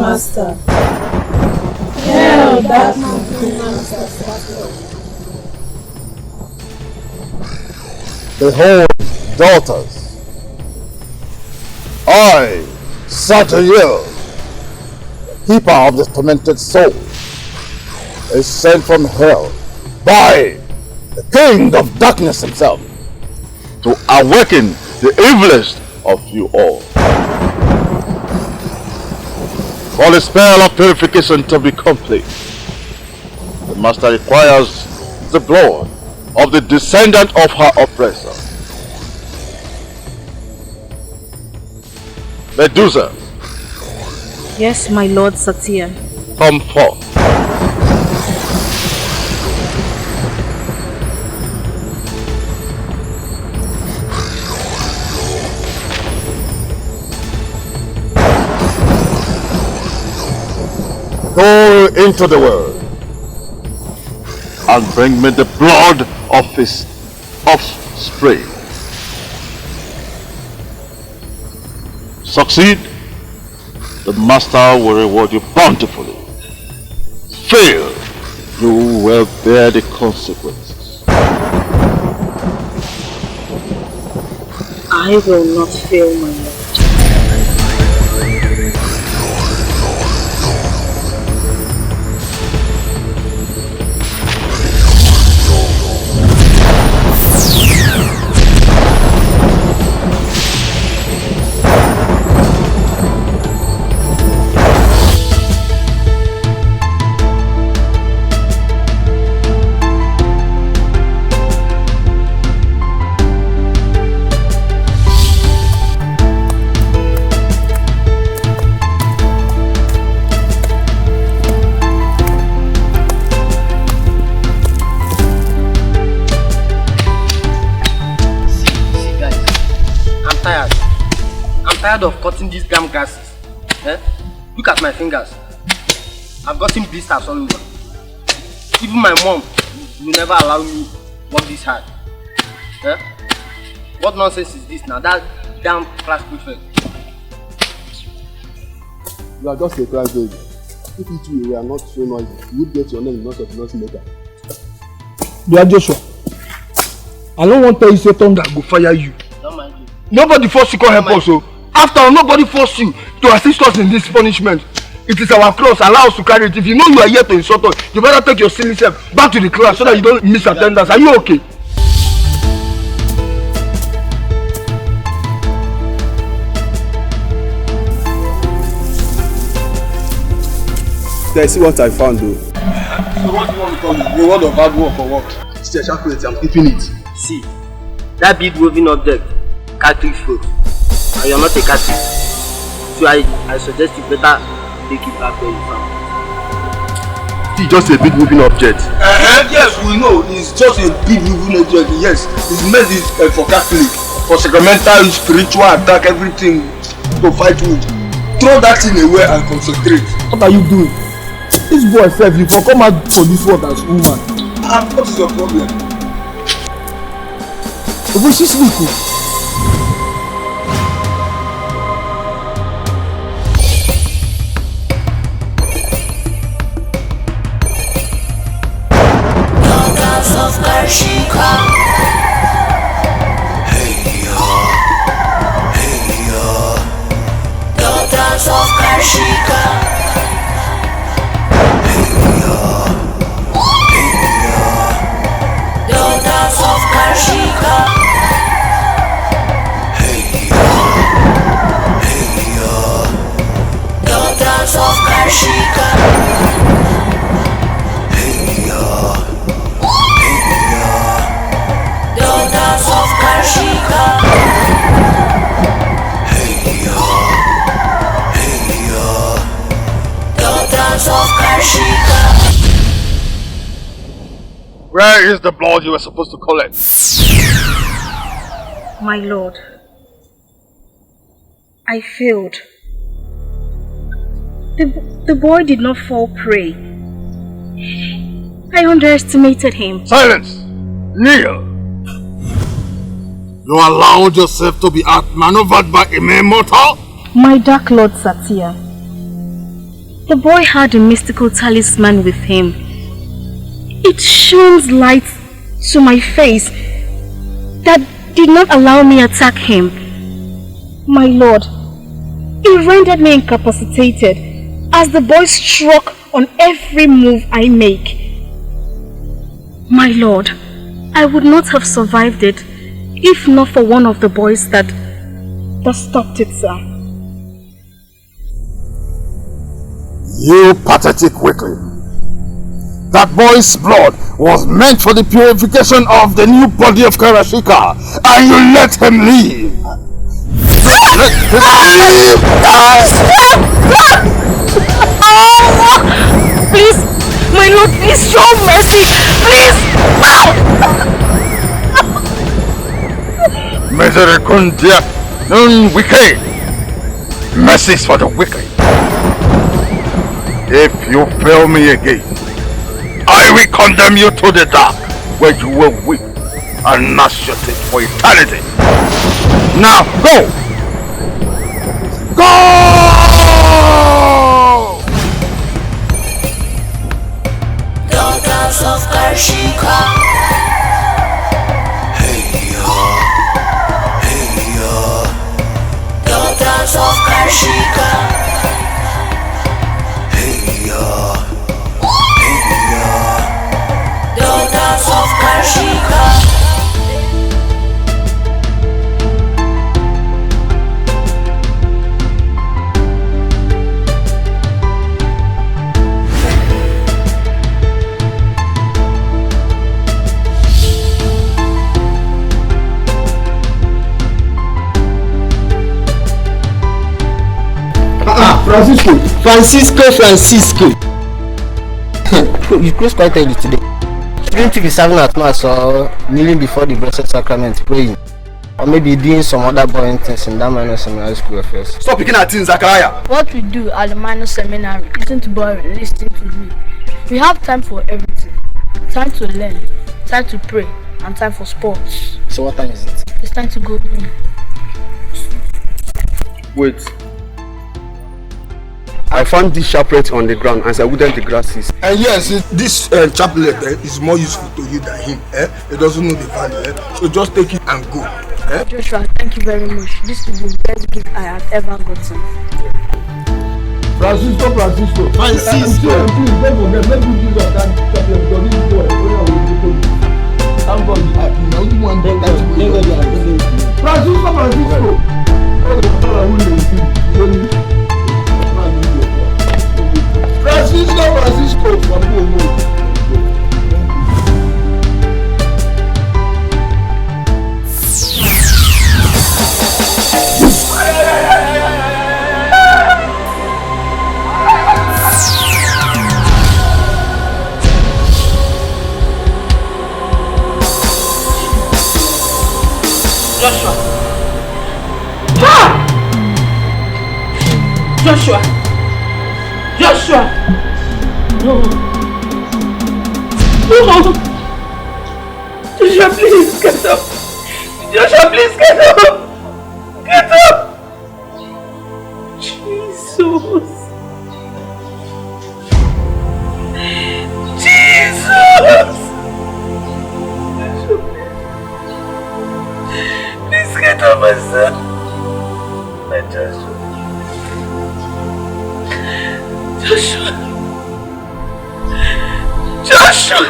Master. Hail, Dark Monkey Master. Behold, daughters, I, Satael, keeper of this tormented soul, is sent from hell by the King of Darkness himself to awaken the evilest of you all. For the spell of purification to be complete, the Master requires the blood of the descendant of her oppressor. Medusa. Yes, my lord Satya. Come forth. Go into the world and bring me the blood of his offspring. Succeed, the Master will reward you bountifully. Fail, you will bear the consequences. I will not fail, my lord. Of cutting these damn grasses. Look at my fingers. I've gotten blisters all over. Even my mom will never allow me work this hard. What nonsense is this now? That damn class prefect. You are just a class baby. If you two were not so noisy, you would get your name not of noise maker. Yeah, Joshua. I don't want to tell you say Tonto go fire you. Don't mind you. Nobody force you to help us. After all, nobody force you to assist us in this punishment. It is our cross. Allow us to carry it. If you know you are here to insult us, you better take your silly self back to the class so that you don't miss attendance. Are you okay? Yeah, see what I found though. So what do you want to call me? Reward of hard work or what? Still chocolate, I'm keeping it. See, that big moving object, cartridge food. And you're not a catfish, so I suggest you better take it back where you found it. It's just a big moving object. Yes, we know. It's just a big moving object. Yes, it's made it for Catholic, for sacramental, spiritual attack, everything to fight with. Throw that thing away and concentrate. What are you doing? This boy said you for come out for this world as woman. And what is your problem? This is Nico. Where is the blood you were supposed to collect? My lord, I failed. The boy did not fall prey. I underestimated him. Silence! Kneel! You allowed yourself to be outmaneuvered by a mere mortal? My dark lord Satya, The boy had a mystical talisman with him. It shone light to my face that did not allow me to attack him. My lord, it rendered me incapacitated as the boy struck on every move I make. My lord, I would not have survived it if not for one of the boys that stopped it, sir. You pathetic weakling. That boy's blood was meant for the purification of the new body of Karashika, and you let him leave. Let him leave! Please, my lord, please show mercy, please! Misericordia non wicked. Mercy is for the wicked. If you fail me again, I will condemn you to the dark, where you will weep and gnash your teeth for eternity. Now go! Go! Daughters of Karshika. Hey yo, daughters of Karshika. Hey yo, daughters of Karshika. Francisco. You close quite early today. Shouldn't you be serving at mass or kneeling before the blessed sacrament praying? Or maybe doing some other boring things in that minor seminary school affairs? Stop picking at things, Zachariah. What we do at the minor seminary isn't boring, listen to me. We have time for everything. Time to learn, time to pray, and time for sports. So what time is it? It's time to go home. Wait. I found this chaplet on the ground as I wooded the grasses. And yes, this chaplet is more useful to you than him. He doesn't know the value. So just take it and go. Joshua, thank you very much. This is the best gift I have ever gotten. Francisco. Please don't forget, let me use of that chaplet because this boy, thank God you are the only one that Francisco from Philmond. Joshua! No! Joshua, please get up! Joshua, please get up! Get up! Jesus! Please get up, my son! My Joshua! Joshua!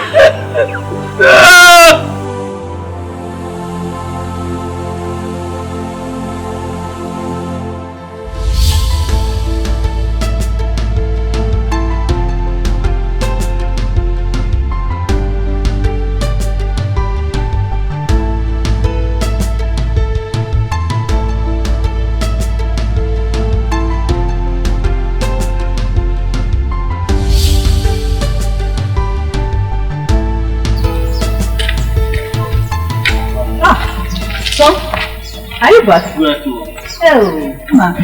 Are you back? Yes, Oh, come on.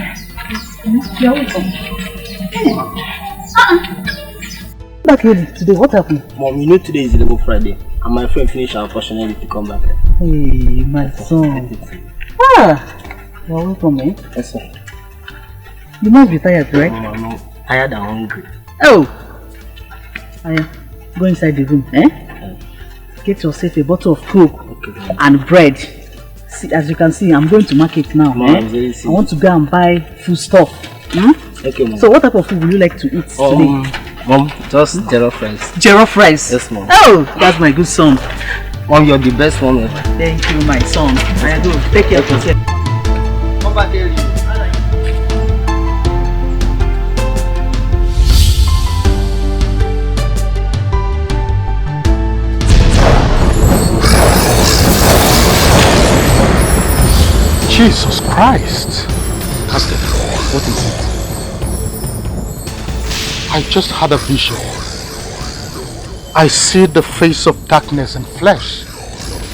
You're welcome. Back here today, what happened? Mom, you know today is 11 Friday, and my friend finished her opportunity to come back. Hey, my son. You're welcome, eh? Yes, sir. You must be tired, right? No, tired and hungry. Oh! Go inside the room, Get yourself a bottle of Coke and bread. See, as you can see, I'm going to market now. I want to go and buy food stuff. Okay, Mom. So what type of food would you like to eat today? Mom, just jollof rice. Jollof rice? Yes, Mom. Oh, that's my good son. Mom, you're the best one ever. Thank you, my son. I do. Take care of yourself. Come back here. Jesus Christ! Casket, what is it? I just had a vision. I see the face of darkness and flesh.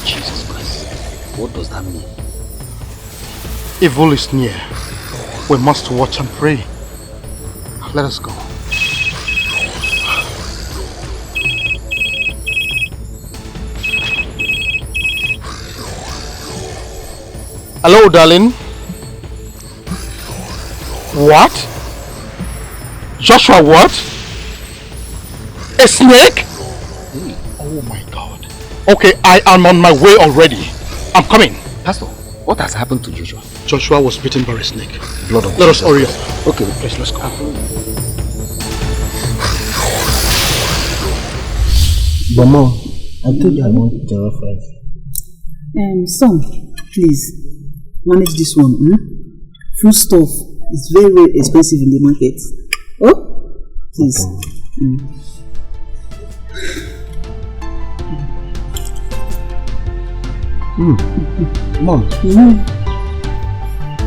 Jesus Christ. What does that mean? Evil is near. We must watch and pray. Let us go. Hello, darling. What? Joshua, what? A snake? Oh my God. Okay, I am on my way already. I'm coming. Pastor, what has happened to Joshua? Joshua was bitten by a snake. Blood of Let us hurry up. Okay, Please, let's go. But Mom, I told you I want jollof rice. Son, please, manage this one. Food stuff is very, very expensive in the market. Oh? Please. Mom,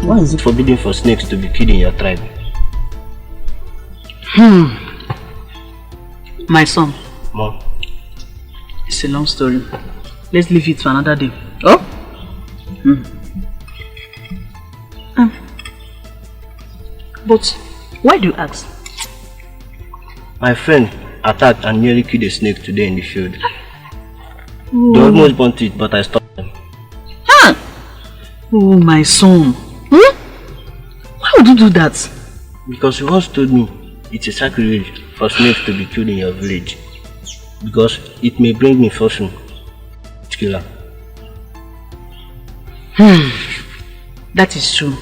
why is it forbidden for snakes to be killed in your tribe? My son. Mom. It's a long story. Let's leave it for another day. Oh? But why do you ask? My friend attacked and nearly killed a snake today in the field. They almost burnt it, but I stopped them. Oh, my son. Why would you do that? Because you once told me it's a sacrilege for snakes to be killed in your village. Because it may bring me fortune. Killer. That is true.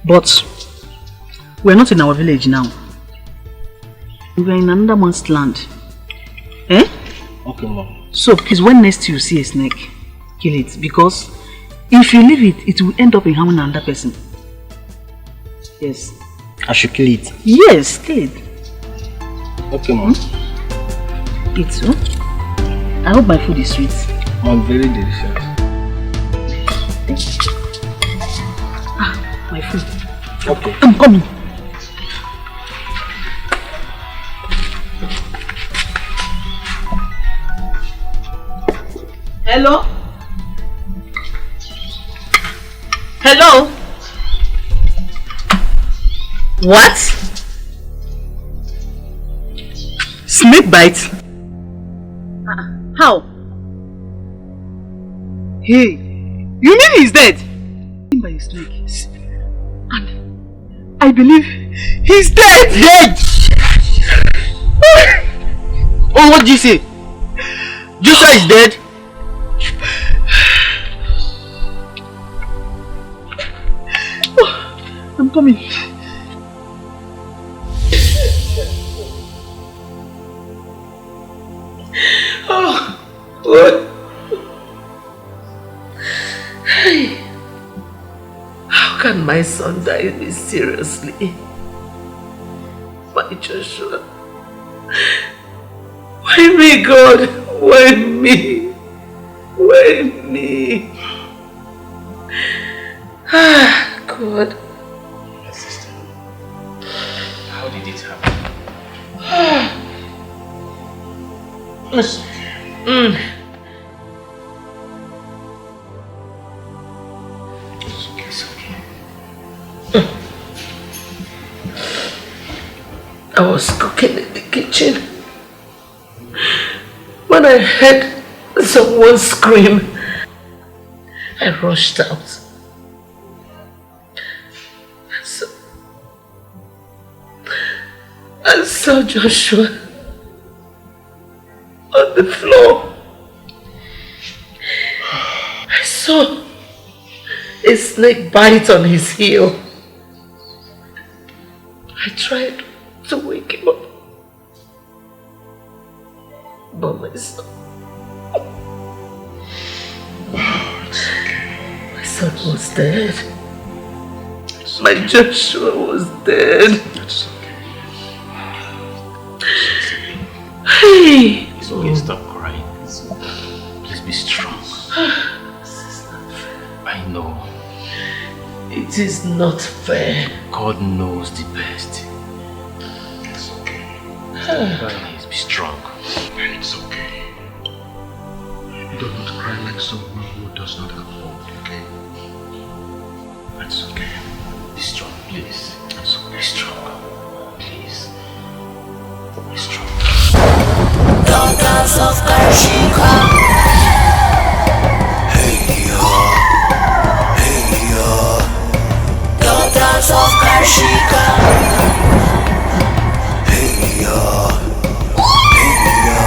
But we're not in our village now. We're in another man's land. Okay, Mom. So please, when next you see a snake, kill it. Because if you leave it, it will end up in harming another person. Yes. I should kill it? Yes, kill it. Okay, Mom. Eat so. I hope my food is sweet. Mom, very delicious. Thank you. My food. Okay. I'm coming. Hello? Hello? What? Snake bite? How? Hey, you mean he's dead? By a snake. And I believe he's dead! Dead! Oh, what did you say? Joshua is dead? I'm coming. Oh, what? Hey, how can my son die mysteriously? My Joshua. Why me, God? Why me? Why me? Ah, God. My sister, how did it happen? Yes. It's okay. I was cooking in the kitchen when I heard someone scream. I rushed out. saw Joshua on the floor. I saw a snake bite on his heel. I tried to wake him up, but my son was dead. My Joshua was dead. It's okay. Hey! It's okay, stop crying. Please be strong. I know. It is not fair. God knows the best. It's okay. Please be strong. It's okay. You don't have to cry like someone who does not have hope, okay? It's okay. Be strong, please. It's okay. Be strong. Please. Be strong. Daughters of Karshika. Hey yo. Hey yo. Daughters of Karshika. Hey yo. Hey yo.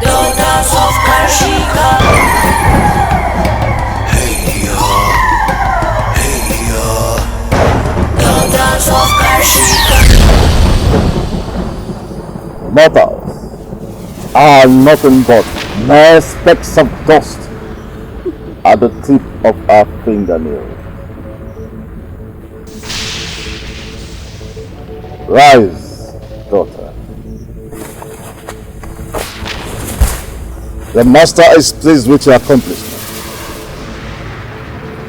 Daughters of Karshika. Hey yo. Hey yo. Daughters of Karshika. Mortals are nothing but mere specks of dust at the tip of our fingernails. Rise, daughter. The master is pleased with your accomplishment.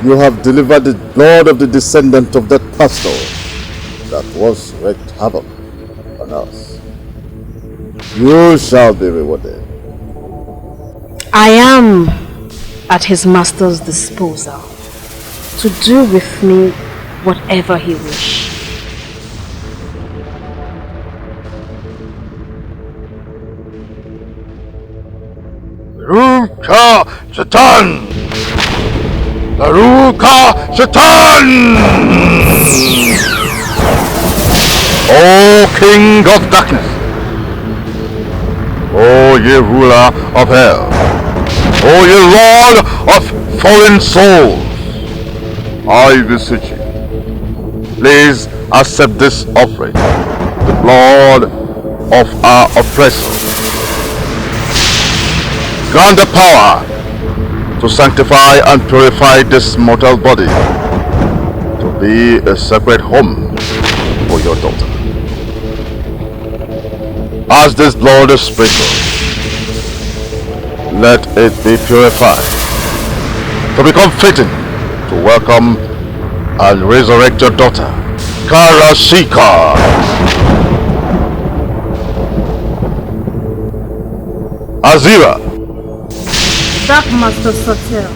You have delivered the blood of the descendant of that pastor that was wreaked havoc on us. You shall be rewarded. I am at his master's disposal to do with me whatever he wishes. Baruka Satan! Baruka Satan! O King of Darkness! O ye ruler of hell! O ye Lord of fallen souls! I beseech you, please accept this offering, the blood of our oppressors. Grant the power to sanctify and purify this mortal body to be a sacred home for your daughter. As this blood is sprinkled, let it be purified to become fitting to welcome and resurrect your daughter, Karashika. Azira. Dark Master Satel.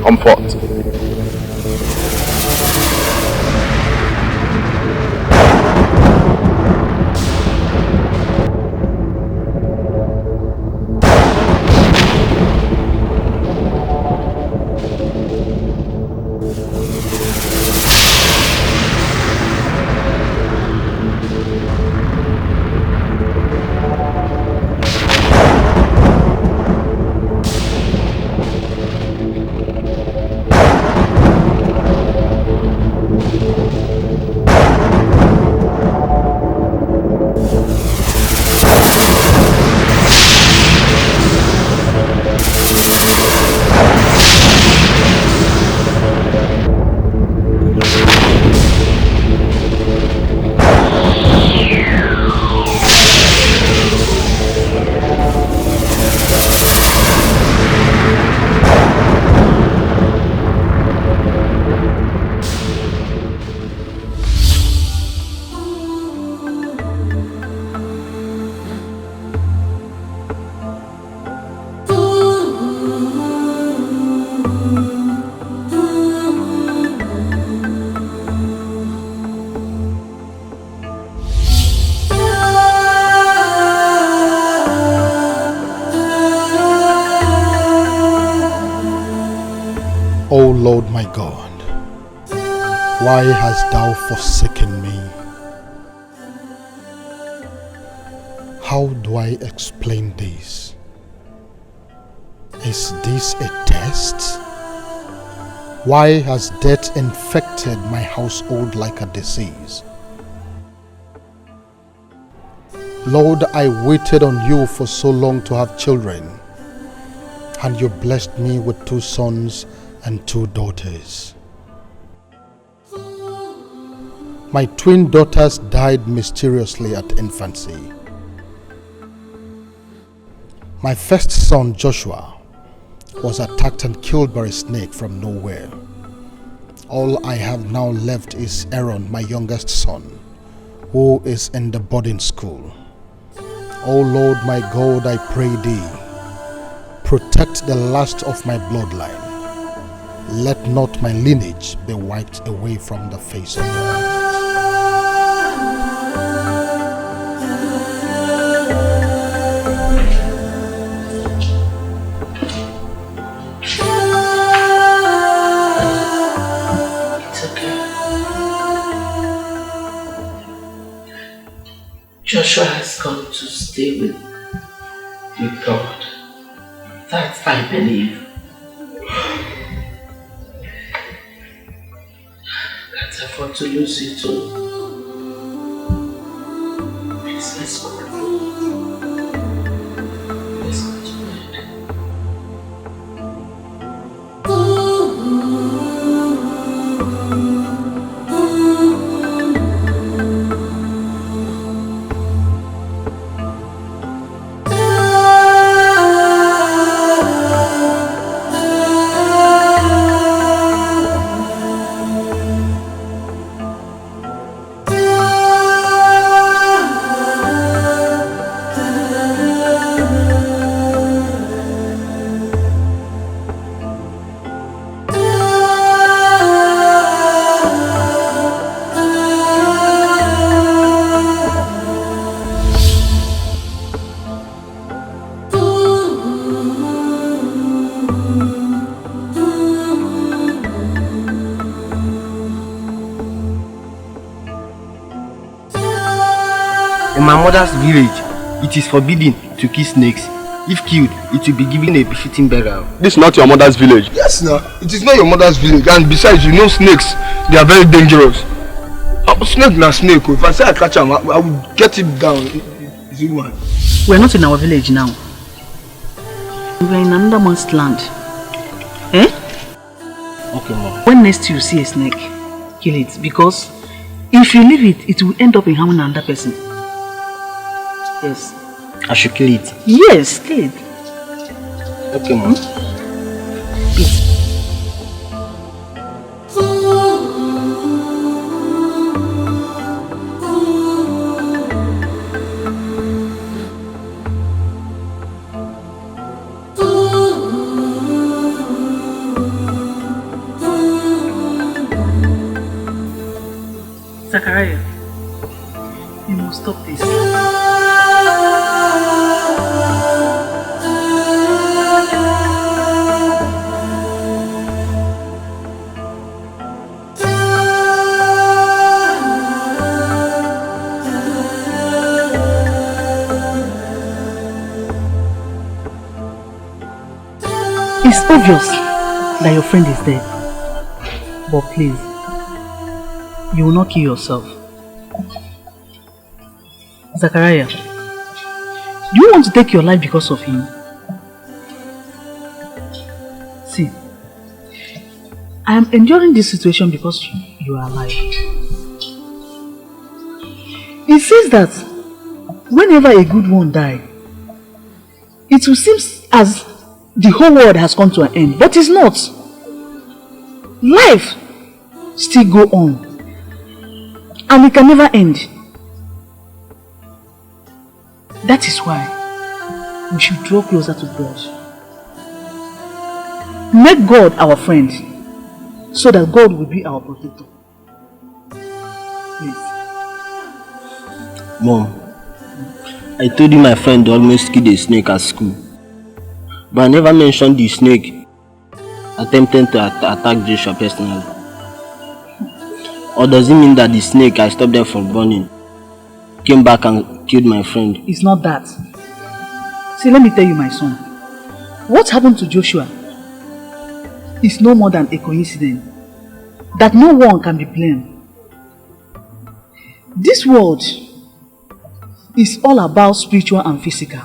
Comfort. O Lord my God, why hast thou forsaken me? How do I explain this? Is this a test? Why has death infected my household like a disease? Lord, I waited on you for so long to have children, and you blessed me with 2 sons and 2 daughters. My twin daughters died mysteriously at infancy. My first son, Joshua, was attacked and killed by a snake from nowhere. All I have now left is Aaron, my youngest son, who is in the boarding school. O Lord my God, I pray thee, protect the last of my bloodline. Let not my lineage be wiped away from the face of the earth. Joshua has gone to stay with God. That I believe. Can't afford to lose you too. Please, let's go. Let's go to bed. In my mother's village, it is forbidden to kill snakes. If killed, it will be given a befitting burial. This is not your mother's village. Yes, no. It is not your mother's village. And besides, you know snakes, they are very dangerous. Snake na snake. If I say I catch him, I will get him down. Is it one? We are not in our village now. We are in another man's land. Eh? Okay, mom. When next you see a snake, kill it. Because if you leave it, it will end up in harming another person. Yes. I should kill it? Yes, kill it. Okay, mom. Please. Zachariah, you must stop this. It's obvious that your friend is dead. But please, you will not kill yourself. Zachariah, do you want to take your life because of him? See, I am enduring this situation because you are alive. It says that whenever a good one dies, it will seem as the whole world has come to an end, but it's not. Life still go on, and it can never end. That is why we should draw closer to God. Make God our friend, so that God will be our protector. Please. Mom, I told you my friend almost killed a snake at school. But I never mentioned the snake attempting to attack Joshua personally. Or does it mean that the snake I stopped them from burning came back and killed my friend. It's not that. See, let me tell you, my son. What happened to Joshua is no more than a coincidence. That no one can be blamed. This world is all about spiritual and physical.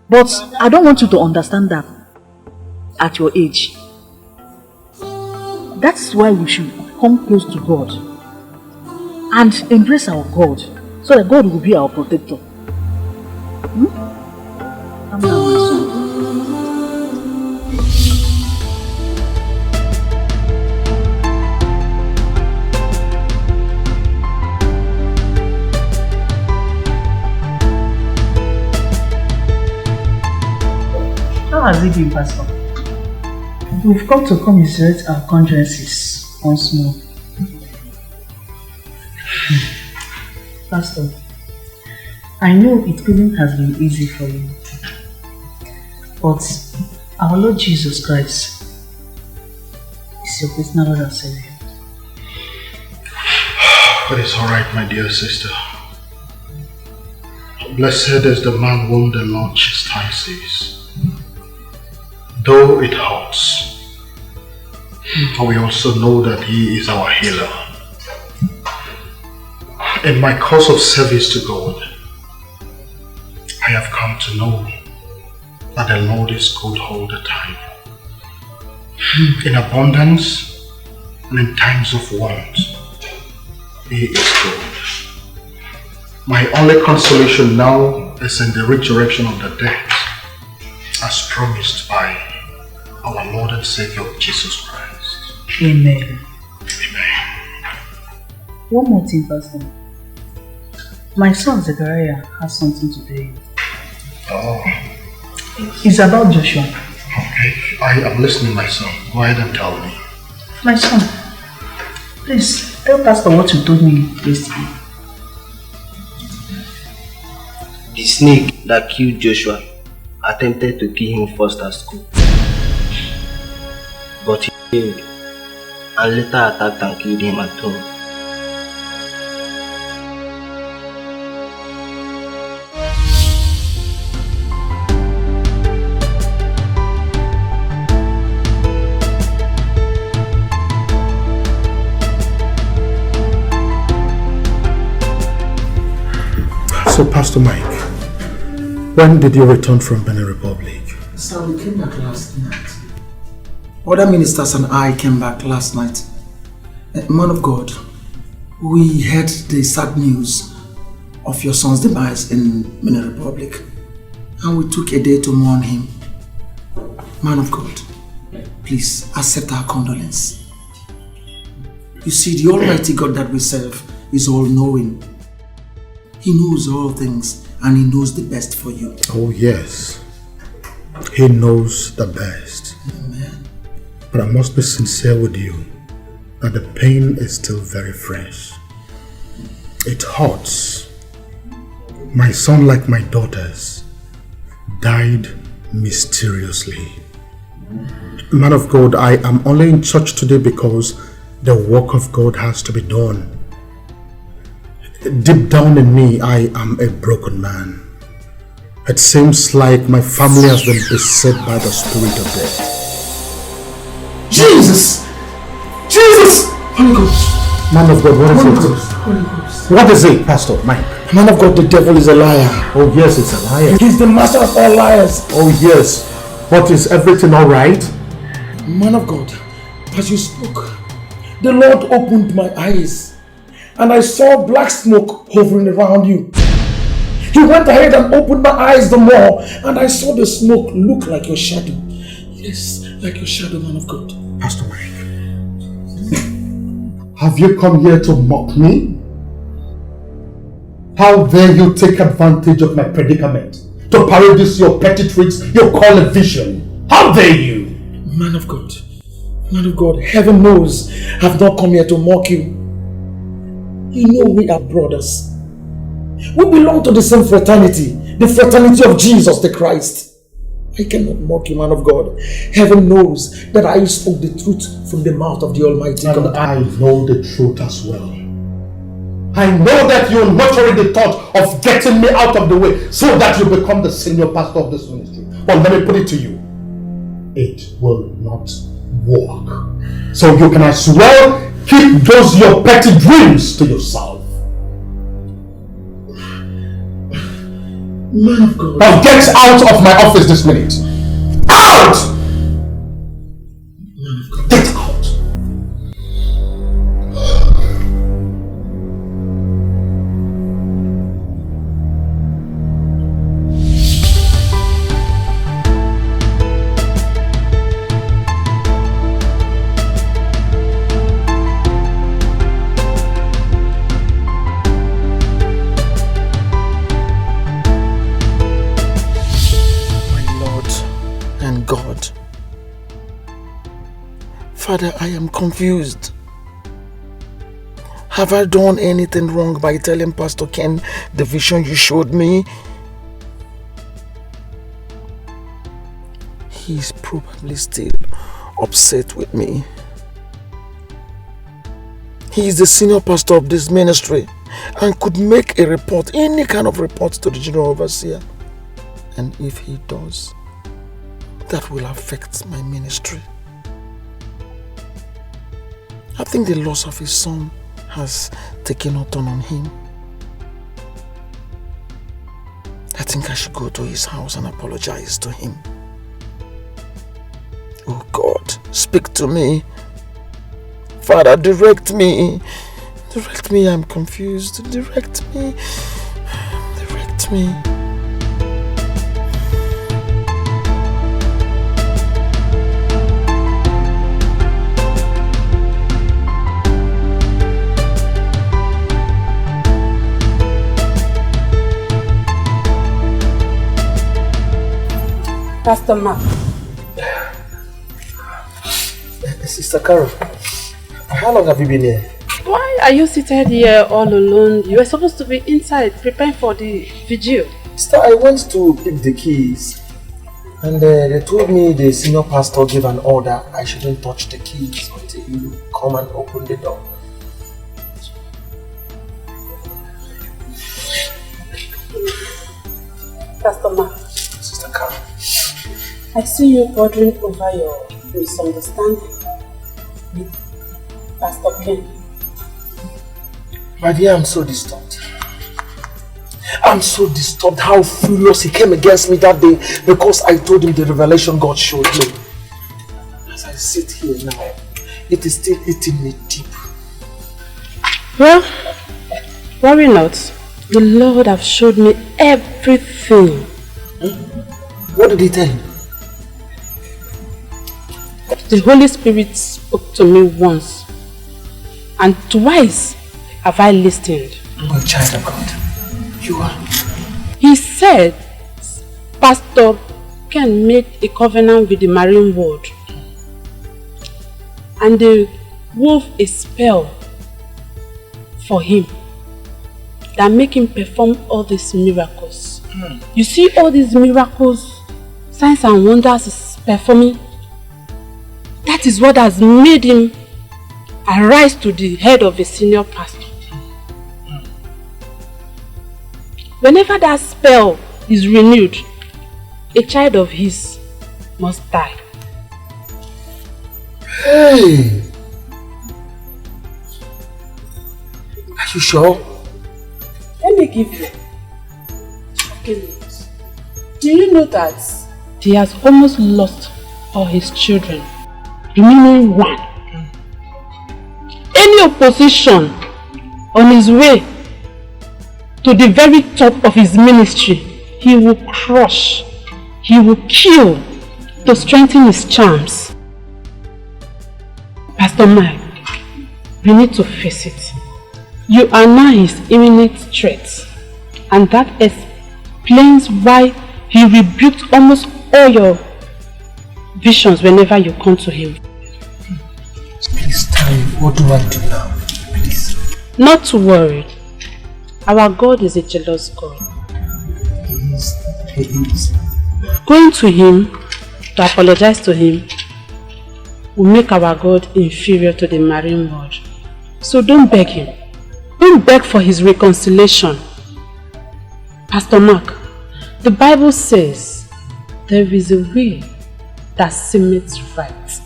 But I don't want you to understand that at your age. That's why we should come close to God and embrace our God, so that God will be our protector. Calm down, my son. How has it been, Pastor? We've come to commiserate our consciences once more. Pastor, I know it couldn't have been easy for you, but our Lord Jesus Christ is your personal Lord and Savior. But it's alright, my dear sister. Blessed is the man whom the Lord chastises. Though it hurts, we also know that He is our healer. In my course of service to God, I have come to know that the Lord is good all the time. In abundance and in times of want, He is good. My only consolation now is in the resurrection of the dead, as promised by our Lord and Savior Jesus Christ. Amen. Amen. One more thing, Pastor. My son Zechariah has something to tell you. Oh. It's about Joshua. Okay, I am listening, my son. Go ahead and tell me. My son, please tell Pastor what you told me yesterday. The snake that killed Joshua attempted to kill him first at school, but he failed and later attacked and killed him at home. So, Pastor Mike, when did you return from Benin Republic? Sir, we came back last night. Other ministers and I came back last night. Man of God, we heard the sad news of your son's demise in Benin Republic, and we took a day to mourn him. Man of God, please accept our condolence. You see, the Almighty God that we serve is all-knowing. He knows all things and He knows the best for you. Oh yes, He knows the best. Amen. But I must be sincere with you that the pain is still very fresh. It hurts. My son, like my daughters, died mysteriously. Man of God, I am only in church today because the work of God has to be done. Deep down in me, I am a broken man. It seems like my family has been beset by the spirit of death. Jesus! Jesus! Holy Ghost! Man of God, what is Holy it? Ghost! Holy Ghost! What is it, Pastor Mike? Man of God, the devil is a liar. Oh yes, it's a liar. He's the master of all liars. Oh yes. But is everything alright? Man of God, as you spoke, the Lord opened my eyes and I saw black smoke hovering around you. He went ahead and opened my eyes the more, and I saw the smoke look like your shadow. Yes, like your shadow, man of God. Pastor Mike, have you come here to mock me? How dare you take advantage of my predicament to parodies your petty tricks you call a vision? How dare you? Man of God, heaven knows I've not come here to mock you. You know we are brothers. We belong to the same fraternity, the fraternity of Jesus the Christ. I cannot mock you, man of God. Heaven knows that I spoke the truth from the mouth of the Almighty God. I know the truth as well. I know that you nurturing the thought of getting me out of the way so that you become the senior pastor of this ministry. But let me put it to you. It will not work. So you can as well keep those your petty dreams to yourself. Man of God. Now get out of my office this minute. Out! Man of God. Get out! Father, I am confused. Have I done anything wrong by telling Pastor Ken the vision you showed me? He's probably still upset with me. He is the senior pastor of this ministry and could make a report, any kind of report, to the general overseer. And if he does, that will affect my ministry. I think the loss of his son has taken a toll on him. I think I should go to his house and apologize to him. Oh God, speak to me. Father, direct me. Direct me, I'm confused. Direct me. Direct me. Pastor Mark. Sister Carol, how long have you been here? Why are you seated here all alone? You were supposed to be inside preparing for the vigil. Sister, I went to pick the keys and they told me the senior pastor gave an order I shouldn't touch the keys until you come and open the door. Pastor Mark. Sister Carol. I see you bothering over your misunderstanding with Pastor Ken. My dear, I'm so disturbed. I'm so disturbed how furious he came against me that day because I told him the revelation God showed me. As I sit here now, it is still eating me deep. Well, worry not. The Lord have showed me everything. What did he tell you? The Holy Spirit spoke to me once, and twice have I listened. Oh, child of God, you are. He said Pastor Ken made a covenant with the marine world, and they wove a spell for him that make him perform all these miracles. You see all these miracles, signs and wonders is performing. That is what has made him arise to the head of a senior pastor. Whenever that spell is renewed, a child of his must die. Hey! Are you sure? Let me give you shocking news. Do you know that he has almost lost all his children, remaining one? Any opposition on his way to the very top of his ministry, he will crush, he will kill to strengthen his charms. Pastor Mike, you need to face it. You are now his imminent threat, and that explains why he rebuked almost all your visions whenever you come to him. Please tell me, what do I do now? Please. Not to worry. Our God is a jealous God. He is. Going to him to apologize to him will make our God inferior to the marine world. So don't beg him. Don't beg for his reconciliation. Pastor Mark, the Bible says there is a way that seemeth right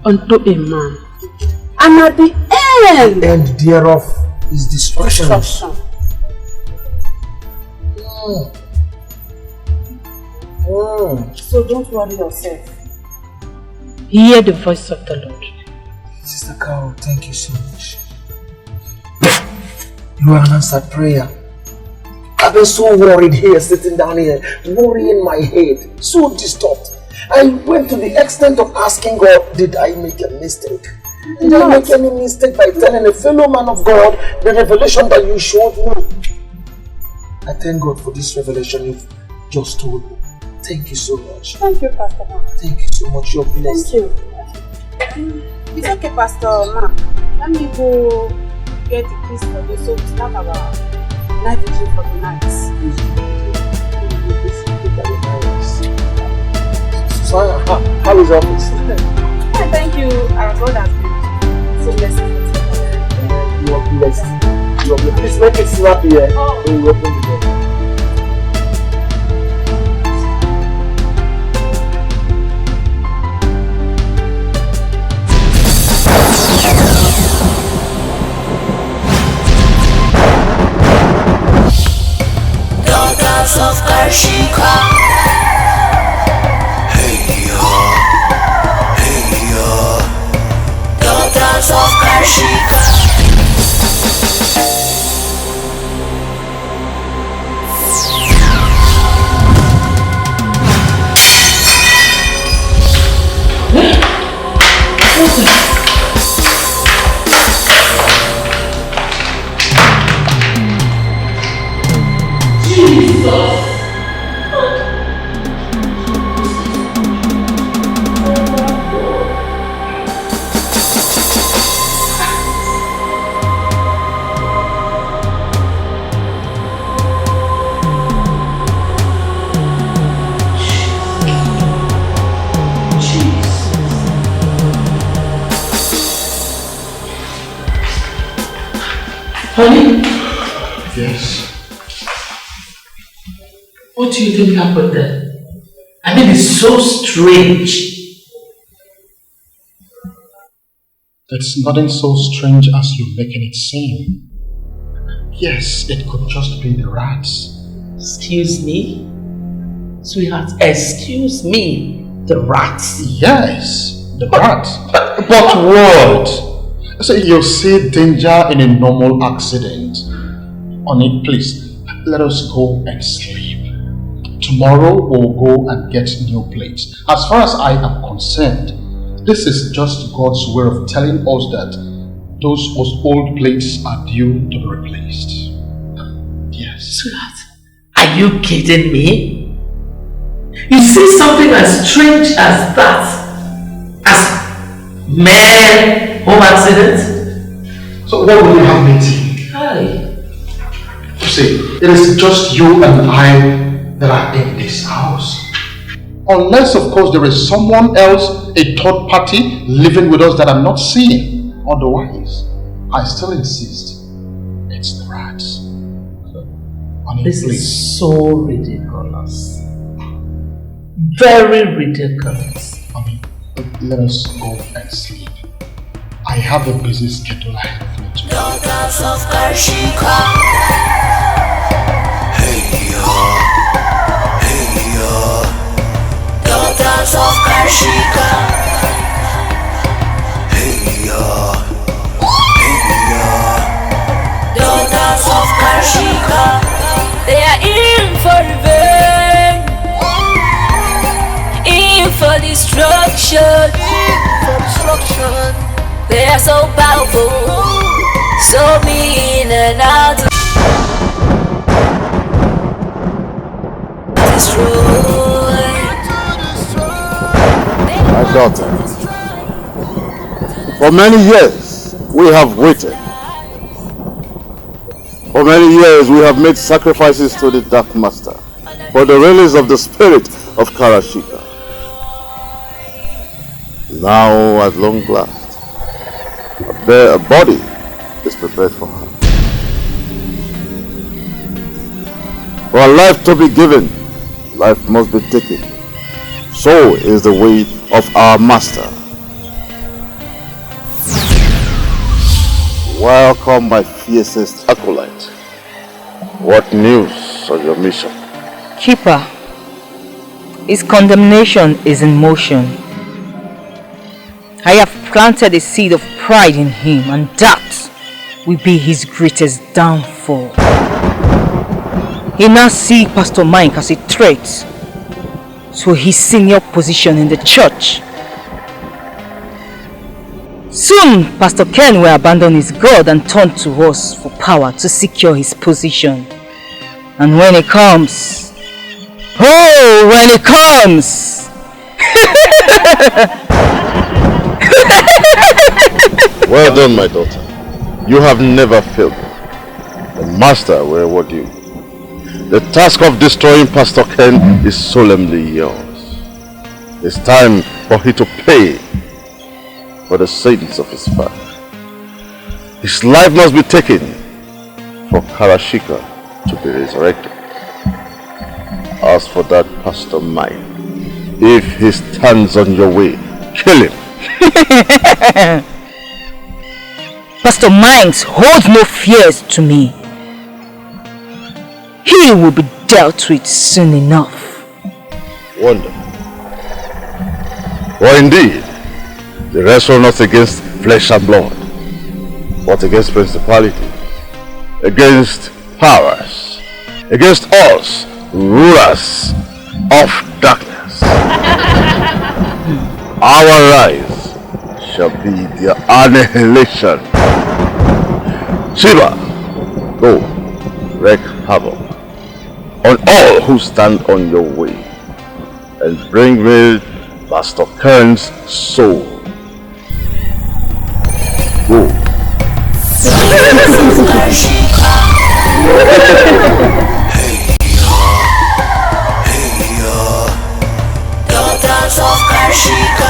unto a man, and at the end thereof is destruction. So don't worry yourself. Hear the voice of the Lord. Sister Carol, thank you so much. You are an answered prayer. I've been so worried here, sitting down here, worrying my head, so disturbed. I went to the extent of asking God, did I make a mistake? Did I make any mistake by telling a fellow man of God the revelation that you showed me? I thank God for this revelation you've just told me. Thank you so much. Thank you, Pastor Mark. Thank you so much. You're blessed. Thank you. It's okay, Pastor Mark. Let me go get the keys for you so we start our night vigil for the night. So, how is office? Thank you. Our God has been so blessed. You are blessed. You are blessed. Please make it snappy here. When you open the door. Daughters of Karshika. Hey yo, daughters of Karshika. Honey? Yes? What do you think happened there? I mean, it's so strange. It's nothing so strange as you're making it seem. Yes, it could just be the rats. Excuse me? Sweetheart, excuse me, the rats? Yes, the rats. But what? So you see danger in a normal accident. Honey, please, let us go and sleep. Tomorrow we'll go and get new plates. As far as I am concerned, this is just God's way of telling us that those old plates are due to be replaced. Yes. Sweetheart, are you kidding me? You see something as strange as that? As mere home accident? So what will you have me think? Hi. You see, it is just you and I that are in this house. Unless, of course, there is someone else, a third party, living with us that I'm not seeing. Otherwise, I still insist it's the rats. Honey, This please. is so ridiculous. Very ridiculous. Honey, let us go and sleep. I have a busy schedule ahead of me today. Daughters of Karshika. Hey yo, daughters of Karshika. Hey yo, daughters of Karshika. They are in for revenge, in for destruction, They are so powerful, so mean and out to destroy. My daughter, for many years we have waited. For many years we have made sacrifices to the Dark Master for the release of the spirit of Karashika. Now, at long last, a body is prepared for her. For life to be given, life must be taken. So is the way of our master. Welcome, my fiercest acolyte. What news on your mission? Keeper, his condemnation is in motion. I have planted a seed of pride in him, and that will be his greatest downfall. He now sees Pastor Mike as a threat to his senior position in the church. Soon, Pastor Ken will abandon his God and turn to us for power to secure his position. And when it comes, when it comes! Well done, my daughter. You have never failed me. The master will reward you. The task of destroying Pastor Ken is solemnly yours. It's time for him to pay for the sins of his father. His life must be taken for Karashika to be resurrected. As for that Pastor Mike, if he stands on your way, kill him. Pastor Mines holds no fears to me. He will be dealt with soon enough. Wonderful. For indeed, the wrestle not against flesh and blood, but against principalities, against powers, against us, rulers of darkness. Our rise shall be their annihilation. Shiva, go wreak havoc on all who stand on your way, and bring me Pastor Kern's soul. Go. Daughters of Karshika.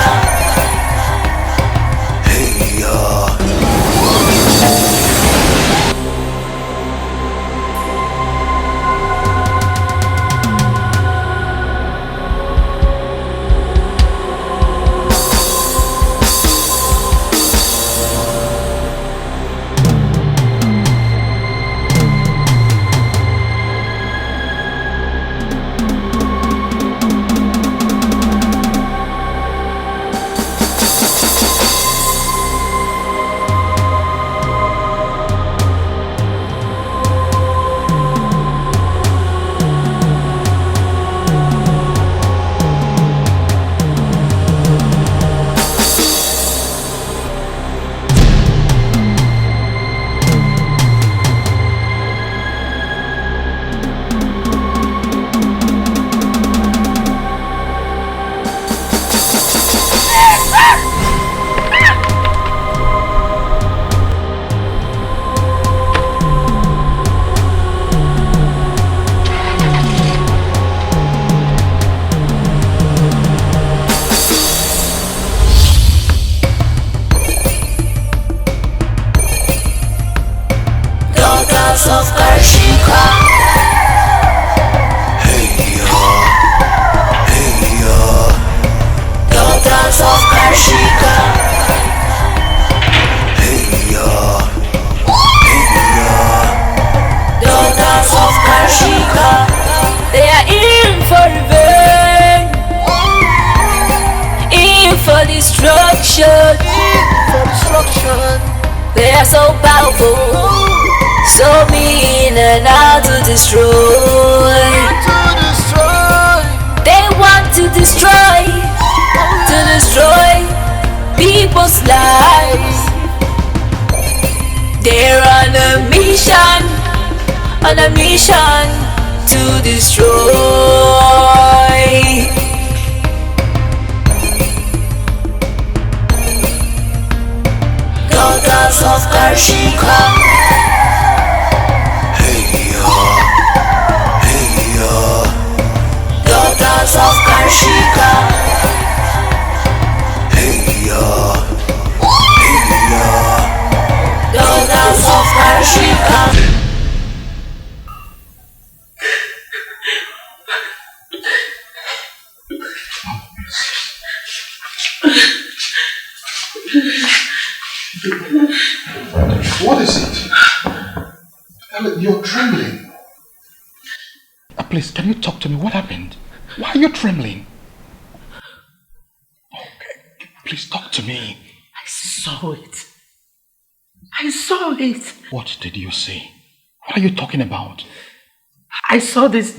They are so powerful, so mean and out to destroy. They want to destroy people's lives. They're on a mission to destroy. Daughters of Karshika. Daughters of Karshika. Daughters of Karshika. What is it? You're trembling. Please, can you talk to me? What happened? Why are you trembling? Okay, please talk to me. I saw it. I saw it. What did you see? What are you talking about? I saw this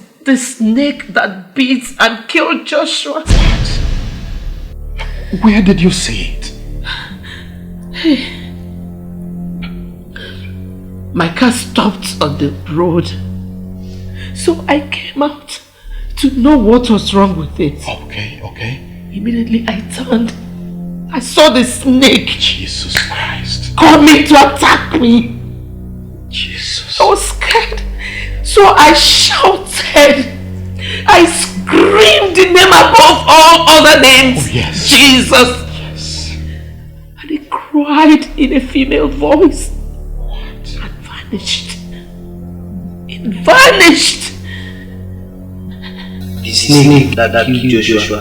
snake that beats and killed Joshua. What? Where did you see it? My car stopped on the road. So I came out to know what was wrong with it. Okay. Immediately I turned. I saw the snake. Jesus Christ. Coming to attack me. Jesus. I was scared. So I shouted. I screamed the name above all other names. Oh, yes. Jesus. Yes. And he cried in a female voice. What? And vanished. It vanished. The snake that killed Joshua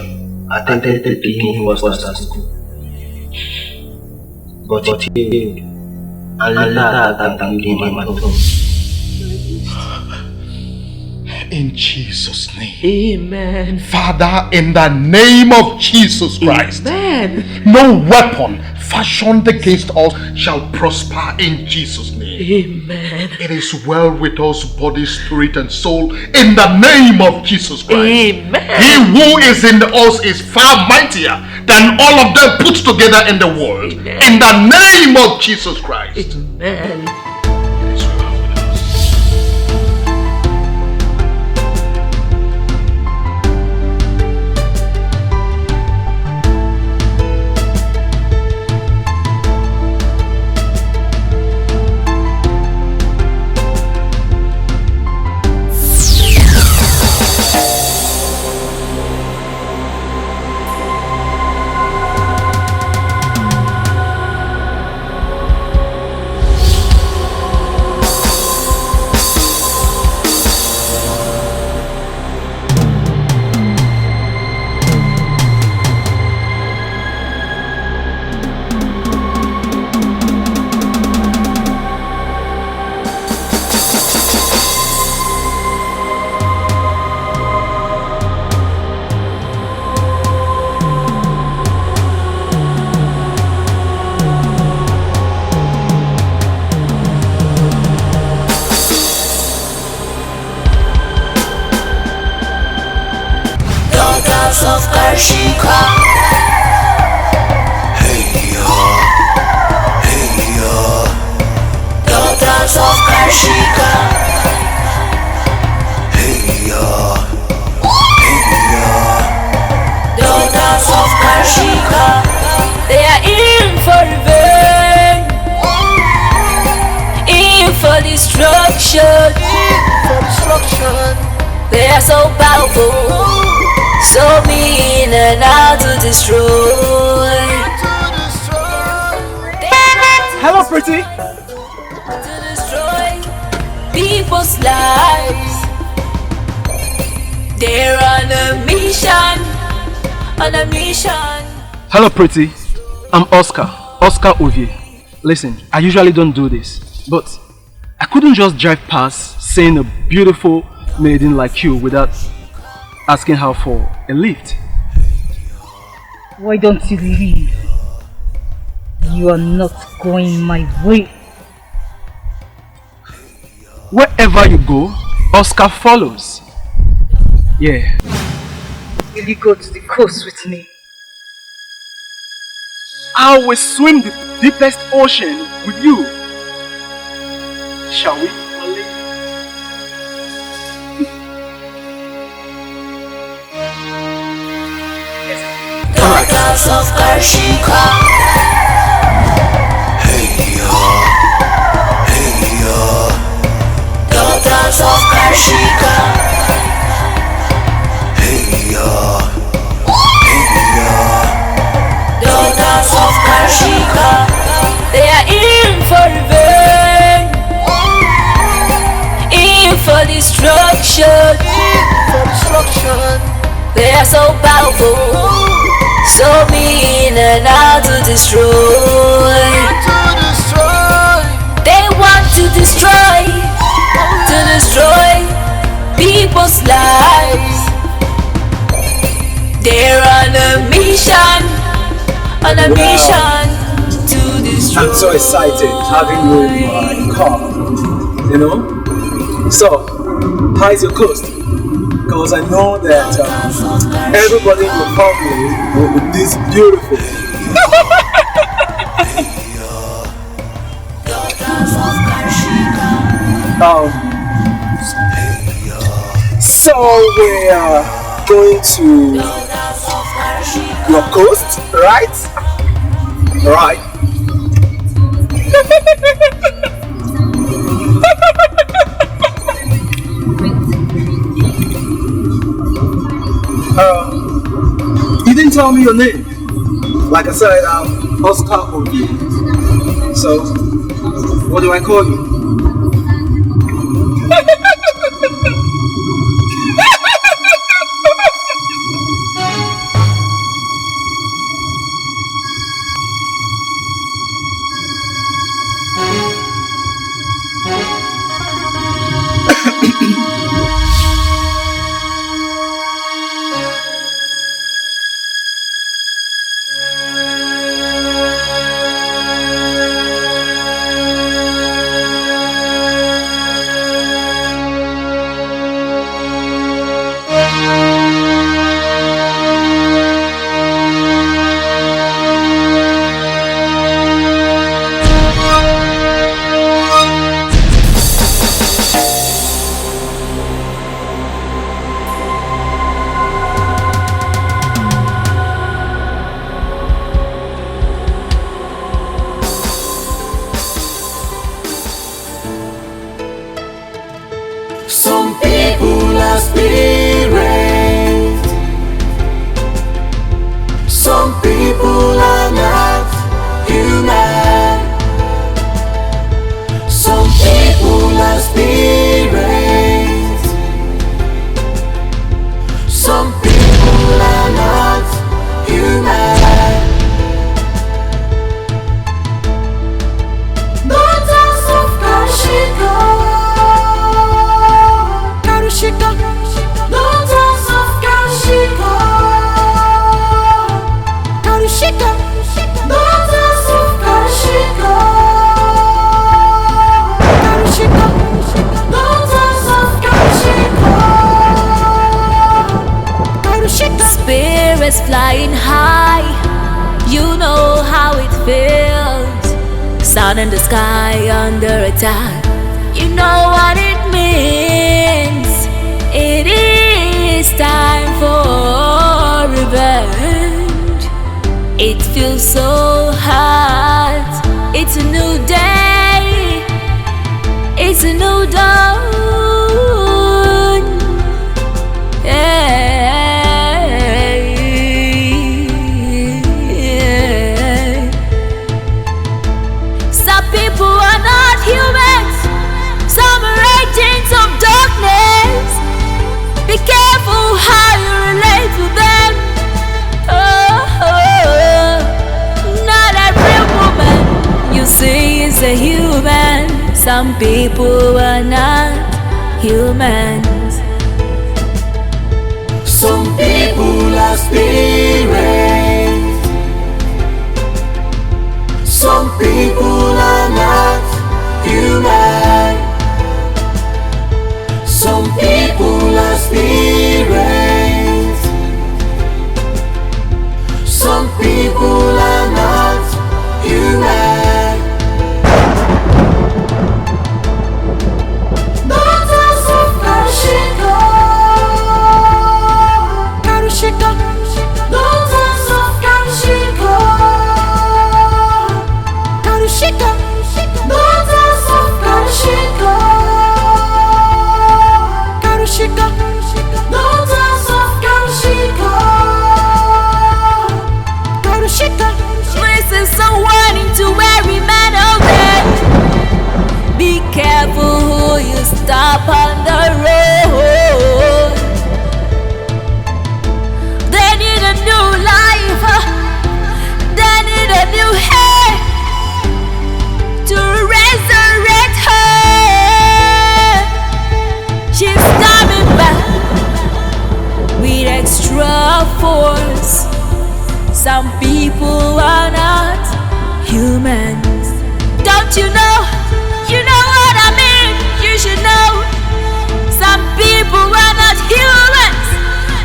attempted to kill him first at school. But he failed. And later attacked him at home. In Jesus' name. Amen. Father, in the name of Jesus Christ. Amen. No weapon fashioned against us shall prosper in Jesus' name. Amen. It is well with us, body, spirit, and soul, in the name of Jesus Christ. Amen. He who is in us is far mightier than all of them put together in the world. Amen. In the name of Jesus Christ. Amen. Of Karshika. Daughters of Karshika. Daughters of Karshika. They are in for revenge, in for destruction. They are so powerful, so mean and out to destroy. Hello, pretty. To destroy people's lives. They're on a mission. On a mission. Hello, pretty. I'm Oscar Ovie. Listen, I usually don't do this, but I couldn't just drive past seeing a beautiful maiden like you without asking her for a lift. Why don't you leave? You are not going my way. Wherever you go, Oscar follows. Yeah. Will you go to the coast with me? I will swim the deepest ocean with you. Shall we? Daughters of Karshika. Daughters of Karshika. Daughters of Karshika. They are in for revenge, in for destruction. They are so powerful, so mean and out to destroy. They destroy people's lives. They're on a mission to destroy. I'm so excited having you in my car, you know. So, how is your coast? Because I know that everybody in your family will be this beautiful. So we are going to your coast, right? Right. You didn't tell me your name. Like I said, I'm Oscar Obi. So, what do I call you? Flying high, you know how it feels. Sun in the sky under attack, you know what it means. It is time for revenge. It feels so hot. It's a new day. It's a new dawn. Yeah. Be careful how you relate to them. Not every woman you see is a human. Some people are not humans. Some people are spirits. Some people are not human. Some people are spirits. Some people are not human. Daughters of Karshika, Karshika. Daughters of Karshika, Karshika. Daughters of Karshika. Daughters of Karshika. This is someone into Some people are not humans. Don't you know? You know what I mean? You should know. Some people are not humans.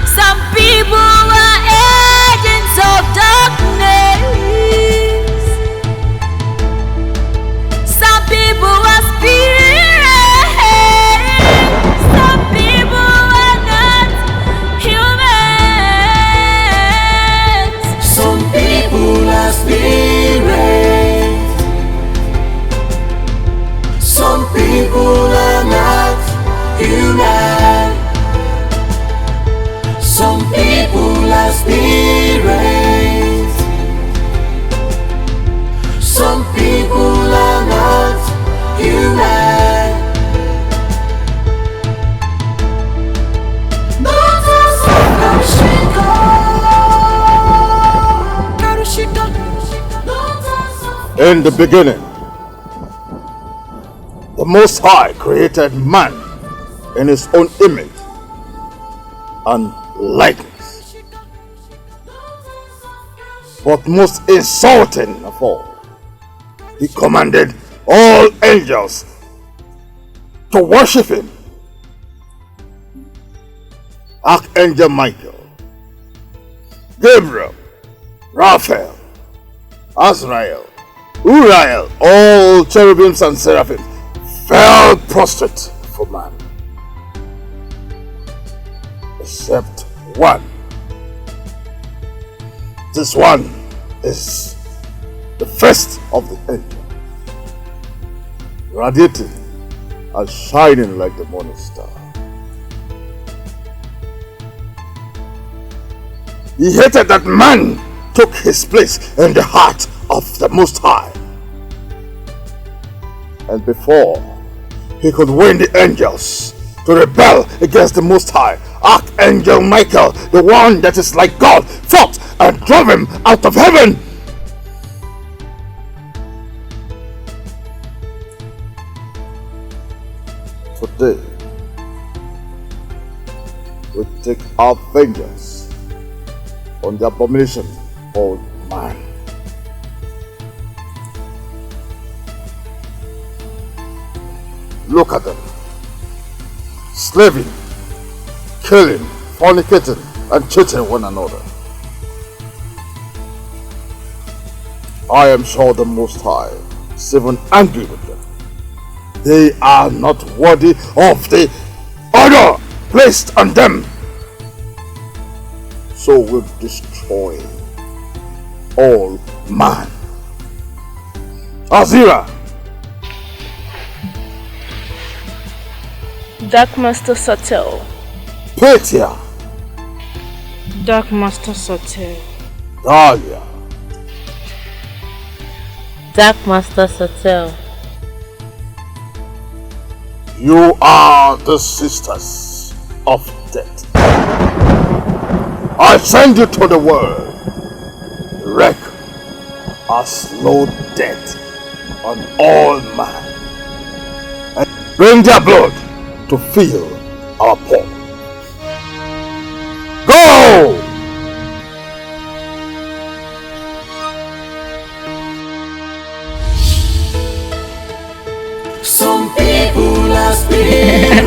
Some people are agents of darkness. Some people are spirits. Some people are not humans. Some people are spirits. Some people are not human. Some people are spirits. Some people are not human. Daughters of Karishika. Karishika. Daughters of In the beginning, the Most High created man in his own image and likeness. But most insulting of all, he commanded all angels to worship him. Archangel Michael, Gabriel, Raphael, Azrael, Uriel, all cherubims and seraphims fell prostrate for man, except one. This one is the first of the angels, radiating and shining like the morning star. He hated that man took his place in the heart of the Most High. And before he could win the angels to rebel against the Most High, Archangel Michael, the one that is like God, fought and drove him out of heaven. Today, we take our vengeance on the abomination called man. Look at them, slaving, killing, fornicating, and cheating one another. I am sure the Most High is even angry with them. They are not worthy of the honor placed on them. So we'll destroy all man. Azira, Dark Master Satel. Petia, Dark Master Satel. Dahlia, Dark Master Satel. you are the sisters of death. I send you to the world. Wreak a slow death on all man, and bring their blood to fill our port. Go! some people are spirits.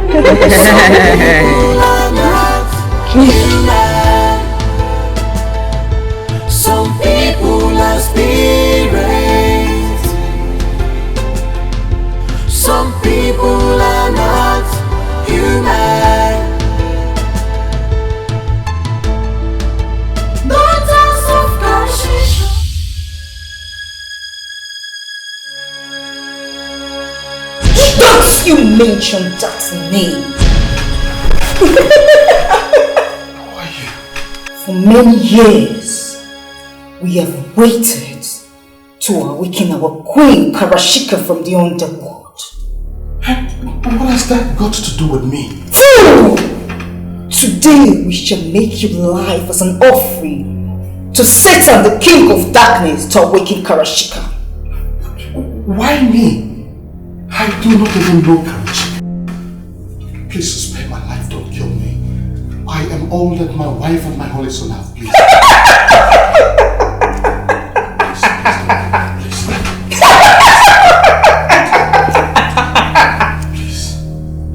Some people are not human. Some people are spirits. Some people are not human. Daughters of Karishika. Don't you mention that name. For many years, we have waited to awaken our queen Karashika from the underworld. What has that got to do with me? Fool! Today we shall make you live as an offering to Satan, the king of darkness, to awaken Karashika. Why me? I do not even know Karashika. Please spare my life, don't kill me. I am all that my wife and my holy son have pleased.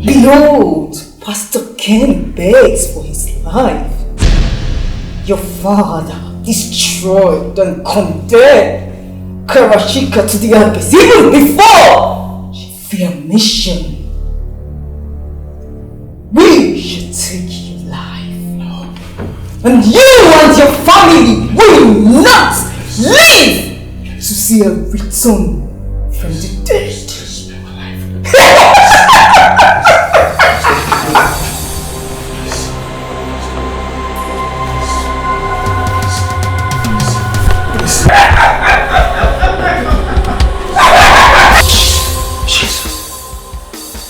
Behold, Pastor Ken begs for his life. Your father destroyed and condemned Karashika to the abyss even before she feared mission. We should take your life. And you and your family will not live to see a return from the dead.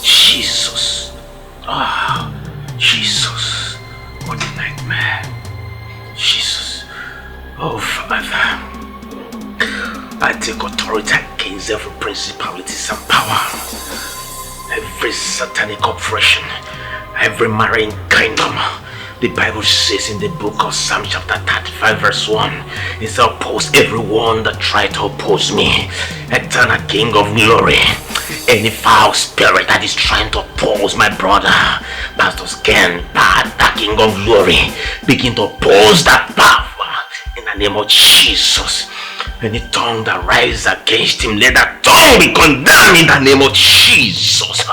Jesus. Ah, Jesus. What a nightmare. Jesus. Oh, Father. I take authority against every principalities and power. Every satanic oppression. Every marine kingdom. The Bible says in the book of Psalm chapter 35 verse 1, it says, oppose everyone that try to oppose me. Eternal King of glory. Any foul spirit that is trying to oppose my brother, Pastor Ken, that King of glory, begin to oppose that power in the name of Jesus. Any tongue that rises against him, let that tongue be condemned in the name of Jesus.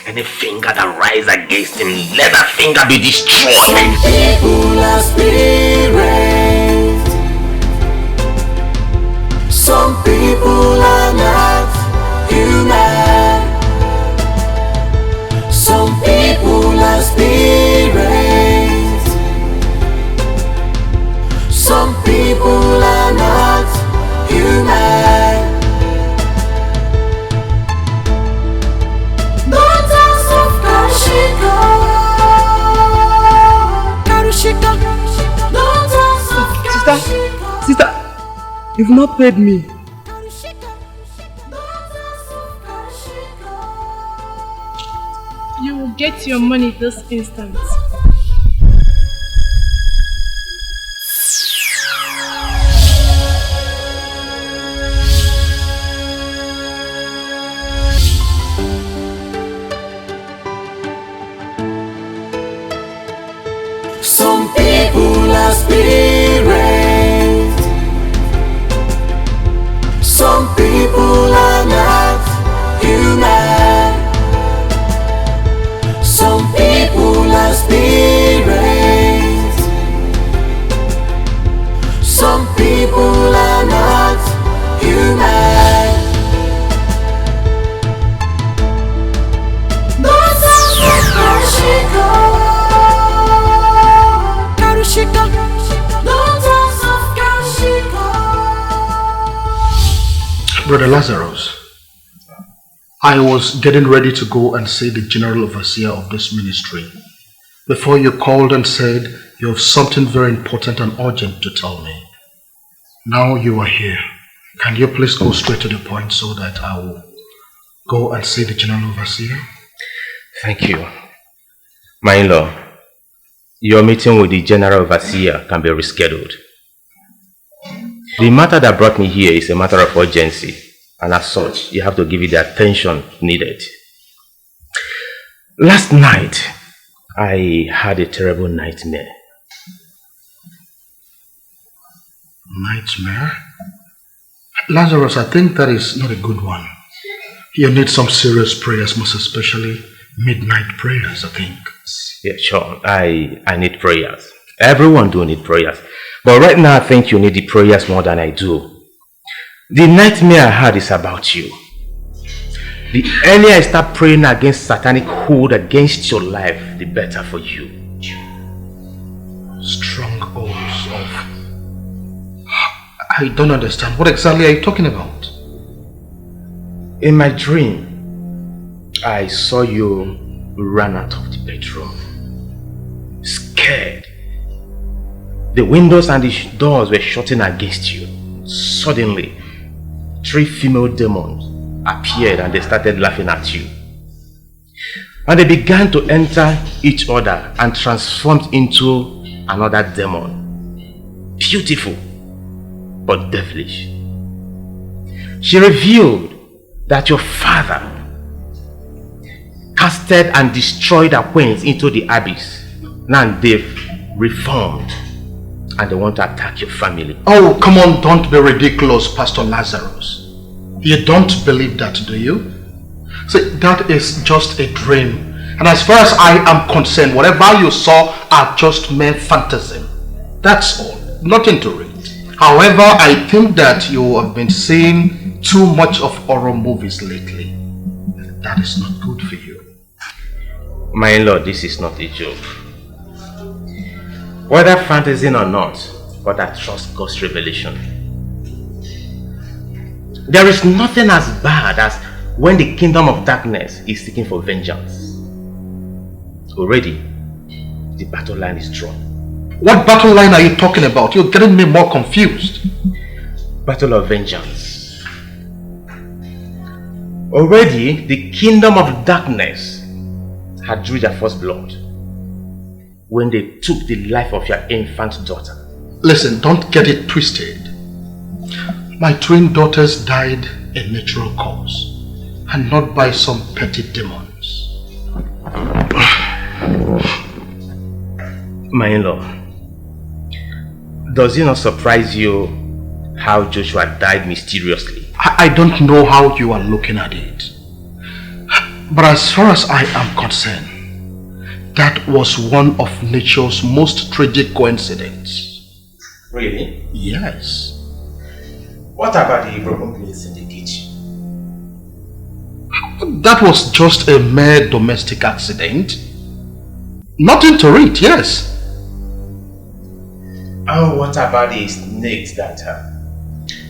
Any finger that rises against him, let that finger be destroyed. Some people are spirits. Some people are not human. Some people are spirits. Some people are not human. Daughters of Karashika. Daughters of Karashika. Sister, you've not paid me. You will get your money this instant. Some people are spirits. Some people are not human. Some people are spirits. Some people are not human. Daughters of Karashika. Daughters of Karashika. Brother Lazarus, I was getting ready to go and see the general overseer of this ministry before you called and said you have something very important and urgent to tell me. Now you are here. Can you please go straight to the point so that I will go and see the general overseer? Thank you. My in-law, your meeting with the general overseer can be rescheduled. The matter that brought me here is a matter of urgency, and as such, you have to give it the attention needed. Last night, I had a terrible nightmare. Nightmare? Lazarus, I think that is not a good one. You need some serious prayers, most especially midnight prayers, I think. Yeah, sure. I need prayers. Everyone do need prayers. But right now, I think you need the prayers more than I do. The nightmare I had is about you. The earlier I start praying against satanic hold against your life, the better for you. Strongholds of... I don't understand. What exactly are you talking about? In my dream, I saw you run out of the bedroom. Scared. The windows and the doors were shutting against you. Suddenly, 3 female demons appeared and they started laughing at you. And they began to enter each other and transformed into another demon. Beautiful, but devilish. She revealed that your father casted and destroyed our queens into the abyss. Now they've reformed and they want to attack your family. Oh, come on, don't be ridiculous, Pastor Lazarus. You don't believe that, do you? See, that is just a dream. And as far as I am concerned, whatever you saw are just mere fantasy. That's all. Nothing to read. However, I think that you have been seeing too much of horror movies lately. That is not good for you. My lord, this is not a joke. Whether fantasy or not, but I trust God's revelation. There is nothing as bad as when the kingdom of darkness is seeking for vengeance. Already, the battle line is drawn. What battle line are you talking about? You're getting me more confused. Battle of vengeance. Already, the kingdom of darkness had drew their first blood when they took the life of your infant daughter. Listen, don't get it twisted. My twin daughters died a natural cause and not by some petty demons. My in-law, does it not surprise you how Joshua died mysteriously? I don't know how you are looking at it. But as far as I am concerned, that was one of nature's most tragic coincidences. Really? Yes. What about the broken plates in the kitchen? That was just a mere domestic accident. Nothing to read, yes. Oh, what about the snakes that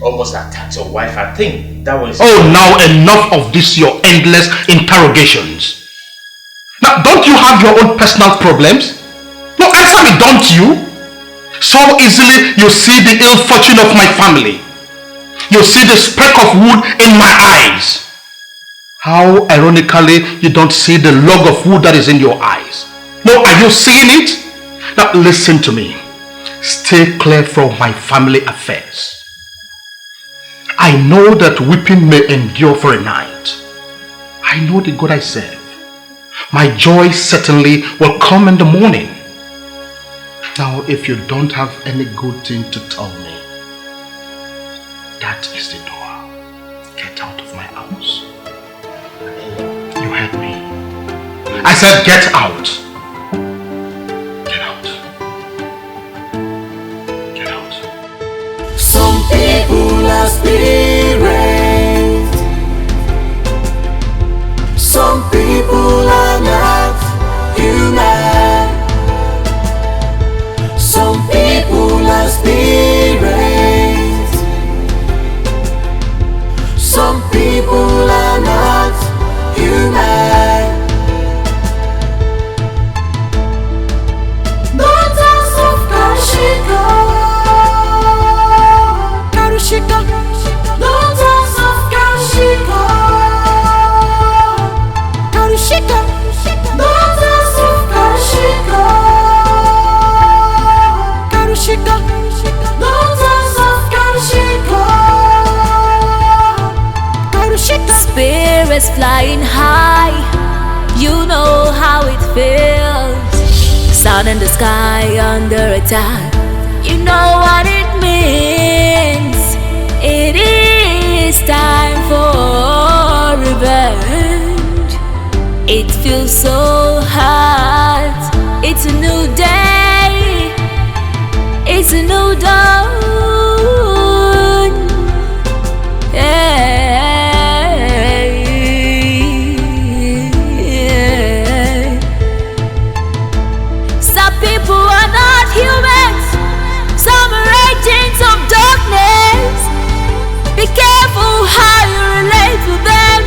almost attacked your wife? I think that was... Oh, now enough of this, your endless interrogations. Now, don't you have your own personal problems? No, answer me, don't you? So easily you see the ill fortune of my family. You see the speck of wood in my eyes. How ironically you don't see the log of wood that is in your eyes. No, are you seeing it? Now listen to me. Stay clear from my family affairs. I know that weeping may endure for a night. I know the God I serve. My joy certainly will come in the morning. Now, if you don't have any good thing to tell me, that is the door. Get out of my house. You heard me. I said get out. Get out. Get out. Some people are spirits. Some people are not human. Some people are spirits. Some people are not human. Daughters of Karushika, Karushika, daughters of Karushika, Karushika, daughters of Karushika, Karushika, daughters of Karushika, Karushika. Spirits flying high, you know how it feels. Sun in the sky under attack, you know what it means. It is time for revenge. It feels so hard. It's a new day. It's a new dawn. Yeah. Some people are not humans. Some are agents of darkness. Be careful how you relate to them.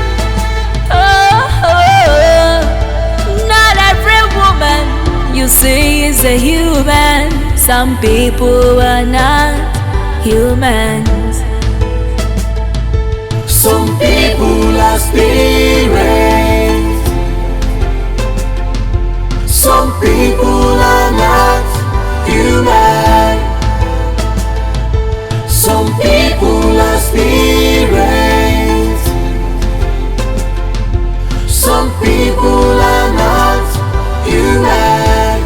Not every woman you see is a human. Some people are not humans. Some people are spirits. Some people are not human. Some people are spirits. Some people are not human.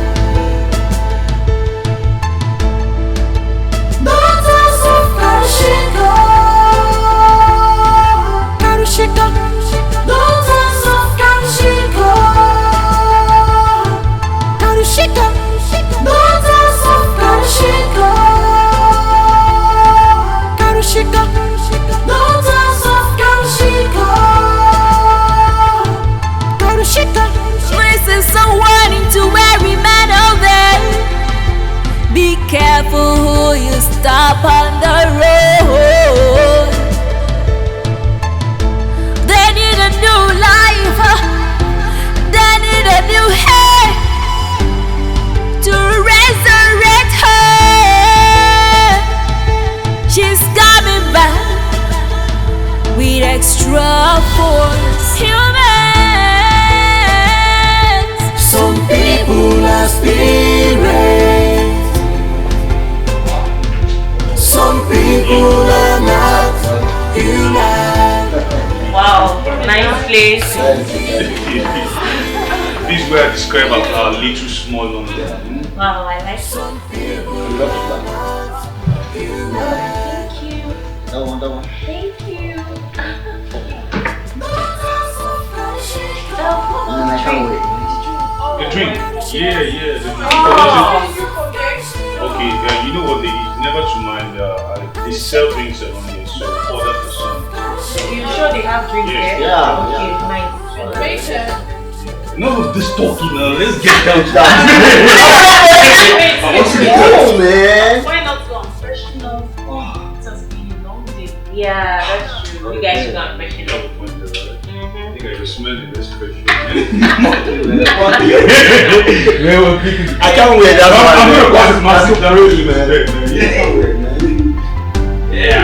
Daughters of Karushika, Karushika, daughters of Karushika, Karushika, daughters of Karushika, Karushika, daughters of Karushika, Karushika. Listen, someone into every man over. Be careful who you stop on the road. They need a new life. They need a new head to resurrect her. She's coming back with extra force. Humans. Some people are spirits. Some people are not human. Wow, nice place. This is where I describe our little small London. Wow, I like some people. Thank you. That one. Thank you. I can't wait. The drink? Yeah, the drink. Okay, you know what, ladies? Never to mind. They sell drinks around here, so order for some. You sure they have drinks Yes. there? Yeah, Okay, nice. Enough of this talking now. Let's get down to Oh, man. Why not go and freshen up? It has been a long day. Yeah, that's true. You guys should go and freshen up. I think I can smell it, that's special. I can't wait. That's I'm gonna pass man. massive That's damage, man. Yeah.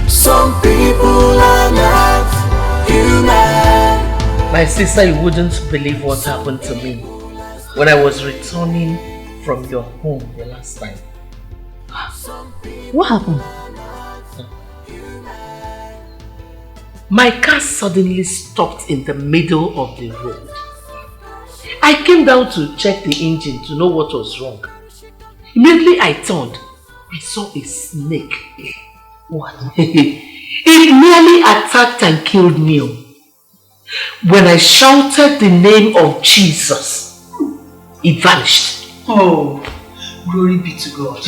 Some people are My sister, you wouldn't believe what happened to me when I was returning from your home the last time. What happened? My car suddenly stopped in the middle of the road. I came down to check the engine to know what was wrong. Immediately I turned, I saw a snake. What? It nearly attacked and killed me. When I shouted the name of Jesus, it vanished. Oh, glory be to God.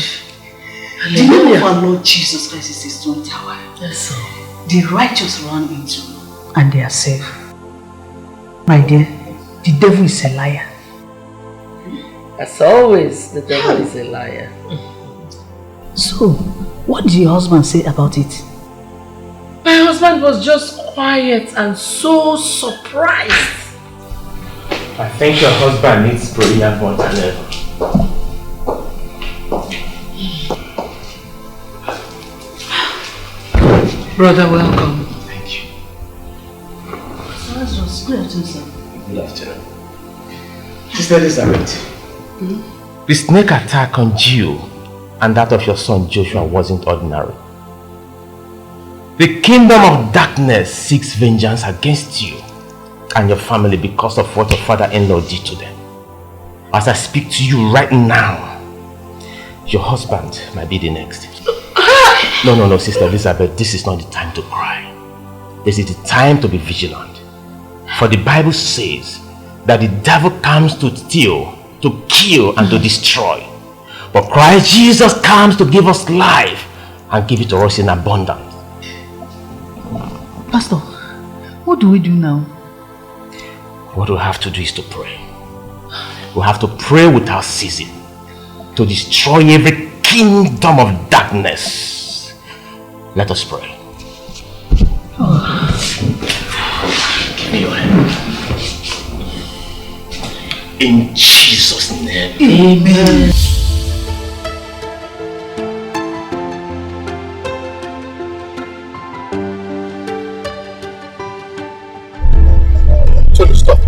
The name of our Lord Jesus Christ is a strong tower. Yes, sir. The righteous run into and they are safe. My dear, the devil is a liar. As always, the devil is a liar. So, what did your husband say about it? My husband was just quiet and so surprised. I think your husband needs prayer more than ever. Brother, welcome. Thank you. Good afternoon, sir. Good afternoon. Sister Elizabeth, the snake attack on you and that of your son Joshua wasn't ordinary. The kingdom of darkness seeks vengeance against you and your family because of what your father-in-law did to them. As I speak to you right now, your husband might be the next. No, Sister Elizabeth, this is not the time to cry. This is the time to be vigilant. For the Bible says that the devil comes to steal, to kill, and to destroy. But Christ Jesus comes to give us life and give it to us in abundance. Pastor, what do we do now? What we have to do is to pray. We have to pray without ceasing to destroy every kingdom of darkness. Let us pray. Give me your hand. In Jesus' name. Amen. Stop.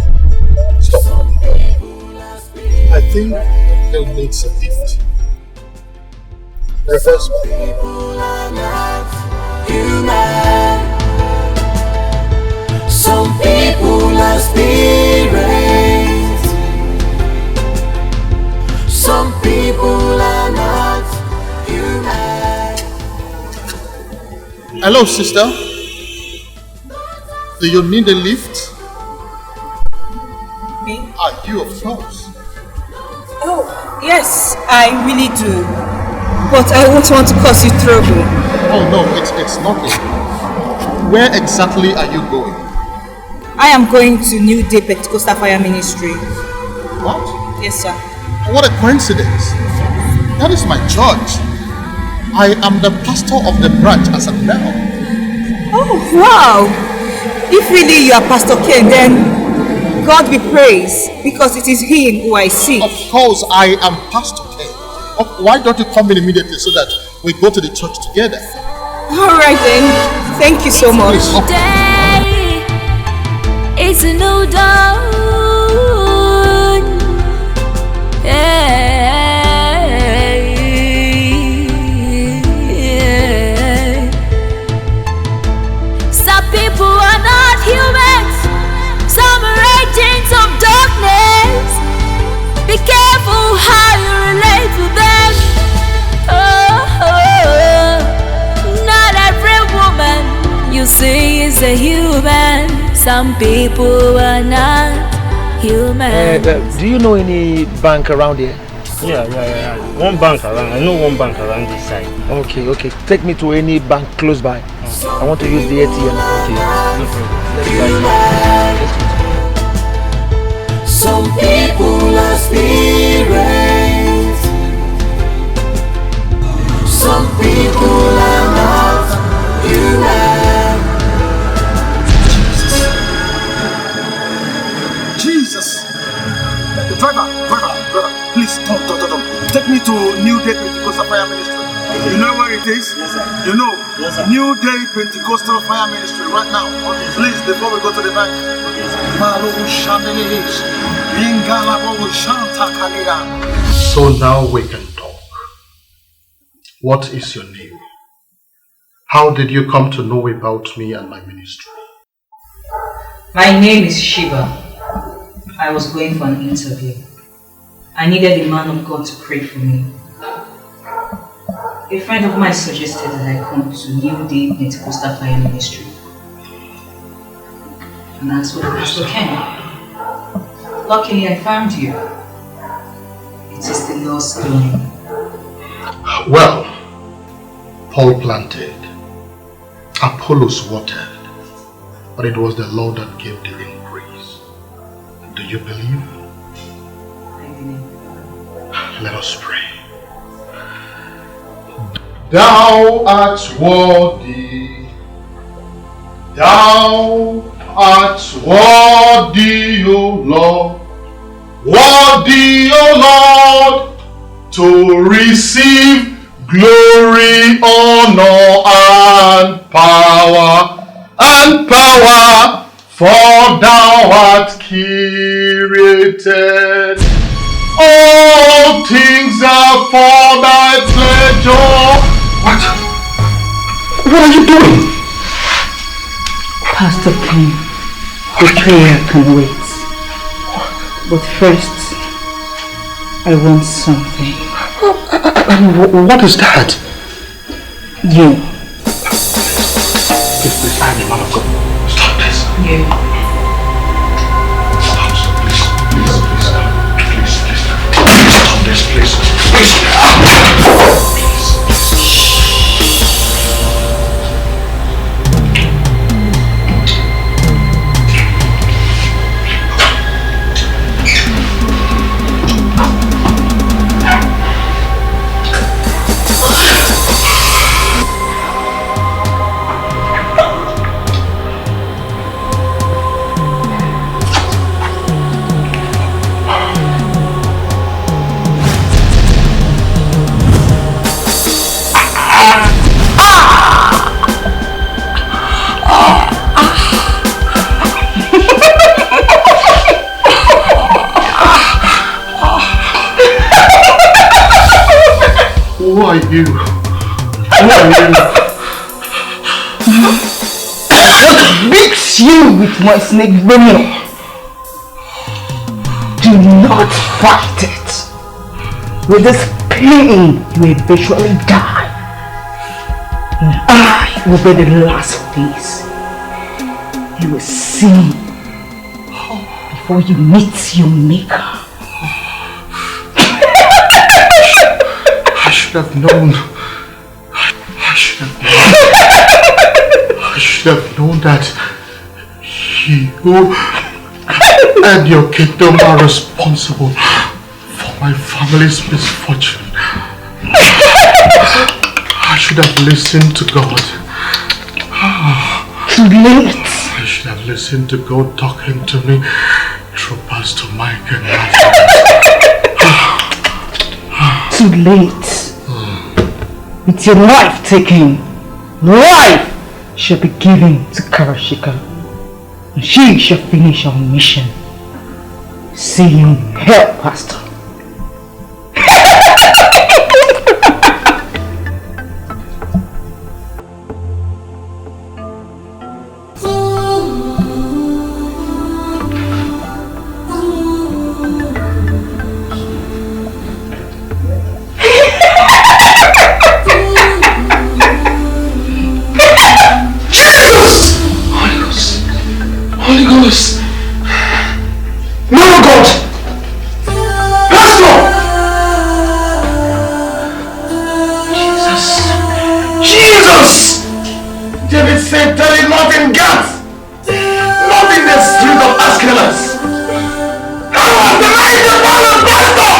I think they'll need a lift. Reverse Some people are spirits. Some people are not human. Hello, sister. Do you need a lift? Me? Are you, of course? Oh, yes, I really do. But I won't want to cause you trouble. Oh no, it's nothing. Where exactly are you going? I am going to New Day Pentecostal Fire Ministry. What? Yes, sir. What a coincidence. That is my church. I am the pastor of the branch as of now. Oh, wow. If really you are Pastor Ken, then God be praised, because it is him who I seek. Of course, I am Pastor Ken. Why don't you come in immediately so that we go to the church together? Alright then. Thank you so much. Day, it's a new dawn. Some people are not humans. Some are agents of darkness. Be careful how you relate to them. Not every woman you see is a human. Some people are not human. Do you know any bank around here? Yeah. One bank around. I know one bank around this side. Okay. Take me to any bank close by. I want to use the ATM. Okay. No problem. Some people are spirits. Some people are not human. Jesus! Driver, please, don't. Take me to New Day Pentecostal Fire Ministry. You know where it is? Yes, sir. You know? Yes, sir. New Day Pentecostal Fire Ministry right now. Okay, please, before we go to the bank. Okay, sir. So now we can talk. What is your name? How did you come to know about me and my ministry? My name is Shiva. I was going for an interview. I needed a man of God to pray for me. A friend of mine suggested that I come to New Day Pentecostal Fire Ministry and ask for Pastor Ken. Luckily, I found you. It is the Lord's doing. Well, Paul planted, Apollos watered, but it was the Lord that gave the increase. Do you believe? I believe. Let us pray. Thou art worthy, thou art worthy, O Lord, worthy, O Lord, to receive glory, honor, and power, for thou art created. All things are for thy pleasure. What? What are you doing? Pastor King, the prayer can wait. But first, I want something. What is that? You. Please, I am a man of God. Stop this. You. Stop, please. Stop this, please. Who are you? What beats you with my snake venom? Do not fight it. With this pain, you eventually die. And I will be the last face you will see before you meet your maker. I should have known. I should have known that you and your kingdom are responsible for my family's misfortune. I should have listened to God. Too late. I should have listened to God talking to me through Pastor Mike and Too late. With your life taken, life shall be given to Karashika, and she shall finish our mission. See you in hell, Pastor. Holy Ghost! Man of God! Pastor! Jesus! David said, tell it not in Gath, not in the street of Askelas. I was denying the man of Pastor!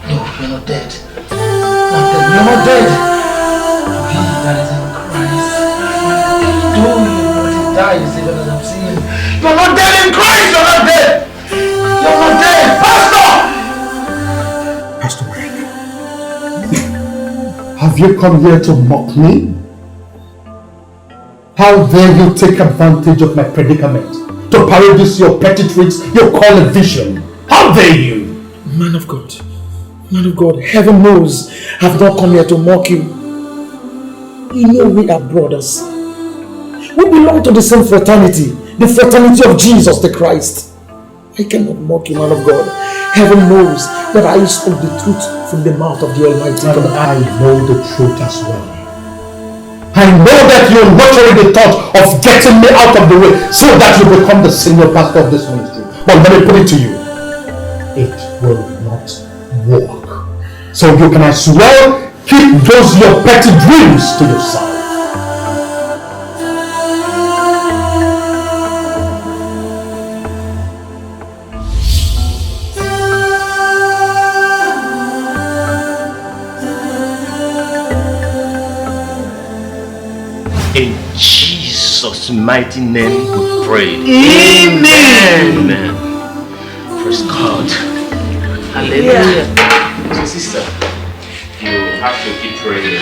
No, you're not dead. You're not dead. He that is in Christ. Dies even as I'm seeing. You're not dead in Christ, you're not dead! You're not dead! Pastor! Pastor Mike, have you come here to mock me? How dare you take advantage of my predicament to parodies your petty tricks you call a vision? How dare you? Man of God, heaven knows I've not come here to mock you. You know we are brothers. We belong to the same fraternity, the fraternity of Jesus the Christ. I cannot mock you, man of God. Heaven knows that I spoke the truth from the mouth of the Almighty God. I know the truth as well. I know that you're nurturing the thought of getting me out of the way so that you become the senior pastor of this ministry. But let me put it to you, it will not work. So you can as well keep those your petty dreams to yourself. In Jesus' mighty name we pray. Amen. Amen. Praise God. Hallelujah. Sister, you have to keep praying.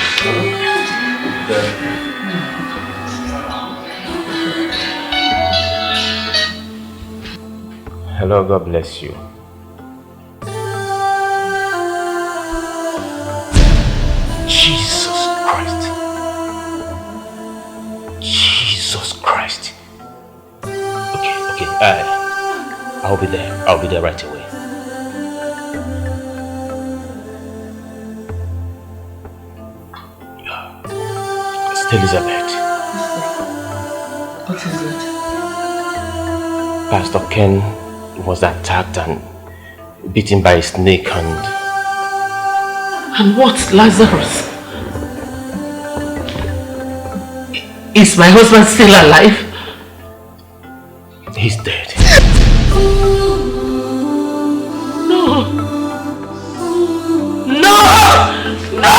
Hello, God bless you. Jesus Christ. Jesus Christ. Okay, I'll be there. I'll be there right away. Elizabeth. What is it? Pastor Ken was attacked and beaten by a snake and what, Lazarus? Is my husband still alive? He's dead. No! No! No!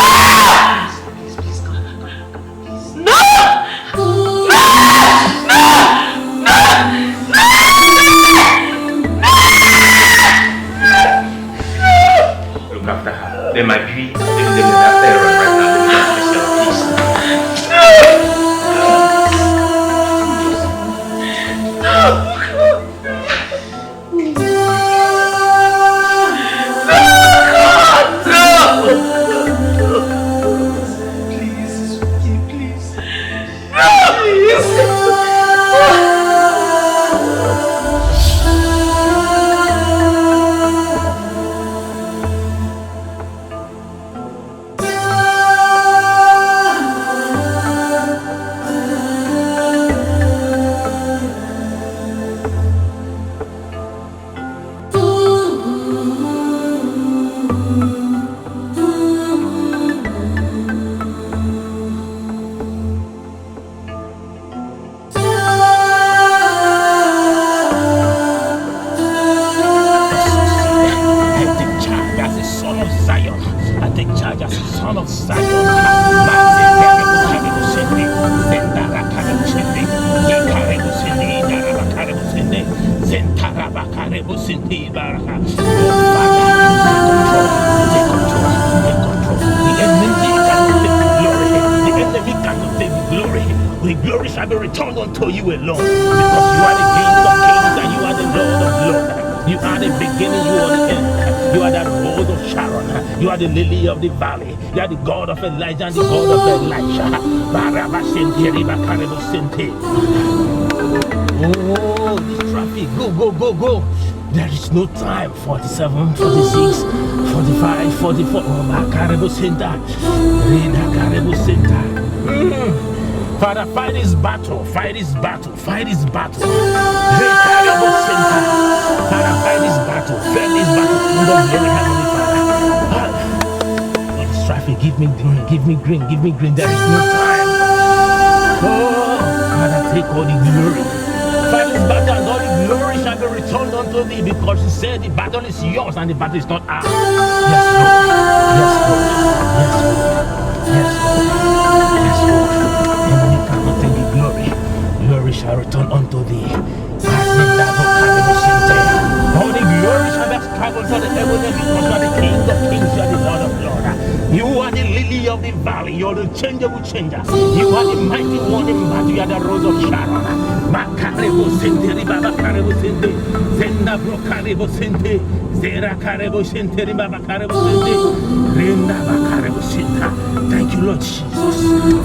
There might be that error right now. Lily of the valley, you are the God of Elijah and the God of Elisha. Oh, this traffic, go. There is no time. 47, 46, 45, 44. Oh, Makarebo Center. Father, fight this battle. Father, fight this battle. Traffic, give me green, there is no time. Oh, Father, take all the glory. Fight this battle and all the glory shall be returned unto thee, because you said the battle is yours and the battle is not ours. Yes, Lord. Enemy cannot take the glory. Glory shall return unto thee. All the glory shall be ascribed unto the heaven, because you are the King of kings, you are the Lord of lords. You are the lily of the valley, you are the changeable changer. You are the mighty one in battle, you are the rose of Sharon. Makarebo sente, ribaba karebo sente, zenda brokarebo sente, zera karebo sente, ribaba karebo sente, renda bakarebo senta. Thank you, Lord Jesus.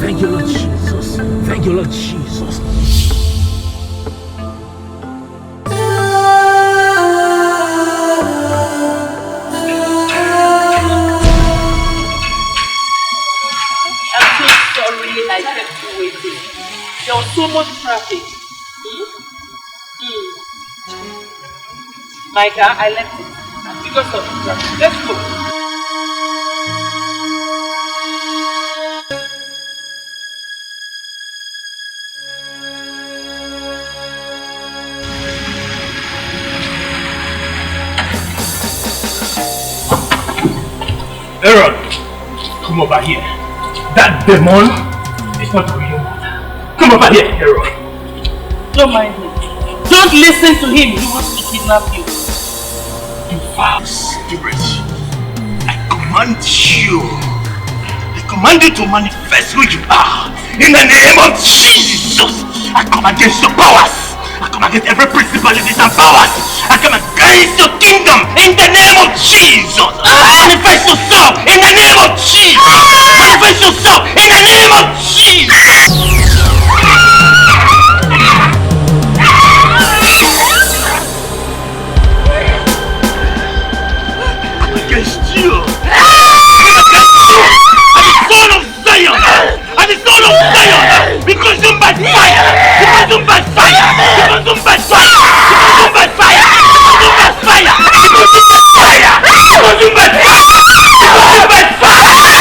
Thank you, Lord Jesus. Thank you, Lord Jesus. There was so much traffic. My car, I left it because of the traffic. Let's go. Aaron, come over here. That demon is not real. Come over here, Aaron. Don't mind him. Don't listen to him. He wants to kidnap you. You foul spirit. I command you. I command you to manifest who you are. In the name of Jesus. I come against your powers. I come against every principalities and powers. I come against your kingdom in the name of Jesus. Manifest yourself in the name of Jesus. Manifest yourself in the name of Jesus. I'm against you. I'm against you. I'm the son of Zion. I'm the son of Zion. Be consumed by fire. Be consumed by fire. Be consumed by fire. Be consumed by fire. Be consumed by fire. Be consumed by fire. Be consumed by fire.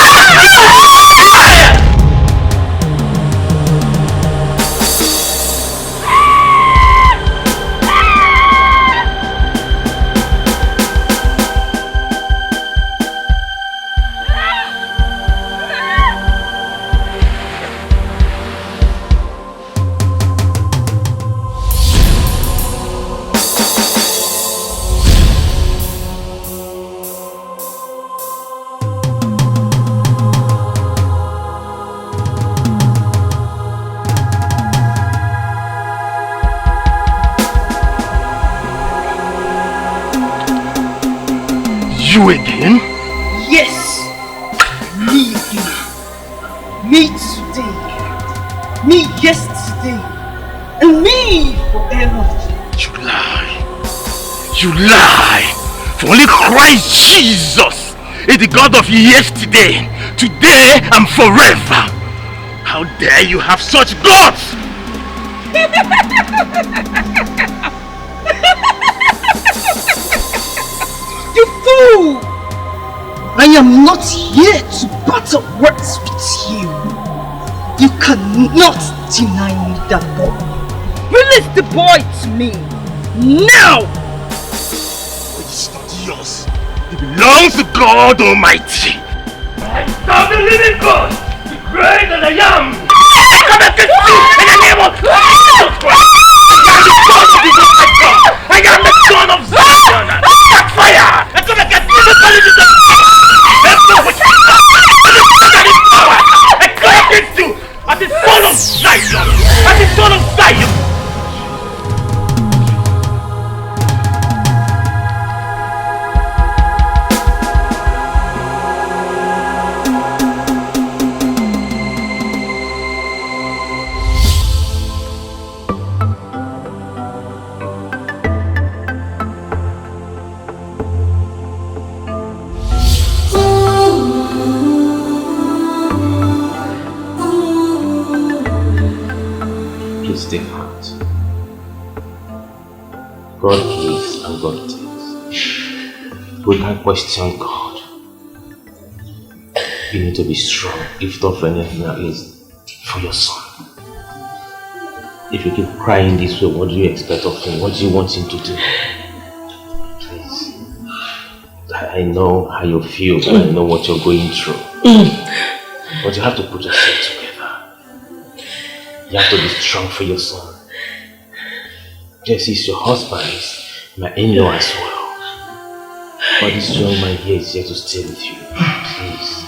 Be consumed by fire. You again? Yes! Me again. Me today. Me yesterday. And me forever. You lie. You lie. For only Christ Jesus is the God of yesterday, today, and forever. How dare you have such gods? You fool! I am not here to battle words with you. You cannot deny me that boy. Release the boy to me, now! It's not yours. It belongs to God Almighty. I serve the living God, the great that I am. I come against you in the name of Jesus Christ. I am the son of Zion. Catch fire! I come against principalities of fire. Every witchcraft, every satanic power. I come against you as the son of Zion. As the son of Zion. Take heart. God gives and God takes. We can't question God. You need to be strong, if not for anything at least for your son. If you keep crying this way, what do you expect of him? What do you want him to do? Please. I know how you feel, and I know what you're going through. But you have to put yourself together. You have to be strong for your son. Yes, he's your husband, he's my in-law as well. But this young man here is here to stay with you. Please.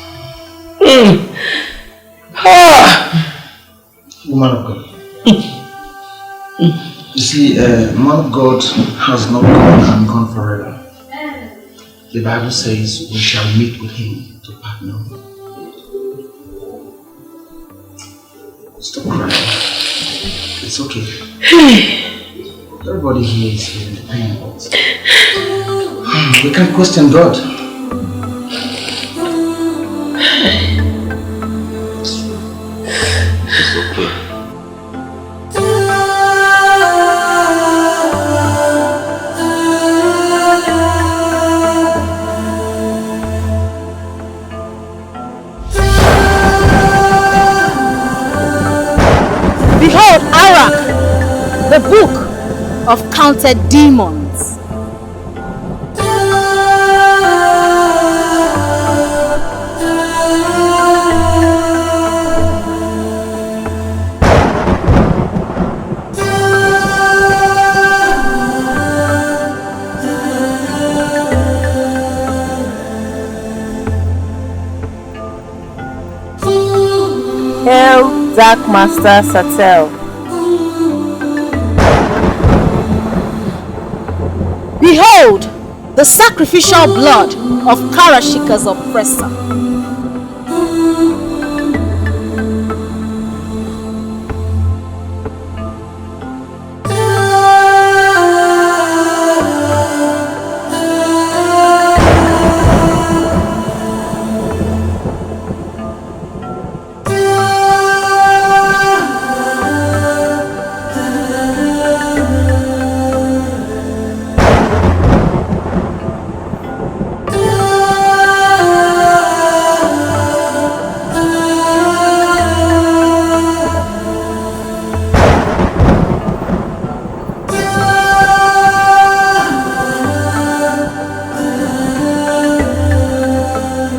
Woman of God. You see, man of God has not gone and gone forever. The Bible says we shall meet with him to partner. Stop crying. It's okay. Everybody here is feeling the pain. We can't question God. It's okay. Behold, Arak, the book of counted demons. Dark Master Satel. Behold, the sacrificial blood of Karashika's oppressor.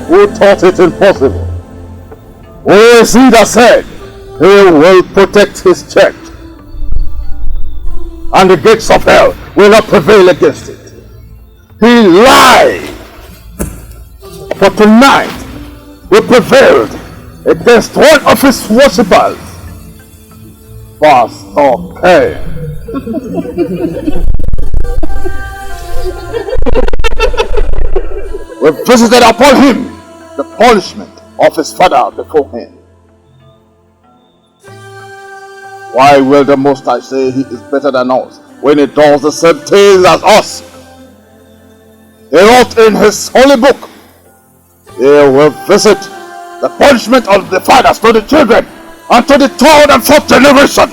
Who thought it impossible? Who is he that said he will protect his church? And the gates of hell will not prevail against it. He lied. But tonight we prevailed against one of his worshippers. Pastor Cain. We visited upon him the punishment of his father before him. Why will the Most High say he is better than us when he does the same things as us? He wrote in his holy book, he will visit the punishment of the fathers to the children and to the third and fourth generation.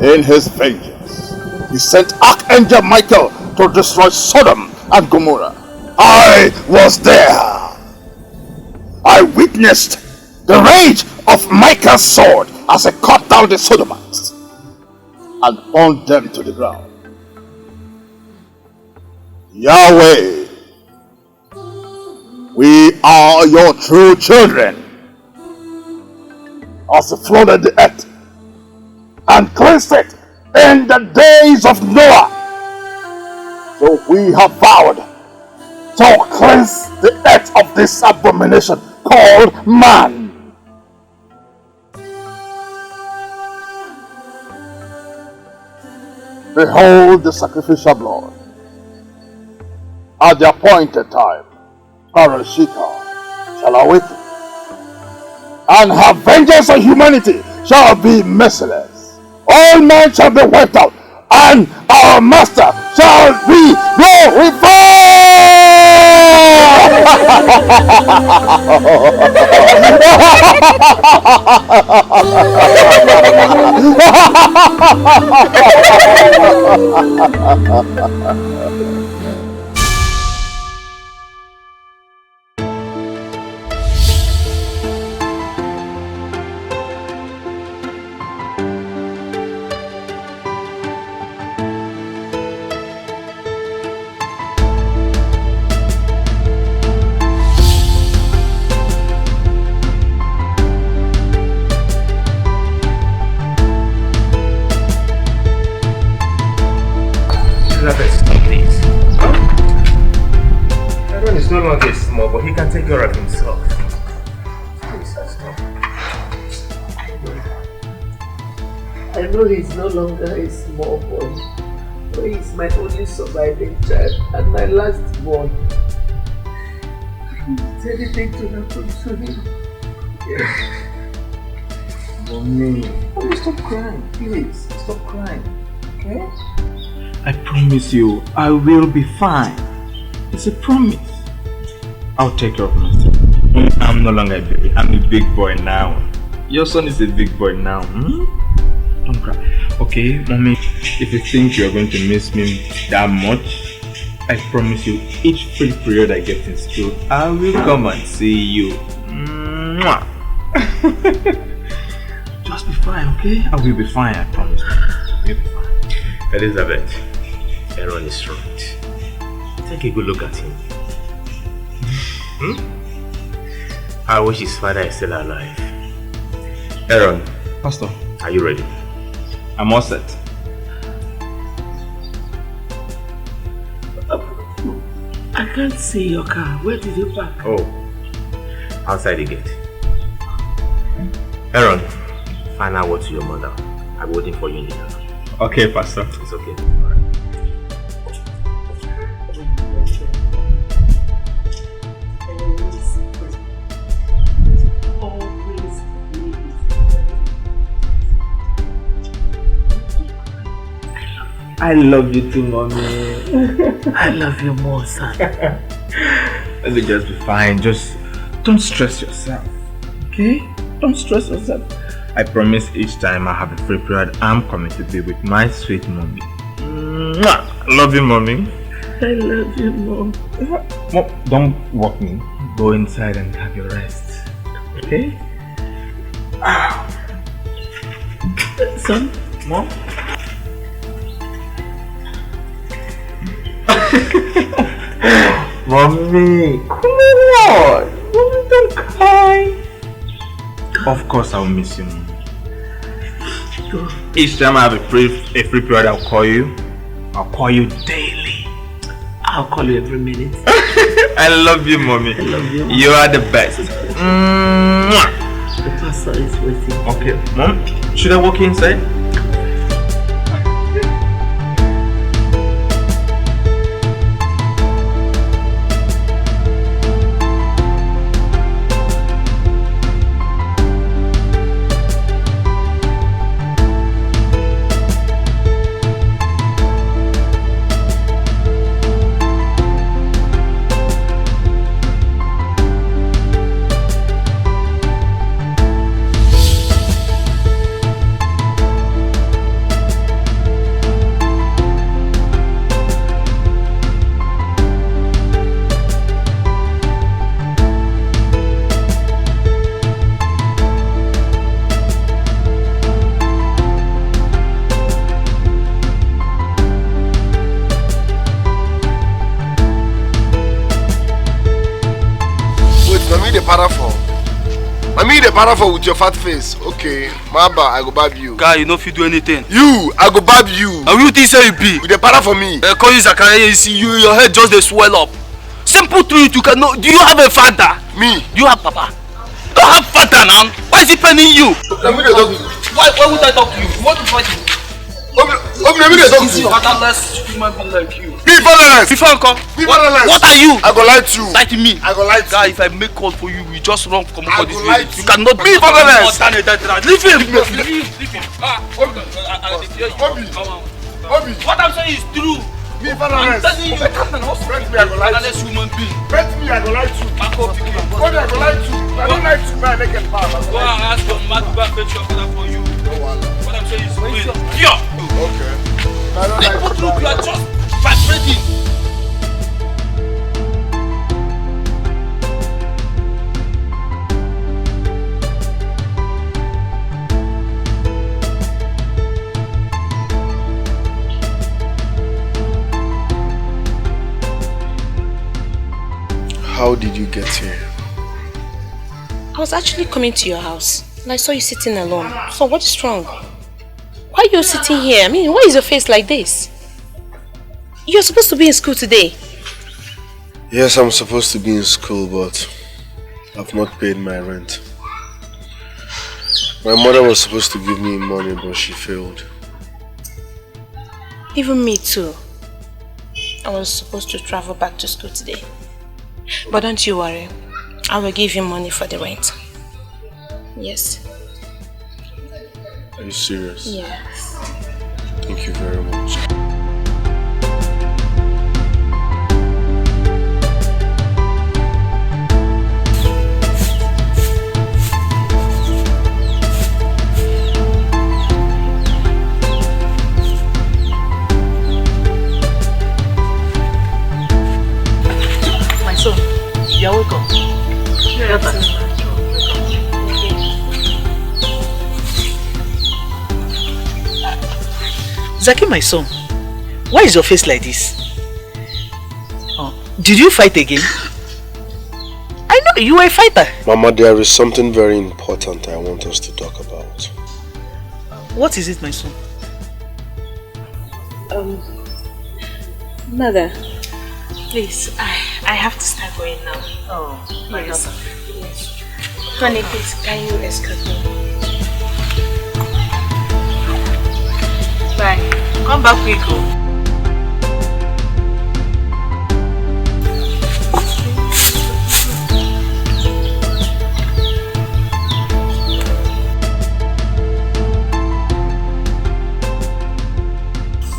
In his vengeance, he sent Archangel Michael to destroy Sodom and Gomorrah. I was there. I witnessed the rage of Michael's sword as he cut down the Sodomites and burned them to the ground. Yahweh, we are your true children. As he flooded the earth and cleansed it in the days of Noah, so we have vowed to cleanse the earth of this abomination called man. Behold the sacrificial blood. At the appointed time, Karashika shall awaken, and her vengeance on humanity shall be merciless. All men shall be wiped out, and our master shall be glorified. Is no longer small, but he can take care of himself. Please, stop. I know he's no longer a small boy, but he's my only surviving child and my last born. I don't want anything to happen to him. Mommy. Oh, stop crying, please. Stop crying, okay? I promise you, I will be fine. It's a promise. I'll take care of myself. I'm no longer a baby. I'm a big boy now. Your son is a big boy now. Don't cry. Okay, Mommy, if you think you're going to miss me that much, I promise you, each free period I get in school, I will come and see you. Just be fine, okay? I will be fine, I promise. You'll be fine. Elizabeth, Aaron is right. Take a good look at him. I wish his father is still alive. Aaron, Pastor, are you ready? I'm all set. I can't see your car. Where did you park? Oh, outside the gate. Aaron, final word to your mother. I'm waiting for you in here. Okay, Pastor. It's okay. I love you too, mommy. I love you more, son. Let me just be fine. Just don't stress yourself. Okay? Don't stress yourself. I promise each time I have a free period, I'm coming to be with my sweet mommy. Mwah! Love you, mommy. I love you, Mom. Mom, don't walk me. Go inside and have your rest. Okay? Son? Mom? Mommy, come on. Mommy, don't cry. Of course I'll miss you, Mommy. Each time I have a free period, I'll call you. I'll call you daily. I'll call you every minute. I love you, Mommy. I love you. You are the best. Mwah. The pastor is waiting. Okay, Mom, should I walk inside? For with your fat face. Okay, Maba, I go bab you. Guy, you know if you do anything. You, I go bab you. And you think say you be? With the para for me. Call you Zakaria, you see, your head just they swell up. Simple truth, you cannot. Do you have a father? Me. Do you have papa? You don't have father now. Why is he penning you? Let me talk to you. Why would I talk to you? What to fight you? Let me talk to you. Fatherless human being like you. Be fatherless. Before I come. Be fatherless. What are you? I go lie to you. Lie to me. I go lie to you. Guy, if I make call for you, we just run from I this go lie village. to You cannot be fatherless. Leave him. Leave him. Obi. What I'm saying is true. Be fatherless. I'm telling you. Bet me, I go lie to you. Human being. Bet me, I go lie to you. Back up, Obi, I go lie to you. I don't lie to you, man. Make it bad. Go and ask your man to go and fetch your father for you. What I'm saying is real. Here. Okay. I don't lie to you. You are just vibrating. How did you get here? I was actually coming to your house and I saw you sitting alone. So what is wrong? Why are you sitting here? I mean, why is your face like this? You're supposed to be in school today. Yes, I'm supposed to be in school, but I've not paid my rent. My mother was supposed to give me money, but she failed. Even me too. I was supposed to travel back to school today. But don't you worry. I will give you money for the rent. Yes. Are you serious? Yes. Thank you very much. My son, you're welcome. Zaki, my son, why is your face like this? Oh, did you fight again? I know you were a fighter. Mama, there is something very important I want us to talk about. What is it, my son? Mother, please, I have to start going now. Oh, yes. Honey, please, can you escort me? Come back quick.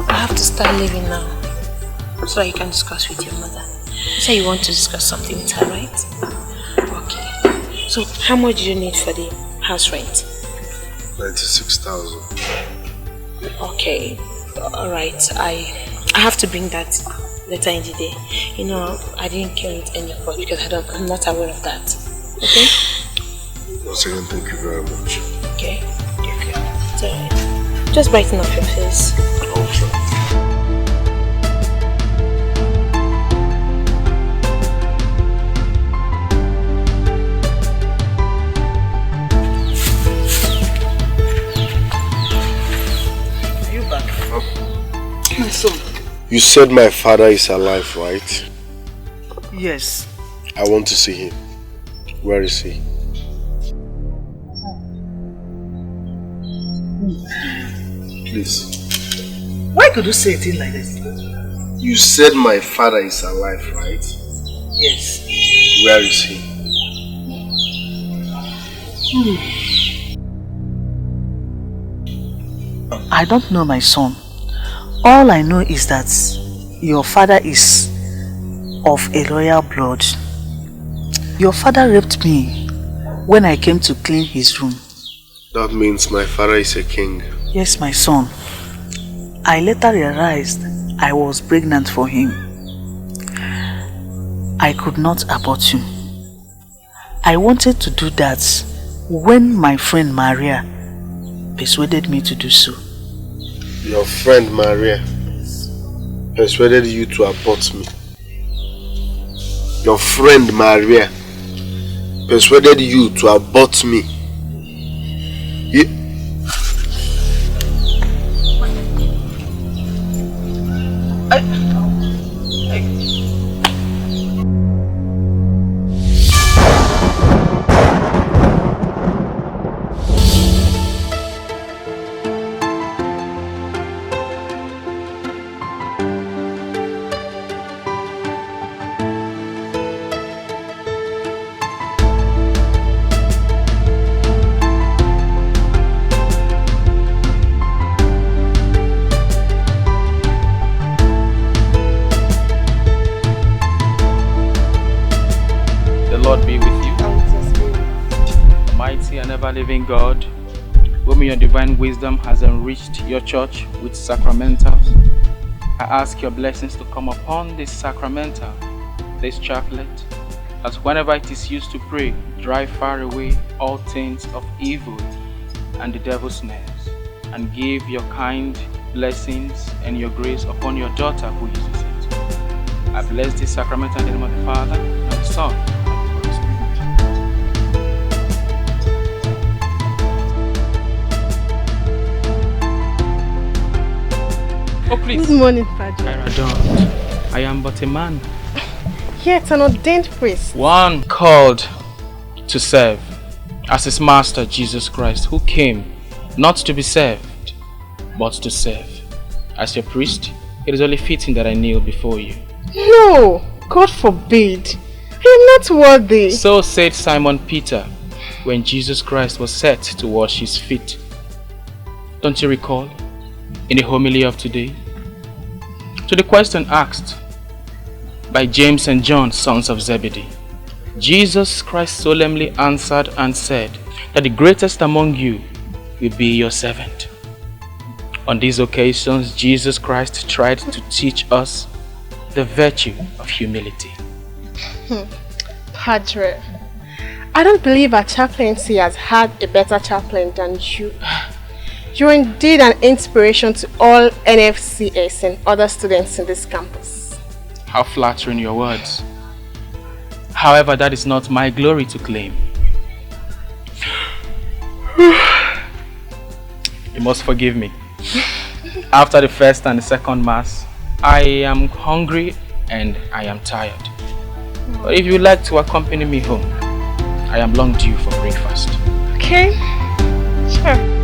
I have to start leaving now, so you can discuss with your mother. You say you want to discuss something with her, right? Okay. So how much do you need for the house rent? 96,000. Okay. Alright. I have to bring that later in the day. You know, I didn't kill it any fault because I'm not aware of that. Okay? Once again, thank you very much. Okay. It's alright. Just brighten up your face. I'll try. My son. You said my father is alive, right? Yes. I want to see him. Where is he? Please. Why could you say a thing like this? You said my father is alive, right? Yes. Where is he? I don't know, my son. All I know is that your father is of a royal blood. Your father raped me when I came to clean his room. That means my father is a king. Yes, my son. I later realized I was pregnant for him. I could not abort you. I wanted to do that when my friend Maria persuaded me to do so. Your friend Maria persuaded you to abort me. Your friend Maria persuaded you to abort me. Living God, whom your divine wisdom has enriched your church with sacramentals, I ask your blessings to come upon this sacramental, this chaplet, that whenever it is used to pray, drive far away all things of evil and the devil's snares, and give your kind blessings and your grace upon your daughter who uses it. I bless this sacramental in the name of the Father, and the Son, oh, please. Good morning, Padre. I am but a man. Yet an ordained priest. One called to serve, as his master Jesus Christ, who came not to be served, but to serve. As your priest, it is only fitting that I kneel before you. No, God forbid. I am not worthy. So said Simon Peter when Jesus Christ was set to wash his feet. Don't you recall? In the homily of today, to the question asked by James and John, sons of Zebedee, Jesus Christ solemnly answered and said that the greatest among you will be your servant. On these occasions, Jesus Christ tried to teach us the virtue of humility. Padre, I don't believe our chaplaincy has had a better chaplain than you. You're indeed an inspiration to all NFCS and other students in this campus. How flattering your words. However, that is not my glory to claim. You must forgive me. After the first and the second mass, I am hungry and I am tired. But if you would like to accompany me home, I am long due for breakfast. Okay, sure.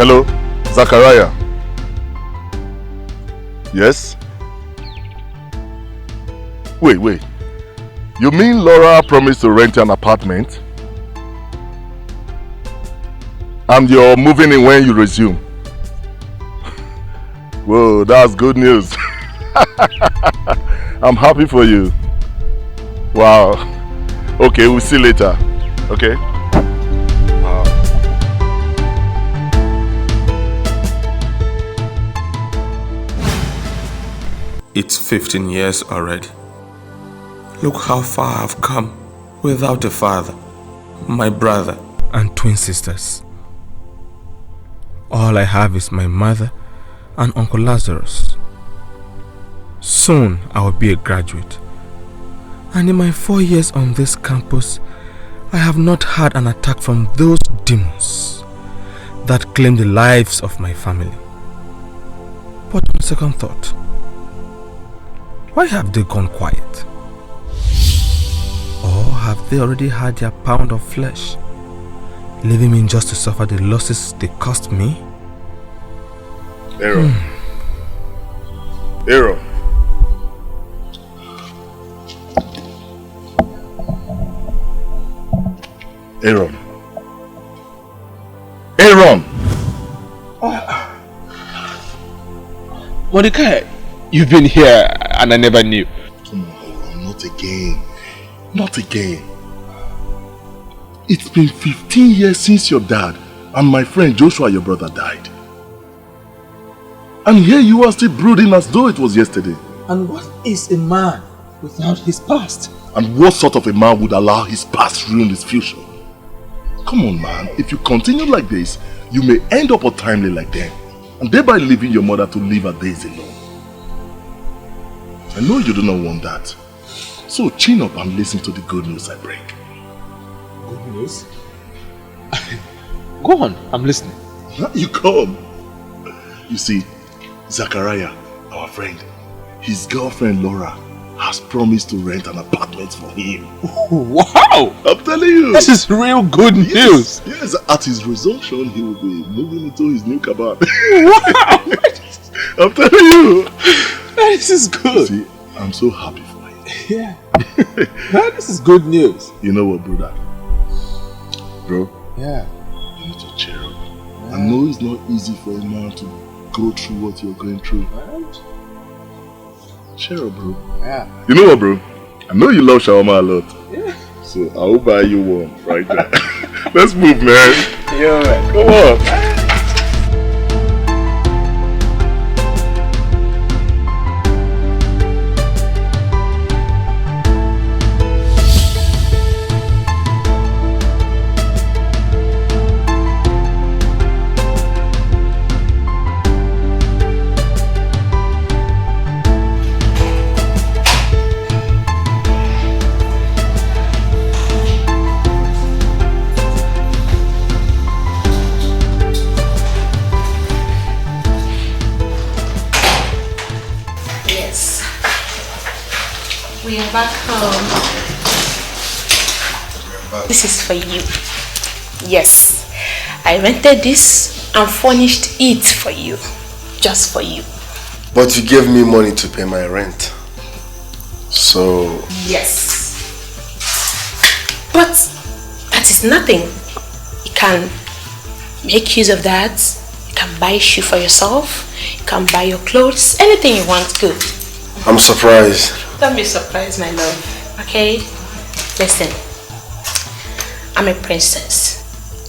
Hello, Zachariah. Yes? Wait. You mean Laura promised to rent an apartment? And you're moving in when you resume? Whoa, that's good news. I'm happy for you. Wow. Okay, we'll see you later. Okay? It's 15 years already. Look how far I've come without a father, my brother, and twin sisters. All I have is my mother and Uncle Lazarus. Soon I will be a graduate. And in my 4 years on this campus, I have not had an attack from those demons that claim the lives of my family. But on second thought, why have they gone quiet? Or have they already had their pound of flesh, leaving me just to suffer the losses they cost me? Aaron. Aaron. Aaron. Aaron! Dikeh, you've been here and I never knew. Come on, Aaron, not again. Not again. It's been 15 years since your dad and my friend Joshua, your brother, died. And here you are still brooding as though it was yesterday. And what is a man without his past? And what sort of a man would allow his past ruin his future? Come on, man. If you continue like this, you may end up untimely like them, and thereby leaving your mother to live her days alone. I know you do not want that. So chin up and listen to the good news I bring. Good news? Go on, I'm listening. You come. You see, Zachariah, our friend, his girlfriend Laura has promised to rent an apartment for him. Wow! I'm telling you. This is real good news. Yes, at his resumption, he will be moving into his new cabin. Wow! I'm telling you. This is good. See, I'm so happy for you. Yeah. This is good news. You know what, brother? Bro? Yeah. You need to cheer up. Yeah. I know it's not easy for a man to go through what you're going through. Right. Cheer up, bro. Yeah. You know what, bro? I know you love shawarma a lot. Yeah. So I will buy you one right there. Let's move, man. Yeah, man. Come on. We are back home. This is for you. Yes, I rented this and furnished it for you. Just for you. But you gave me money to pay my rent. So... Yes. But that is nothing. You can make use of that. You can buy a shoe for yourself. You can buy your clothes. Anything you want, good. I'm surprised. Don't be surprised, my love. Okay? Listen. I'm a princess.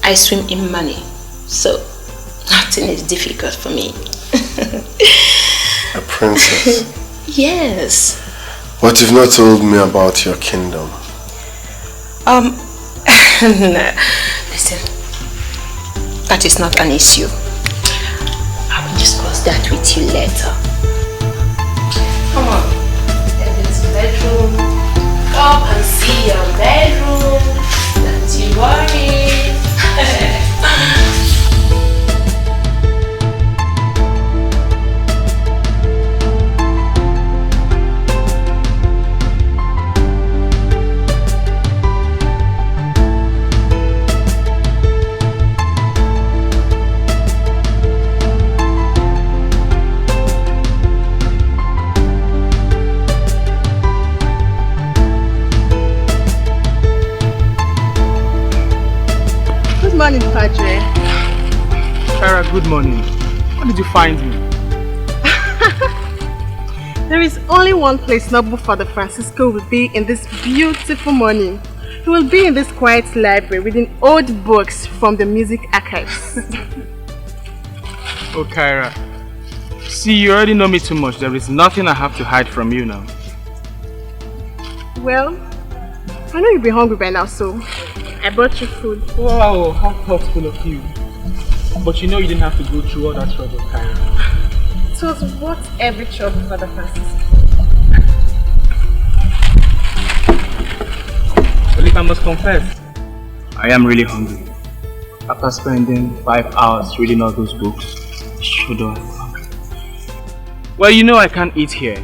I swim in money. So, nothing is difficult for me. A princess? Yes. But you've not told me about your kingdom. Listen. That is not an issue. I will discuss that with you later. Come on. Bedroom. Come and see your bedroom. Don't you worry. morning, Padre. Kara, good morning. How did you find me? There is only one place noble Father Francisco will be in this beautiful morning. He will be in this quiet library reading old books from the music archives. Oh, Kyra. See, you already know me too much. There is nothing I have to hide from you now. Well, I know you'll be hungry by now, so I brought you food. Wow, how thoughtful of you. But you know you didn't have to go through all that trouble, Kyra. It was worth every trouble, Father Francisco. Well, if I must confess, I am really hungry. After spending 5 hours reading all those books, I sure don't have hungry. Well, you know I can't eat here.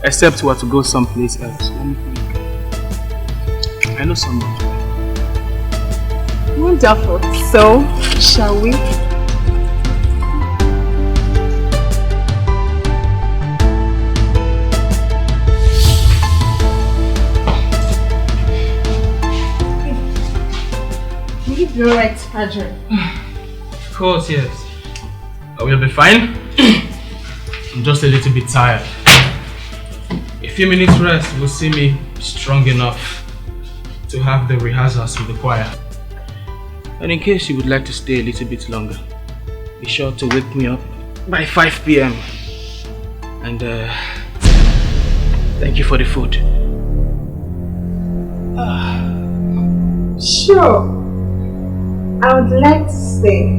Except we have to go someplace else. Let me think. I know someone. Wonderful. So, shall we? Will you be alright, Padre? Of course, yes. I will be fine. I'm just a little bit tired. A few minutes rest will see me strong enough to have the rehearsals with the choir. And in case you would like to stay a little bit longer, be sure to wake me up by 5 p.m. And thank you for the food. Sure. I would like to stay.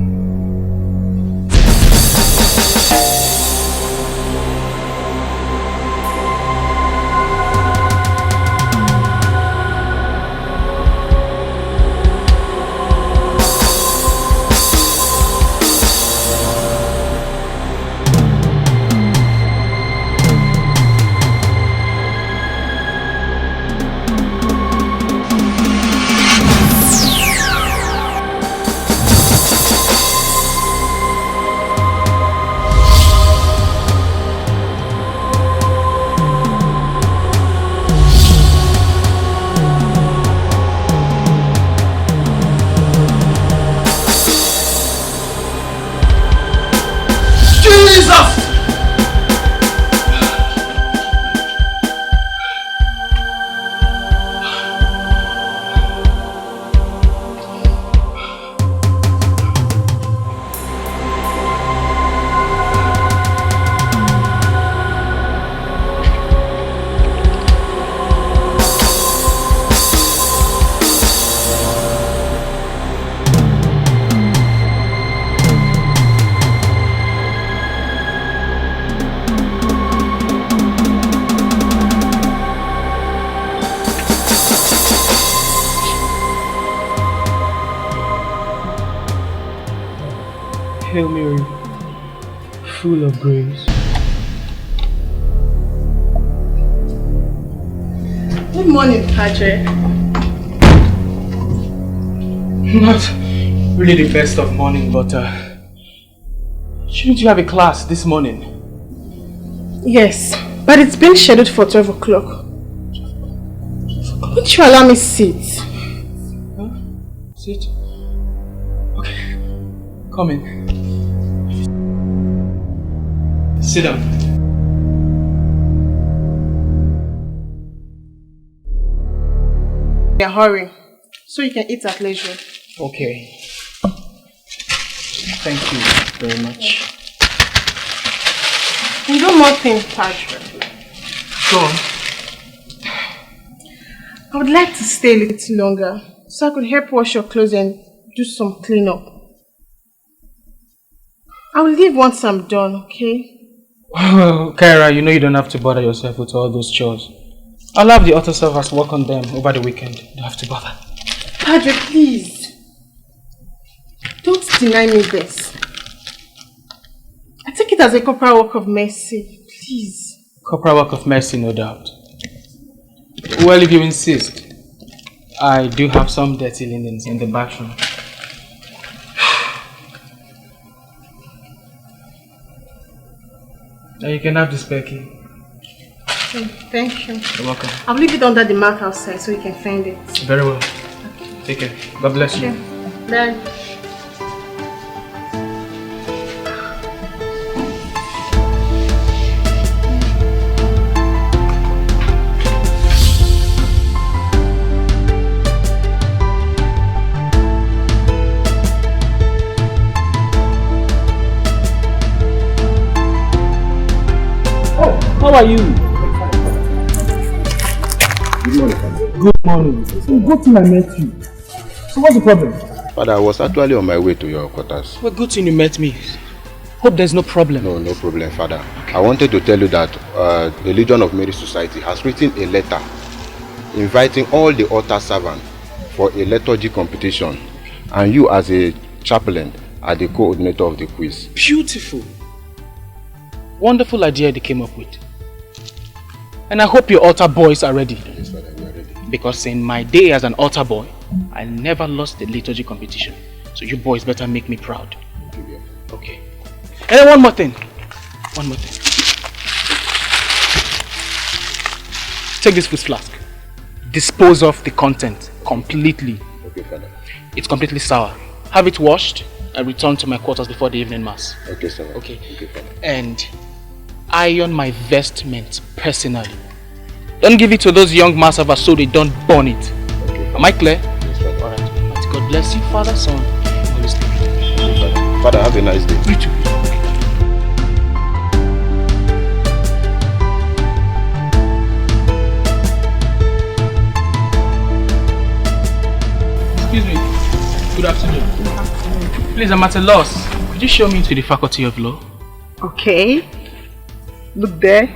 Hail Mary, full of grace. Good morning, Padre. Not really the best of morning, but shouldn't you have a class this morning? Yes, but it's been scheduled for 12 o'clock. Won't you allow me sit? Huh? Sit? Okay, come in. Sit down. In a hurry, so you can eat at leisure. Okay. Thank you very much. And one more thing, Padre. Go on. I would like to stay a little longer, so I could help wash your clothes and do some cleanup. I will leave once I'm done, okay? Well, Kyra, you know you don't have to bother yourself with all those chores. I'll have the auto servers work on them over the weekend. You don't have to bother. Padre, please. Don't deny me this. I take it as a corporal work of mercy. Please. Corporal work of mercy, no doubt. Well, if you insist, I do have some dirty linens in the bathroom. Now you can have the spare key. Thank you. You're welcome. I'll leave it under the mat outside so you can find it. Very well. Take care. God bless you. Okay. Bye. How are you? Good morning, Father. Good morning. So good thing I met you. So what's the problem? Father, I was actually on my way to your quarters. Well, good thing you met me. Hope there's no problem. No problem, Father. Okay. I wanted to tell you that the Legion of Mary Society has written a letter inviting all the altar servants for a liturgy competition, and you as a chaplain are the coordinator of the quiz. Beautiful. Wonderful idea they came up with. And I hope your altar boys are ready. Yes, Father, we are ready. Because in my day as an altar boy, I never lost the liturgy competition. So you boys better make me proud. Okay. And then one more thing. Take this food flask. Dispose of the content completely. Okay, Father. It's completely sour. Have it washed and return to my quarters before the evening mass. Okay, sir. Okay, Father. And iron my vestment personally. Don't give it to those young mass servers so they don't burn it. Okay, am I clear? Yes, Father. Alright. God bless you, Father, Son, Holy Spirit. Okay, Father. Father, have a nice day. You too. Excuse me. Good afternoon. Good afternoon. Please, I'm at a loss. Could you show me to the Faculty of Law? Okay. Look there.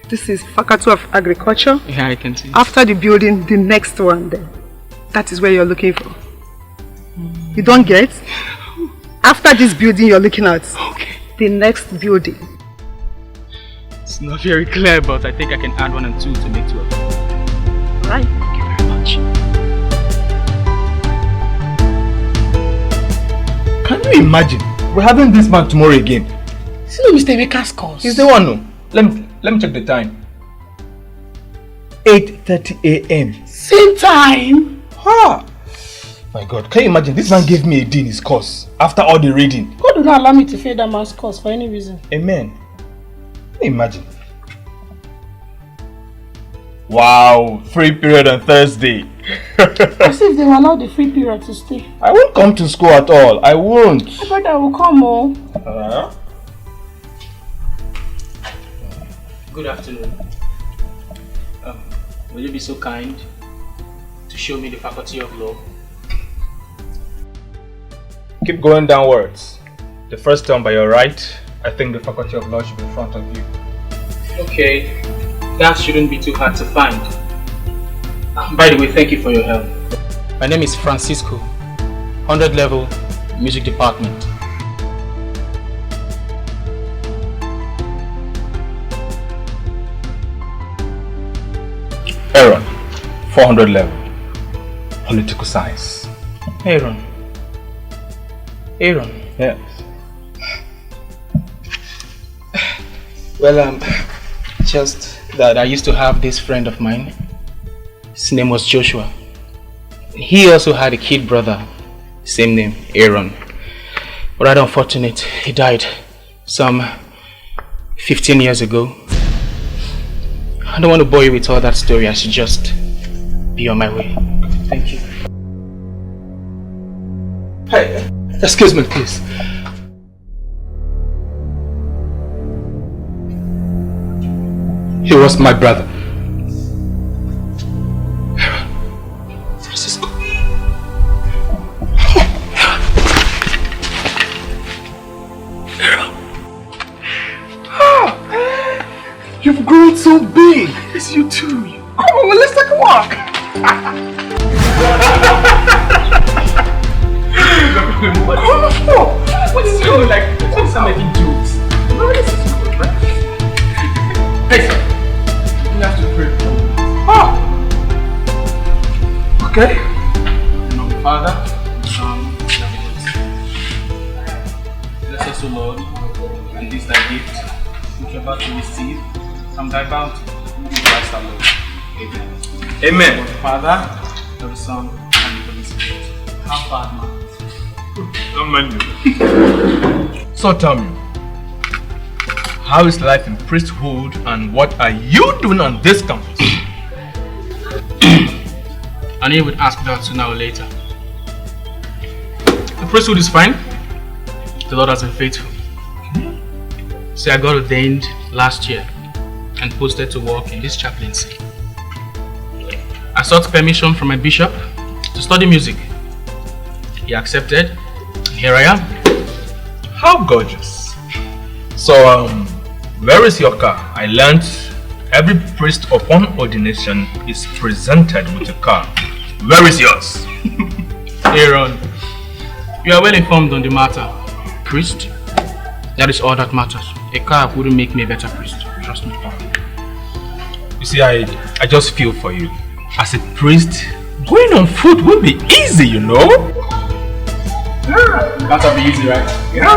This is Faculty of Agriculture. Yeah, I can see. After the building, the next one there. That is where you're looking for. You don't get? After this building you're looking at. Okay. The next building. It's not very clear, but I think I can add 1 and 2 to make 12. Alright. Thank you very much. Can you imagine? We're having this man tomorrow again. It's not Mr. Emeka's course. He's the one, no? Let me check the time. 8:30 a.m. Same time? Ha! My God, can you imagine? This man gave me a D in his course after all the reading. God will not allow me to fail that man's course for any reason. Amen. Can you imagine? Wow, free period on Thursday. As if they will allow the free period to stay. I won't come to school at all. I won't. I bet I will come, Good afternoon. Will you be so kind to show me the Faculty of Law? Keep going downwards. The first turn by your right, I think the Faculty of Law should be in front of you. Okay, that shouldn't be too hard to find. By the way, thank you for your help. My name is Francisco, 100 level, music department. Aaron, 400 level, political science. Aaron. Yes. Well, just that I used to have this friend of mine. His name was Joshua. He also had a kid brother, same name, Aaron. But rather unfortunate, he died some 15 years ago. I don't want to bore you with all that story. I should just be on my way. Thank you. Hey, excuse me, please. He was my brother. Francisco. You've grown so big. Yes, you too. Come on, let's take a walk. What is going like? Don't start making jokes. No, this is good, right? Hey, sir. You have to pray for me. Ah. Okay. In the name of the Father, the Son, and the Holy Spirit. Bless us, O Lord, and this thy gift, which you are about to receive, from thy bounty, in Christ our Lord. Amen. Amen. The Father, the Son, and the Holy Spirit. Have fun, man. Don't mind me. So tell me, how is life in priesthood and what are you doing on this campus? I knew you would ask that sooner or later. The priesthood is fine. The Lord has been faithful. See, I got ordained last year and posted to work in this chaplaincy. I sought permission from my bishop to study music. He accepted, and here I am. How gorgeous. So, where is your car? I learned every priest upon ordination is presented with a car. Where is yours? Aaron, you are well informed on the matter. Priest, that is all that matters. A car wouldn't make me a better priest. Trust me. You see, I just feel for you. As a priest, going on foot will be easy, you know? That'll be easy, right? Yeah. No.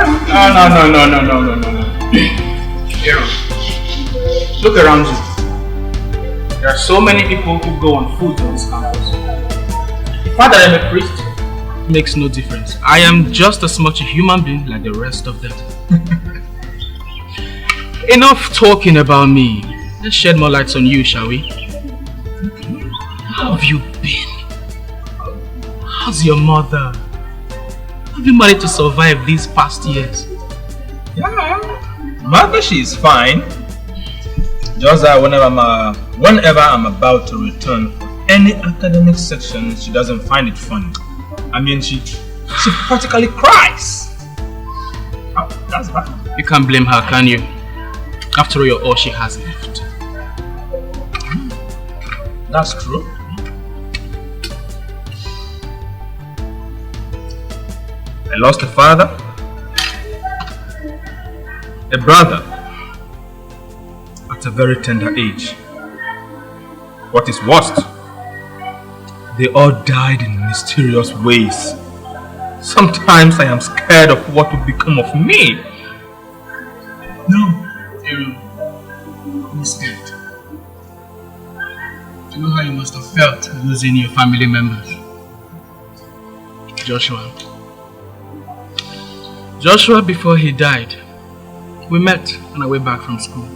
Aaron, look around you. There are so many people who go on foot on this campus. The fact that I'm a priest makes no difference. I am just as much a human being like the rest of them. Enough talking about me. Let's shed more lights on you, shall we? How have you been? How's your mother? Have you managed to survive these past years? Yeah, mother, she is fine. Just that whenever I'm about to return for any academic section, she doesn't find it funny. I mean, she practically cries. Oh, that's bad. You can't blame her, can you? After all, you're all she has left. That's true. I lost a father, a brother, at a very tender age. What is worst, they all died in mysterious ways. Sometimes I am scared of what will become of me. No, Aaron, I'm scared. You know how you must have felt losing your family members. Joshua, before he died, we met on our way back from school.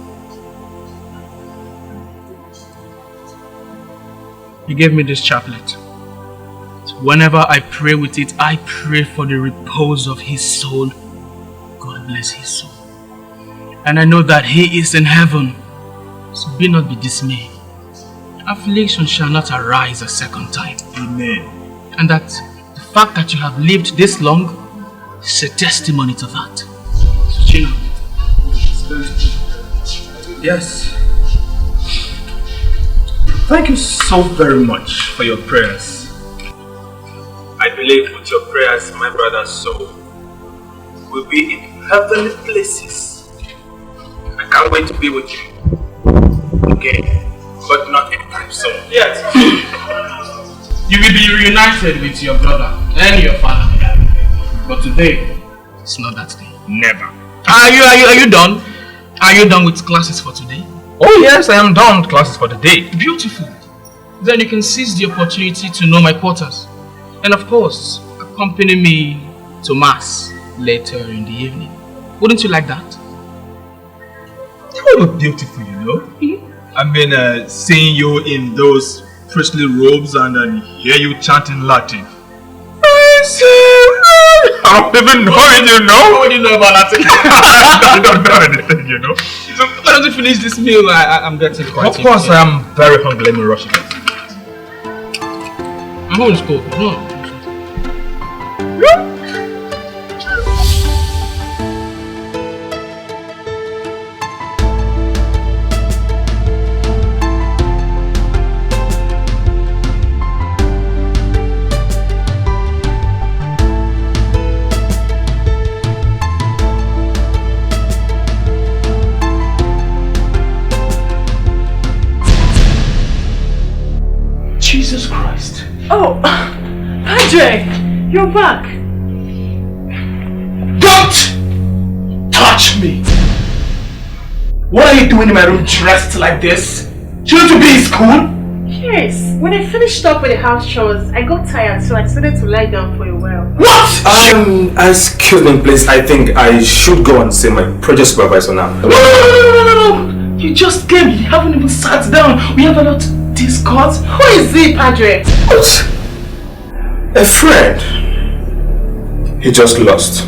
He gave me this chaplet. So whenever I pray with it, I pray for the repose of his soul. God bless his soul. And I know that he is in heaven. So be not be dismayed. Affliction shall not arise a second time. Amen. And that the fact that you have lived this long is a testimony to that. So chill out. Yes. Thank you so very much for your prayers. I believe with your prayers, my brother's soul will be in heavenly places. I can't wait to be with you again, but not anytime soon. Yes. You will be reunited with your brother and your father. But today, it's not that day. Never. Are you done? Are you done with classes for today? Oh yes, I am done with classes for the day. Beautiful. Then you can seize the opportunity to know my quarters. And of course, accompany me to mass later in the evening. Wouldn't you like that? That would be beautiful, you know. I mean, seeing you in those priestly robes and then hear you chanting Latin. I don't even know it, you know. What do you know about Latin? I don't know anything, you know. So why don't you finish this meal? I'm getting quite. Of course, I am very hungry. Let me rush it. I'm going to school. No. Jesus Christ. Oh, Padre, you're back. Don't touch me. What are you doing in my room dressed like this? Shouldn't you be in school? Yes, When I finished up with the house chores, I got tired, so I decided to lie down for a while. What? Excuse me, please. I think I should go and see my project supervisor now. No! You just came. You haven't even sat down. We have a lot to discuss. Who is he, Padre? What? A friend. He just lost.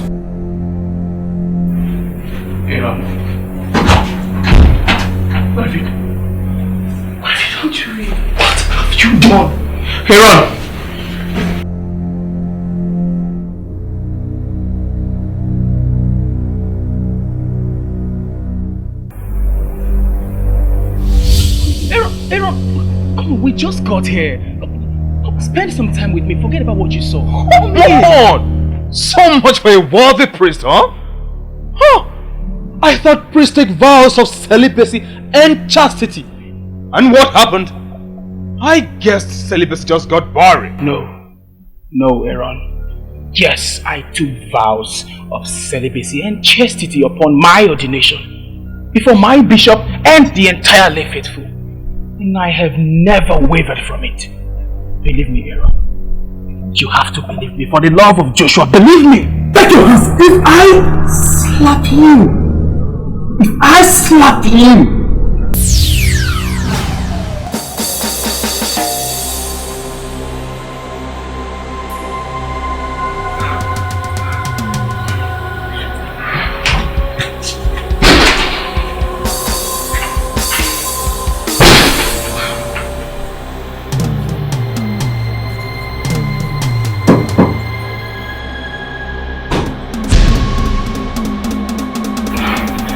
Aaron. What have you done? What have you done to me? What have you done? Aaron! Aaron, come on, we just got here. Spend some time with me. Forget about what you saw. Come on! So much for a worthy priest, huh? Huh? I thought priests take vows of celibacy and chastity. And what happened? I guess celibacy just got boring. No, Aaron. Yes, I took vows of celibacy and chastity upon my ordination before my bishop and the entire lay faithful. And I have never wavered from it. Believe me, Aaron. You have to believe me. For the love of Joshua, believe me. Take your hands. If I slap you,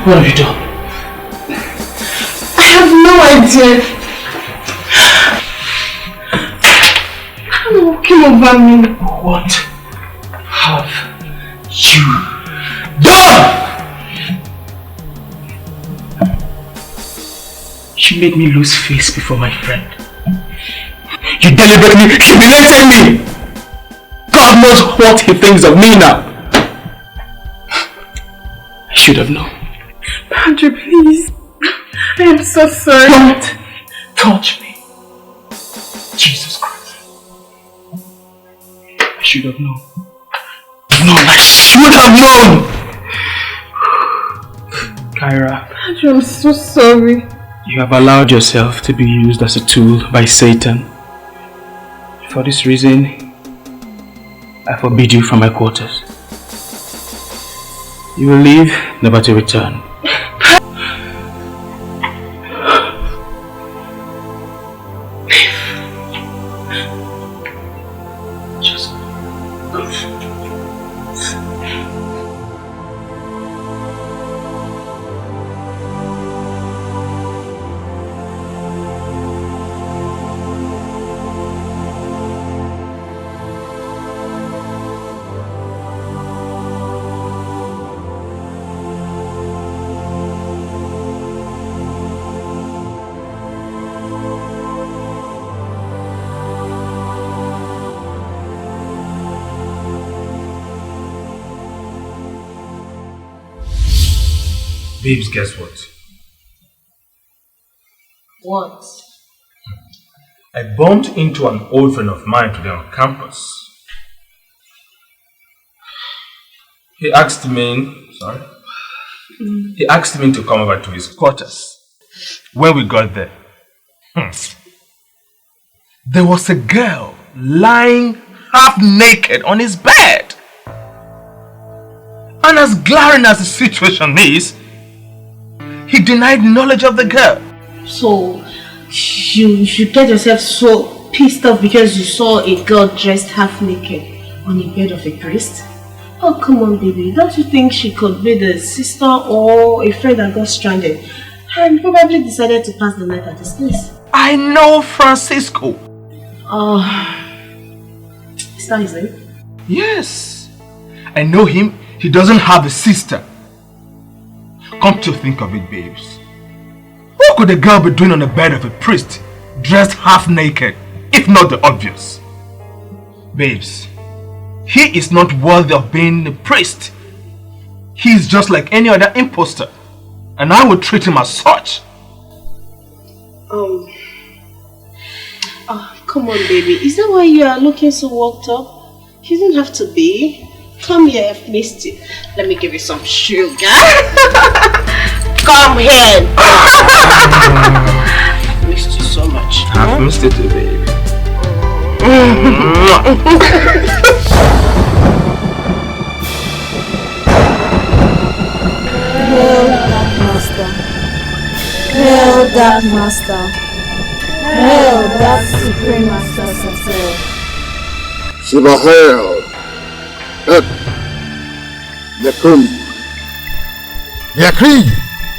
What have you done? I have no idea. I don't know what came over me. What have you done? You made me lose face before my friend. You deliberately humiliated me. God knows what he thinks of me now. I should have known. Padre, please. I am so sorry. Don't touch me. Jesus Christ. I should have known. I should have known. Kyra. Padre, I'm so sorry. You have allowed yourself to be used as a tool by Satan. For this reason, I forbid you from my quarters. You will leave, never to return. Babes, guess what? What? I bumped into an old friend of mine today on campus. He asked me to come over to his quarters. When we got there, there was a girl lying half naked on his bed. And as glaring as the situation is, he denied knowledge of the girl. So, you get yourself so pissed off because you saw a girl dressed half naked on the bed of a priest? Oh, come on, baby. Don't you think she could be the sister or a friend that got stranded and probably decided to pass the night at his place? I know Francisco. Is that his name? Yes. I know him. He doesn't have a sister. Come to think of it, babes. What could a girl be doing on the bed of a priest, dressed half naked, if not the obvious? Babes, he is not worthy of being a priest. He is just like any other imposter, and I will treat him as such. Come on, baby. Is that why you are looking so worked up? You don't have to be. Come here, I've missed you. Let me give you some sugar. Come here. I've missed you so much. I've missed it too, baby. Hail, Dark Master. Hail, Dark Master. Hail, Dark Supreme Master Satel. Shiva hail. Yakun. Yakri.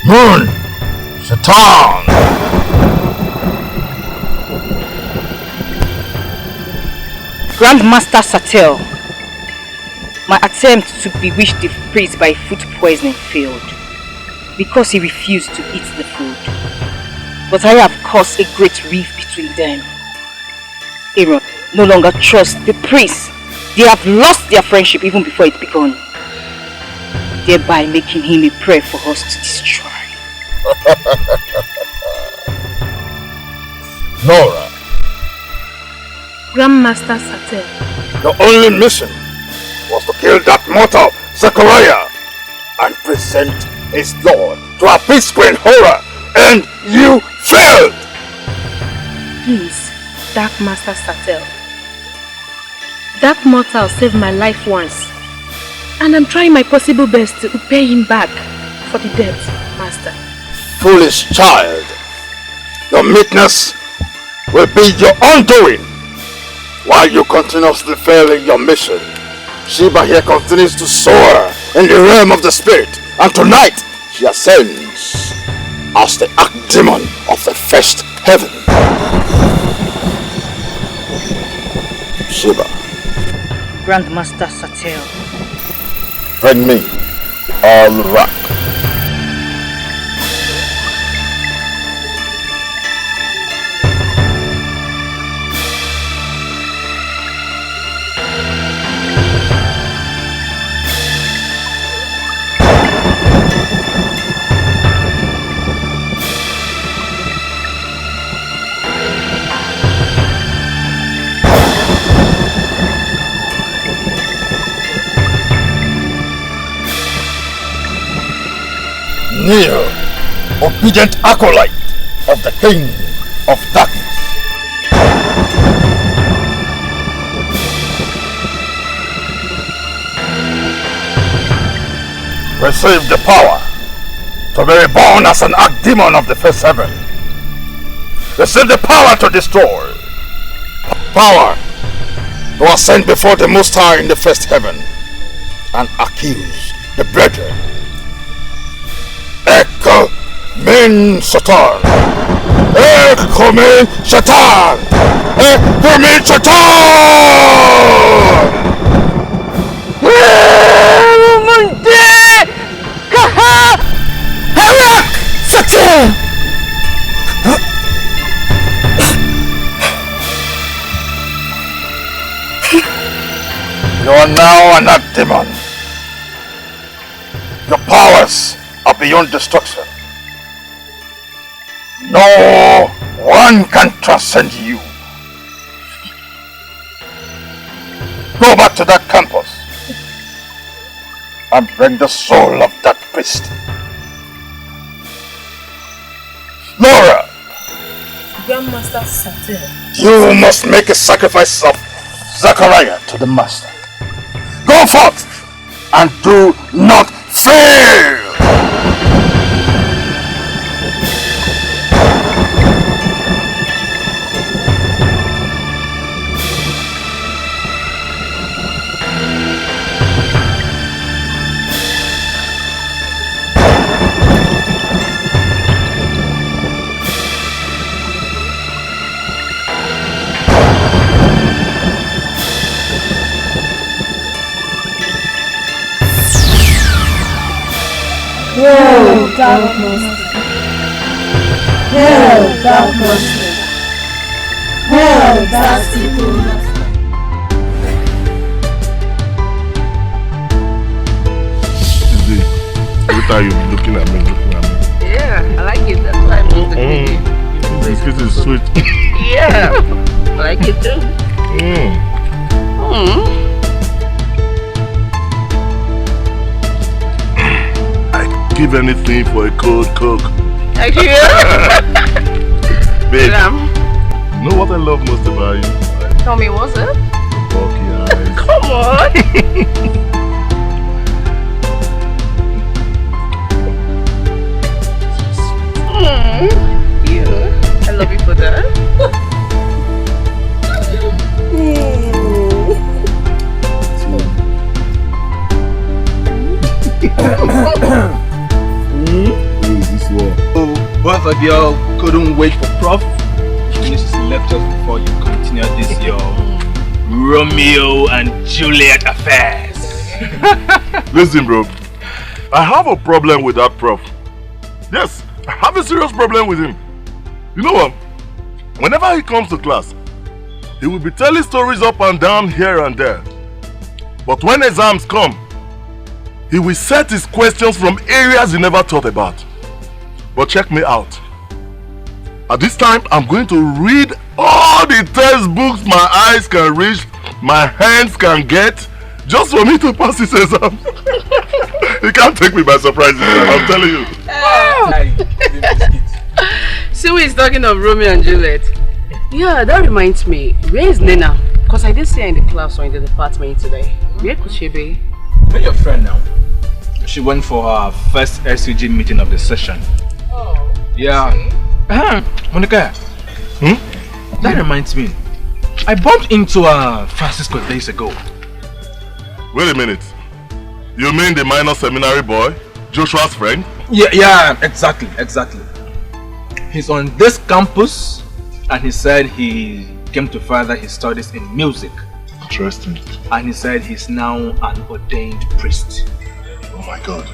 Moon. Satan. Grandmaster Satel, my attempt to bewitch the priest by food poisoning failed because he refused to eat the food. But I have caused a great rift between them. Aaron no longer trusts the priest. They have lost their friendship even before it began, thereby making him a prey for us to destroy. Nora, Grandmaster Satel. your only mission was to kill that mortal, Zachariah, and present his lord to appease Queen Hora, and you failed! Please, Dark Master Satel. That mortal saved my life once, and I'm trying my possible best to pay him back for the debt, Master. Foolish child, your meekness will be your undoing while you continuously fail in your mission. Sheba here continues to soar in the realm of the spirit, and tonight she ascends as the archdemon of the first heaven. Sheba, Grandmaster Satel, bring me all rock. Kneel, obedient acolyte of the King of Darkness. Receive the power to be reborn as an archdemon of the first heaven. Receive the power to destroy. Power to ascend before the Most High in the first heaven and accuse the brethren. Echo min Satan! Echo min Satan! Echo min Satan! Satan! You are now an archdemon. Your powers are beyond destruction. No one can transcend you. Go back to that campus and bring the soul of that priest. Nora! Grandmaster Satel. You must make a sacrifice of Zachariah to the Master. Go forth and do not fail! Hail, Dark Master. Hail, Dark Master. Hail, Dark Supreme Master. Every time you be looking at me. Yeah, I like it. That's why I'm looking at you. This kiss is sweet. Yeah. like it too. I'd give anything for a cold Coke. Thank you. Babe, you know what I love most about you? Tell me, what's it? Bulky eyes. Come on. Yeah, I love you for that. Who is this one? Oh, both of y'all couldn't wait for Prof to finish his lectures before you continue this your Romeo and Juliet affairs. Listen, bro. I have a problem with that prof. Yes, I have a serious problem with him. You know what? Whenever he comes to class, he will be telling stories up and down here and there. But when exams come, he will set his questions from areas he never thought about. But check me out. At this time, I'm going to read all the textbooks my eyes can reach, my hands can get, just for me to pass this exam. You can't take me by surprise this time, I'm telling you. See who is talking of Romeo and Juliet. Yeah, that reminds me. Where is Nena? Because I didn't see her in the class or in the department today. Where could she be? Where's your friend now? She went for her first SUG meeting of the session. Oh. Yeah. Monica. That reminds me. I bumped into Francisco days ago. Wait a minute. You mean the minor seminary boy? Joshua's friend? Yeah, exactly. He's on this campus and he said he came to further his studies in music. Interesting. And he said he's now an ordained priest. Oh my God.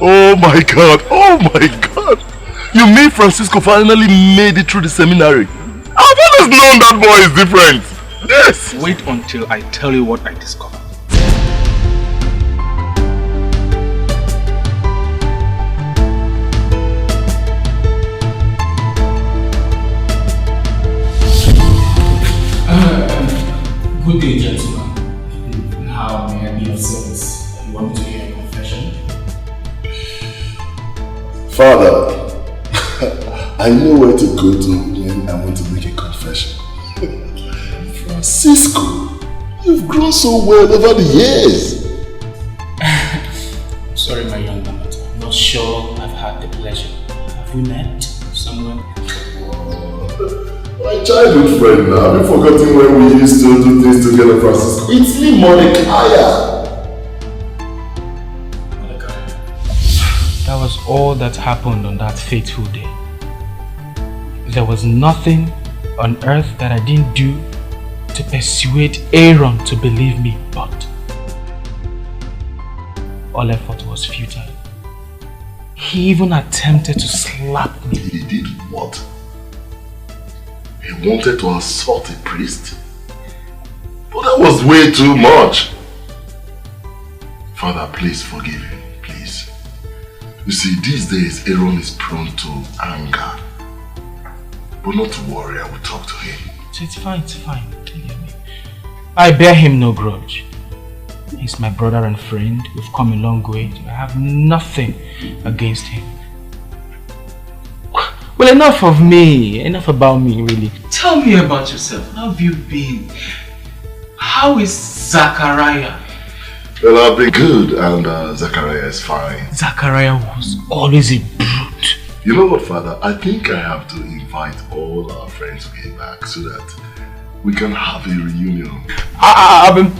Oh my God. Oh my God. You mean Francisco finally made it through the seminary? I've always known that boy is different. Yes. Wait until I tell you what I discovered. Good day, gentlemen. How may I be of service? You want me to hear a confession? Father, I know where to go to when I want to make a confession. Francisco, you've grown so well over the years. I'm sorry, my young man, but I'm not sure I've had the pleasure. Have we met somewhere? My childhood friend now. Have you forgotten when we used to do things together, Francisco? It's me, Mordecai. That was all that happened on that fateful day. There was nothing on earth that I didn't do to persuade Aaron to believe me, but all effort was futile. He even attempted to slap me. He did what? He wanted to assault a priest? But that was way too much. Father, please forgive him, please. You see, these days Aaron is prone to anger. But not to worry, I will talk to him. It's fine. I bear him no grudge. He's my brother and friend. We've come a long way. I have nothing against him. Well, enough of me. Enough about me, really. Tell me about yourself. How have you been? How is Zachariah? Well, I've been good and Zachariah is fine. Zachariah was always a brute. You know what, Father? I think I have to invite all our friends to get back so that we can have a reunion.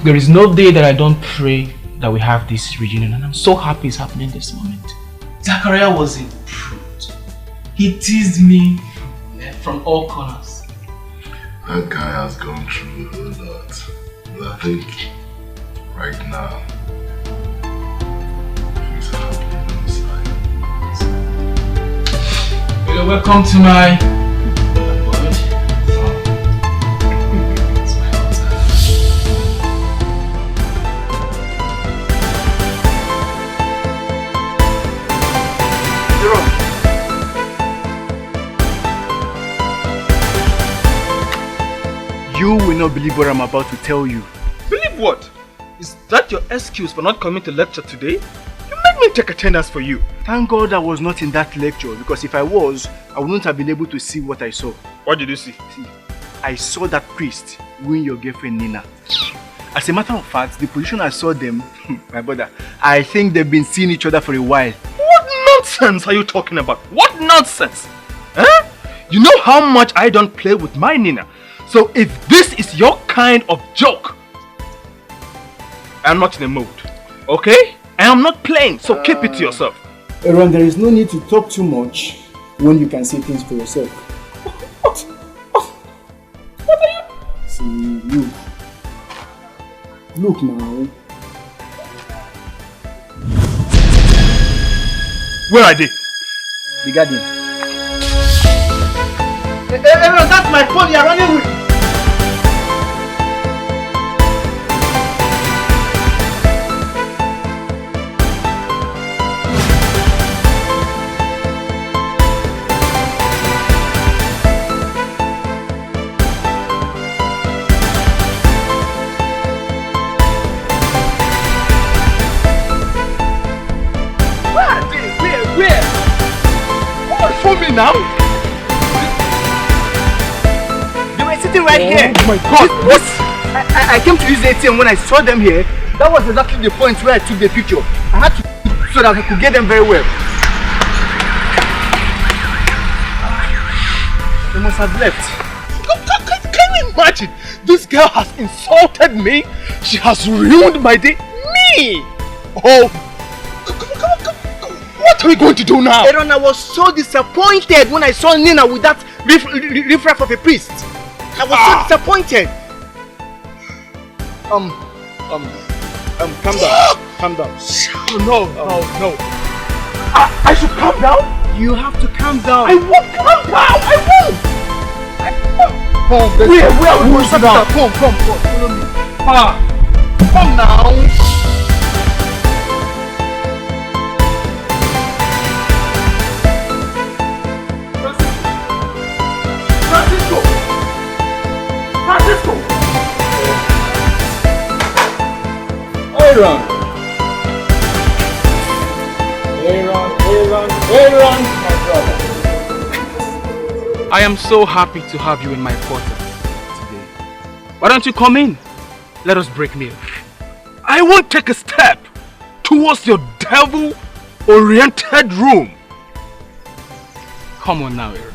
There is no day that I don't pray that we have this reunion, and I'm so happy it's happening this moment. Zachariah was a brute. He teased me from all corners. That guy has gone through a whole lot. But I think right now he's happy on his side. Well, welcome to my You not believe what I'm about to tell you. Believe what? Is that your excuse for not coming to lecture today? You made me take attendance for you. Thank God I was not in that lecture, because if I was, I wouldn't have been able to see what I saw. What did you see? I saw that priest wooing your girlfriend Nina. As a matter of fact, the position I saw them, my brother, I think they've been seeing each other for a while. What nonsense are you talking about? What nonsense? Huh? You know how much I don't play with my Nina. So if this is your kind of joke, I'm not in the mood. Okay? I am not playing, so keep it to yourself. Aaron, there is no need to talk too much when you can see things for yourself. What are you? See, look. Look now. Where are they? The guardian. Aaron, that's my phone you're running with. Now? They were sitting right here. Oh my God! What? I came to use the ATM when I saw them here. That was exactly the point where I took the picture. I had to so that I could get them very well. They must have left. Can you imagine? This girl has insulted me. She has ruined my day. Me! Oh! What are we going to do now? Aaron, I was so disappointed when I saw Nina with that riffraff of a priest. I was so disappointed. Calm down. Calm down. No. I should calm down? You have to calm down. I won't calm down. I won't. Where are we going to down? Come, follow me. Come now. Aaron, my brother. I am so happy to have you in my quarters today. Why don't you come in? Let us break meal. I won't take a step towards your devil-oriented room. Come on now, Aaron.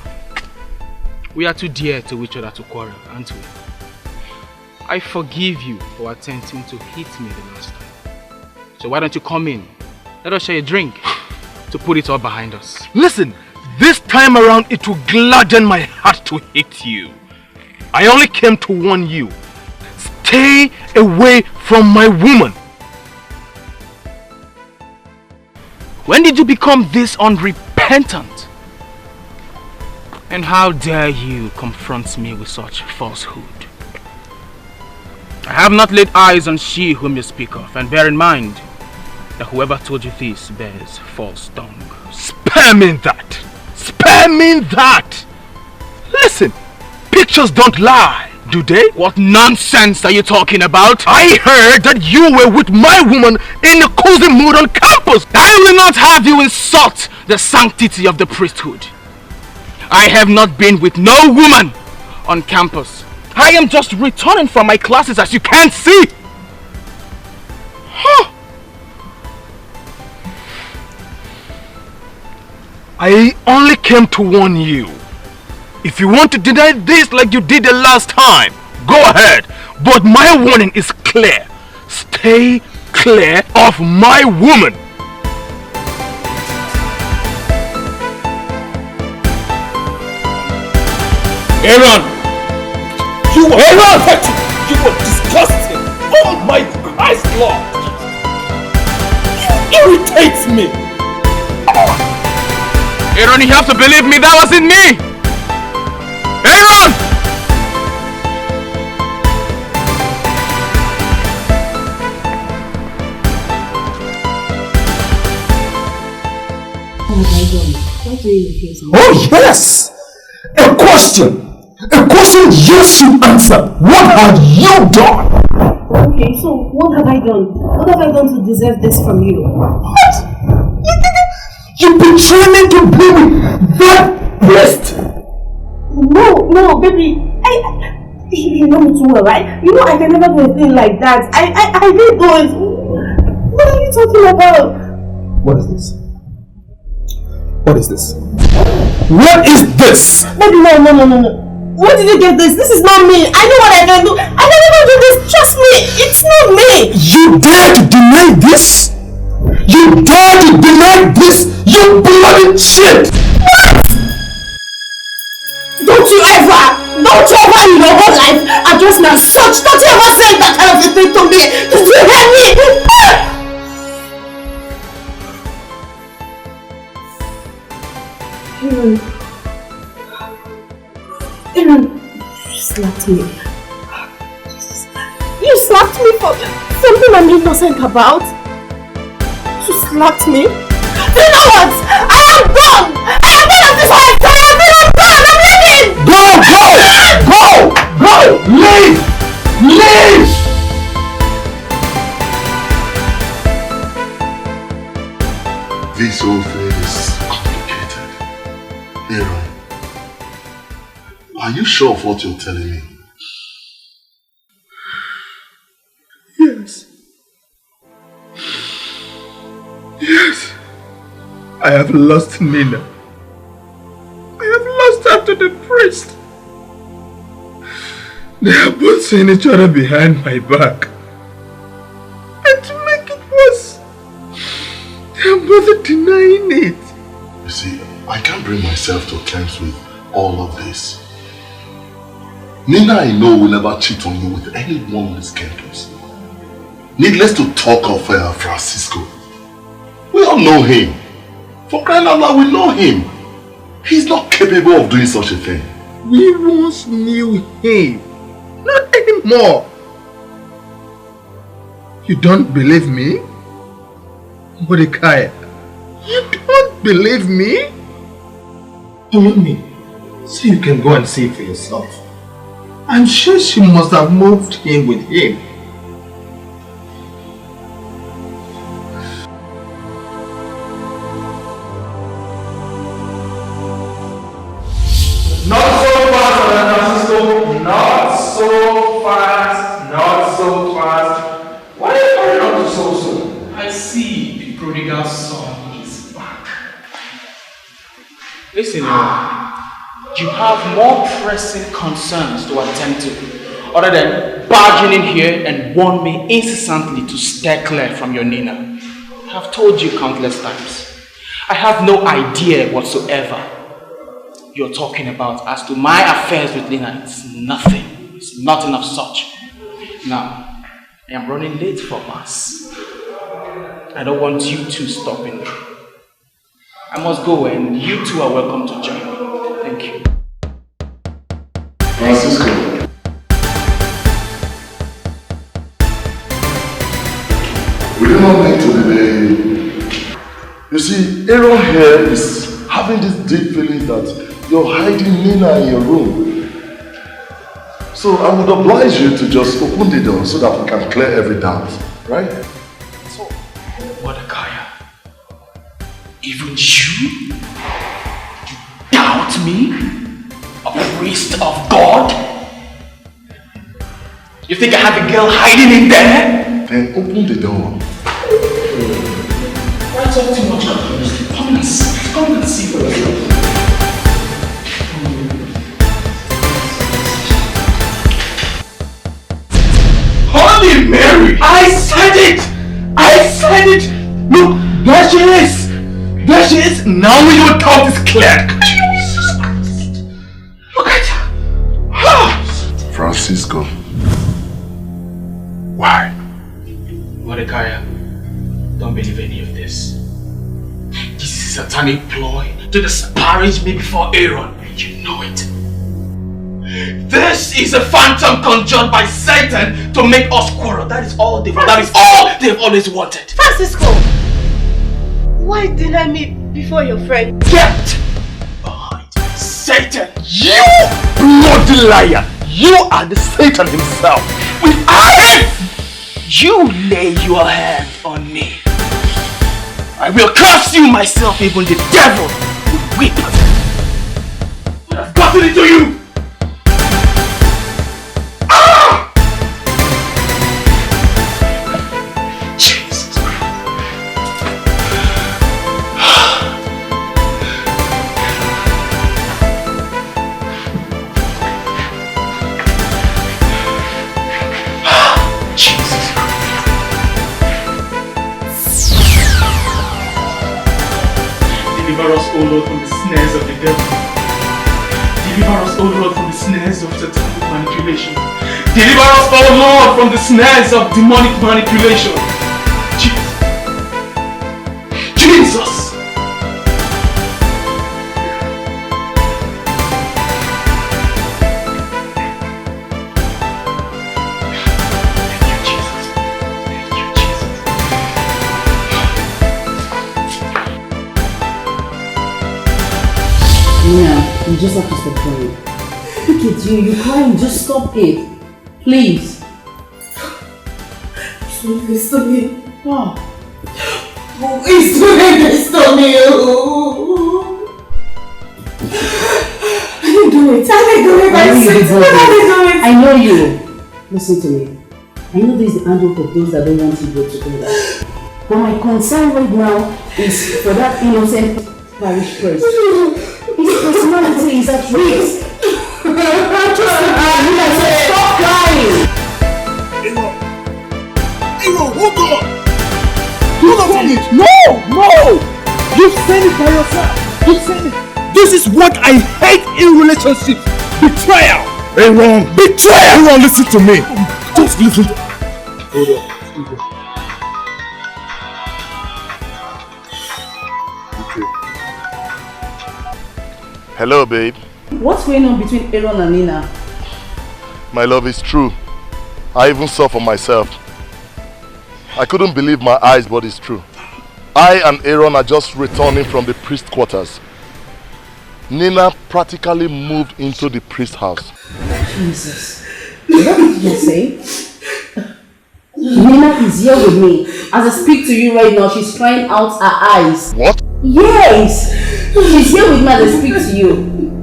We are too dear to each other to quarrel, aren't we? I forgive you for attempting to hit me the last time. So why don't you come in? Let us share a drink to put it all behind us. Listen, this time around it will gladden my heart to hit you. I only came to warn you. Stay away from my woman. When did you become this unrepentant? And how dare you confront me with such falsehood? I have not laid eyes on she whom you speak of, and bear in mind that whoever told you this bears false tongue. Spare me that! Spare me that! Listen, pictures don't lie, do they? What nonsense are you talking about? I heard that you were with my woman in a cozy mood on campus. I will not have you insult the sanctity of the priesthood. I have not been with no woman on campus. I am just returning from my classes, as you can see. Huh. I only came to warn you. If you want to deny this like you did the last time, go ahead. But my warning is clear. Stay clear of my woman. Aaron! You were pathetic! You were disgusting! Oh my Christ, Lord! You irritate me! Aaron, you have to believe me, that wasn't me! Aaron! Oh yes! A question! A question yes you answer. What have you done? Okay, so what have I done? What have I done to deserve this from you? What? You betrayed me to be with that priest! No, baby. You know me too well, right? You know I can never do a thing like that. I didn't do it. What are you talking about? What is this? What is this? What is this? Baby, no. Where did you get this? This is not me. I know what I can do. I can never do this. Trust me. It's not me. You dare to deny this? You dare to deny this? You bloody shit! What? Don't you ever in your whole life address me as such? Don't you ever say that kind of a thing to me? Did you hear me? Aaron, you slapped me. You slapped me for something I'm innocent about? You slapped me? You know what? I am done! I am done of this whole entire thing! I'm done! I'm leaving! Go! Leave! This whole thing is complicated. Aaron, are you sure of what you're telling me? Yes. I have lost Nina. I have lost her to the priest. They are both seeing each other behind my back. And to make it worse, they are both denying it. You see, I can't bring myself to terms with all of this. Nina, I know, will never cheat on you with anyone on this campus. Needless to talk of Francisco. We all know him. For crying out loud, we know him. He's not capable of doing such a thing. We once knew him. Not anymore. You don't believe me? Mordecai, you don't believe me? Follow me, so you can go and see for yourself. I'm sure she must have moved in with him. Not so fast, Francisco. Not so fast. Not so fast. Why are you hurrying up to so soon? I see the prodigal son is back. Listen, you have more pressing concerns to attend to other than barging in here and warn me incessantly to steer clear from your Nina. I have told you countless times. I have no idea whatsoever you're talking about. As to my affairs with Nina, it's nothing. It's nothing of such. Now, I am running late for mass. I don't want you two stopping me. I must go, and you two are welcome to join me. Thank you. Francisco. We do not need to delay. You see, Aaron here is having this deep feeling that you're hiding Nina in your room. So I would oblige you to just open the door so that we can clear every doubt, right? So, Mordecai, even you doubt me? A priest of God? You think I have a girl hiding in there? Then open the door. Why talk too much? Come and see for yourself. Holy Mary! I said it! I said it! Look, there she is! There she is! Now your doubt is clear! Jesus Christ! Look at her! Francisco. Why? Mordecai, don't believe any of this. This is a satanic ploy to disparage me before Aaron. You know it. This is a phantom conjured by Satan to make us quarrel. That is all they've always wanted. Francisco! Why deny me before your friend? Get behind this. Satan! You bloody liar! You are the Satan himself! Without him, you lay your hand on me. I will curse you myself, even the devil will weep. I've gotten into you! Ah! Jesus. Deliver us, O Lord, from the snares of the devil. Deliver us, O Lord, from the snares of satanic manipulation. Deliver us, O Lord, from the snares of demonic manipulation. Jesus! Nina, you just have to stop crying. Look at you, you're crying, just stop it. Please. Please to me. Oh. Please do this to me. I didn't do it. I didn't do it. I didn't do it. I know you. Listen to me. I know this is the handbook of those that don't want you to go together. But my concern right now is for that innocent parish priest. His personality is at risk. Stop crying. Aaron, hold on! Do not want it! No! You've said it by yourself! You've said it! This is what I hate in relationships! Betrayal! Aaron! Betrayal! Aaron, listen to me! Just listen to... Hold on. Hello, babe. What's going on between Aaron and Nina? My love is true. I even saw for myself. I couldn't believe my eyes, but it's true. I and Aaron are just returning from the priest quarters. Nina practically moved into the priest house. Jesus. What did you say? Nina is here with me. As I speak to you right now, she's crying out her eyes. What? Yes! She's here with me as I speak to you.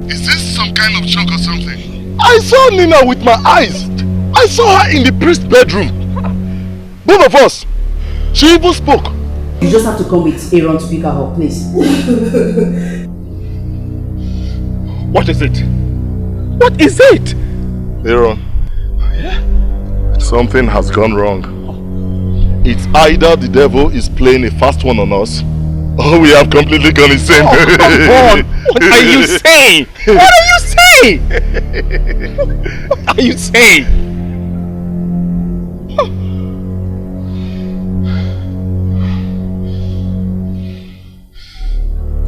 Is this some kind of joke or something? I saw Nina with my eyes. I saw her in the priest's bedroom. Both of us. She even spoke. You just have to come with Aaron to pick her up, please. What is it? What is it? Aaron. Something has gone wrong. It's either the devil is playing a fast one on us, or we have completely gone insane. Oh, come on! What are you saying? What are you saying? What are you saying?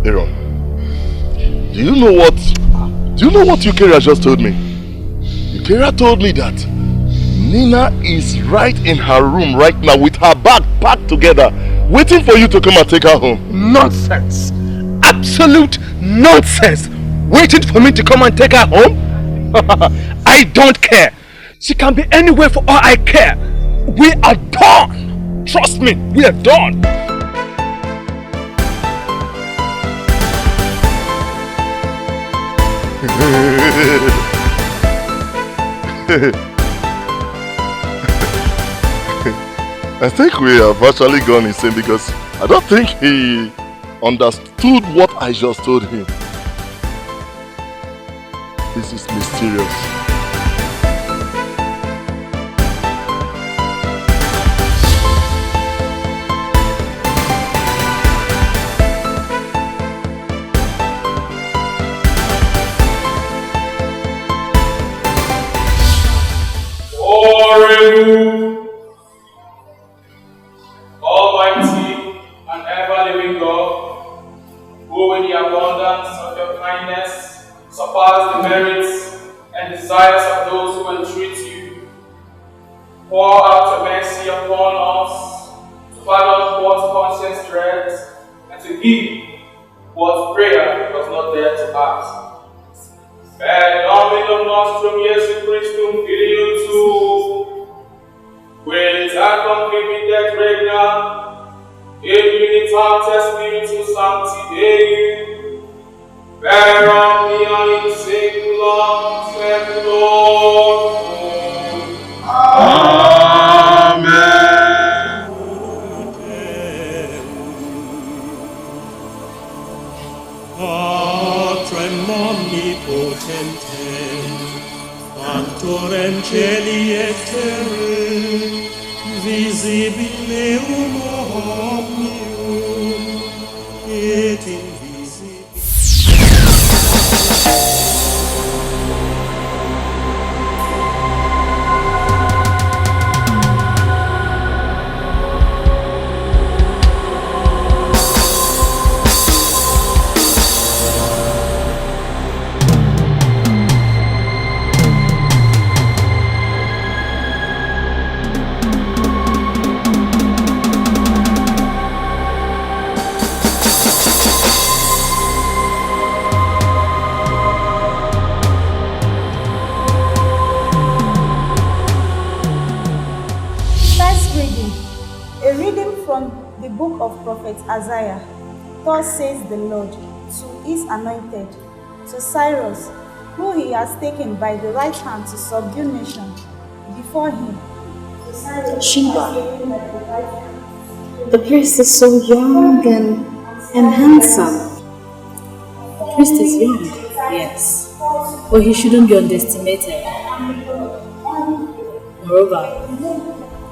Aaron, do you know what Yukera just told me? Yukera told me that Nina is right in her room right now with her bag packed together, waiting for you to come and take her home. Nonsense! Absolute nonsense! Waiting for me to come and take her home? I don't care! She can be anywhere for all I care! We are done! Trust me, we are done! I think we have actually gone insane because I don't think he understood what I just told him. This is mysterious. Almighty and ever-living God, who in the abundance of your kindness surpass the merits and desires of those who entreat you, pour out your mercy upon us to pardon what conscience dreads and to give what prayer does not dare to ask. Per nominum nostrum Iesu Christum Filio Tuo, quid confidet regna, in unitate Spiritus Sancti Dei, per omnia in saeculum saeculorum. Amen. Patrem omnipotente, Factorem celi et terrae, visibileum omnium, et invisibileum. Of Prophet Isaiah. Thus says the Lord to his anointed, to Cyrus, who he has taken by the right hand to subdue nations before him. Sheba, the priest is so young and handsome. The priest is young, yes, but he shouldn't be underestimated. Moreover,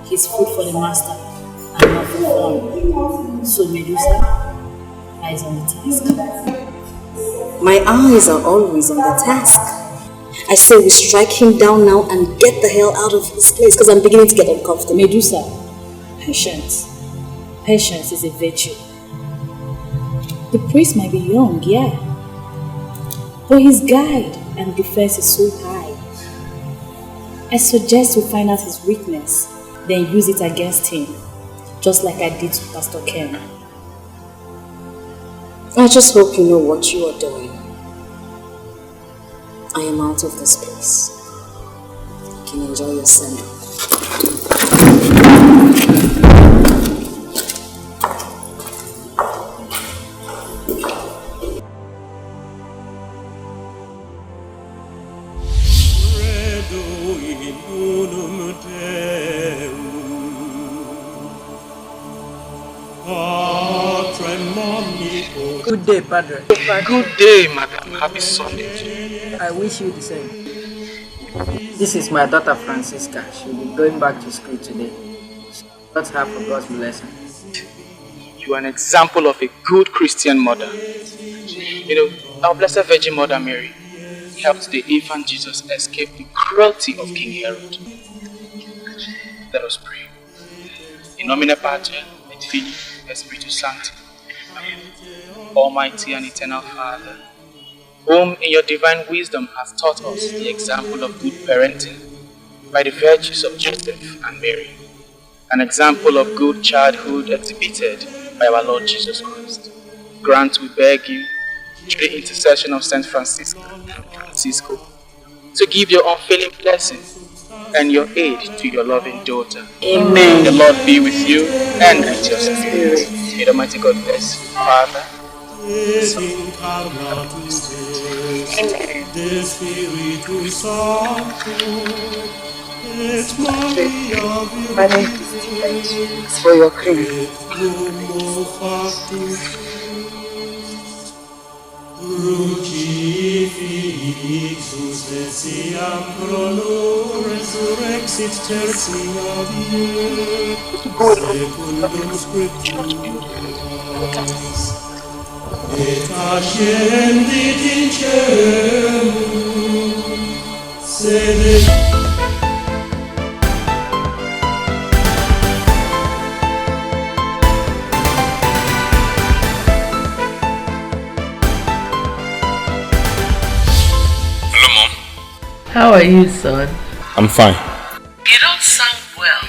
he's food for the master. Not for fun. So Medusa, eyes on the task. My eyes are always on the task. I say we strike him down now and get the hell out of this place because I'm beginning to get uncomfortable. Medusa, patience. Patience is a virtue. The priest might be young, yeah, but his guide and defense is so high. I suggest we find out his weakness, then use it against him. Just like I did to Pastor Ken. I just hope you know what you are doing. I am out of this place. You can enjoy your send-off. Good day, Padre. Good day, madam. Happy Sunday to you. I wish you the same. This is my daughter Francisca. She'll be going back to school today. Let's have for God's blessing. You are an example of a good Christian mother. You know, our Blessed Virgin Mother Mary helped the infant Jesus escape the cruelty of King Herod. Let us pray. In nomine Patri, et Filii, et Spiritus Sancti. Almighty and eternal Father, whom in your divine wisdom has taught us the example of good parenting by the virtues of Joseph and Mary, an example of good childhood exhibited by our Lord Jesus Christ. Grant, we beg you, through the intercession of Saint Francisco, to give your unfailing blessing and your aid to your loving daughter. Amen. The Lord be with you and with your spirit. May the Almighty God bless you, Father, Son, and Holy Spirit. Amen. My name is for your cream. Crucifixus etiam prolo resurrexit tertia die, secundum scripturas, et ascendit in caelum, sede. How are you, son? I'm fine. You don't sound well.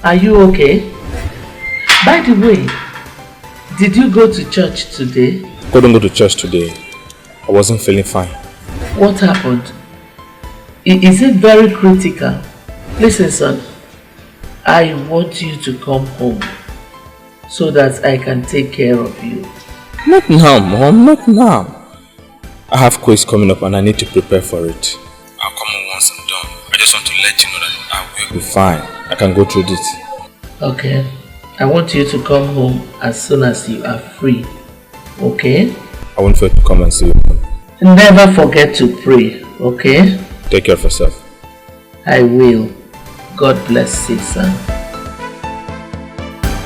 Are you okay? By the way, did you go to church today? I couldn't go to church today. I wasn't feeling fine. What happened? Is it very critical? Listen, son. I want you to come home so that I can take care of you. Not now, Mom, not now. I have quiz coming up and I need to prepare for it. I'll come home once I'm done. I just want to let you know that I will be fine. I can go through this. Okay. I want you to come home as soon as you are free. Okay? I won't fail to come and see you, Mom. Never forget to pray, okay? Take care of yourself. I will. God bless you, son.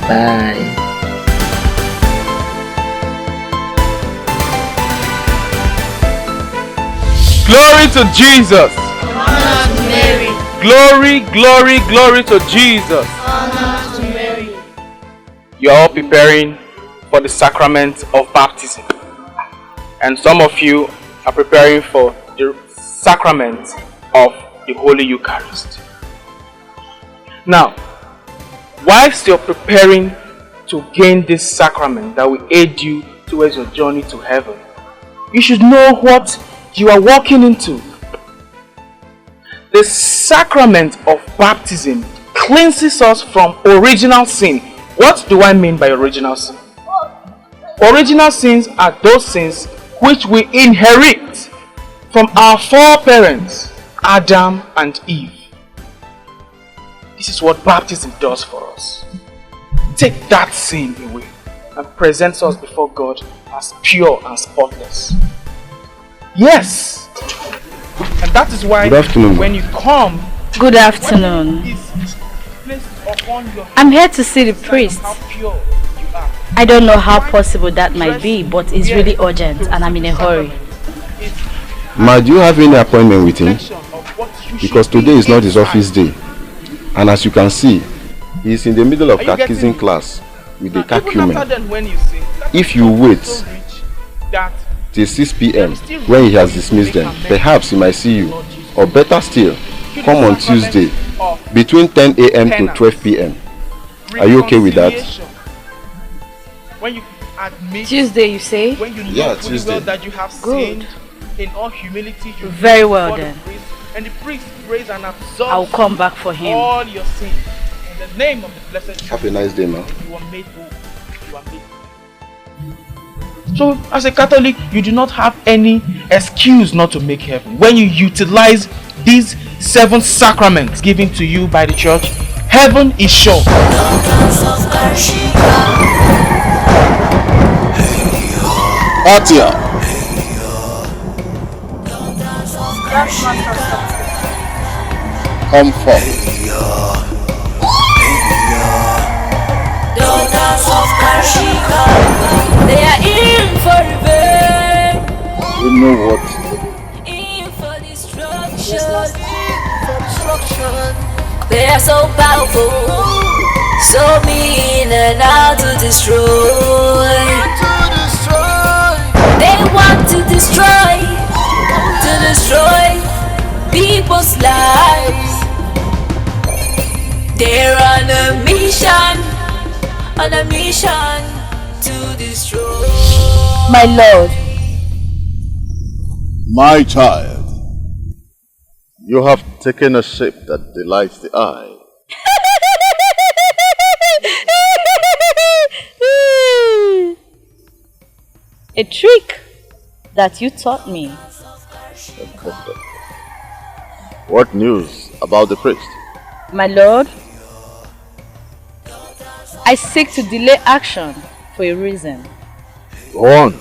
Bye. Glory to Jesus. Honor to Mary. Glory, glory, glory to Jesus. Honor to Mary. You are all preparing for the sacrament of baptism. And some of you are preparing for the sacrament of the Holy Eucharist. Now, whilst you're preparing to gain this sacrament that will aid you towards your journey to heaven, you should know what you are walking into. The sacrament of baptism cleanses us from original sin. What do I mean by original sin? Original sins are those sins which we inherit from our foreparents, Adam and Eve. This is what baptism does for us. Take that sin away and presents us before God as pure and spotless. Yes! And that is why when you come... Good afternoon. I'm here to see the priest. I don't know how possible that might be, but it's really urgent and I'm in a hurry. Ma, do you have any appointment with him? Because today is not his office day. And as you can see, he is in the middle of catechism class with the catechumen. If you wait till 6 p.m. when he has dismissed them, perhaps he might see you. Or better still, come on Tuesday between 10 a.m. to 12 p.m. Are you okay with that? Tuesday, you say? Yeah, Tuesday. Good. In all humility, you very well then. And the priest prays and absolves I'll come back for him. all your sins. In the name of the blessed Have a nice day, man. You are made whole. You are made whole. So, as a Catholic, you do not have any excuse not to make heaven. When you utilize these 7 sacraments given to you by the church, heaven is sure. Atia. Come forth. Daughters of Karshika, they are in for revenge. You know what? In for destruction. They are so powerful, so mean and out to destroy. They want to destroy people's lives. They're on a mission to destroy. My lord. My child, you have taken a shape that delights the eye. A trick that you taught me. What news about the priest? My lord, I seek to delay action for a reason. Go on.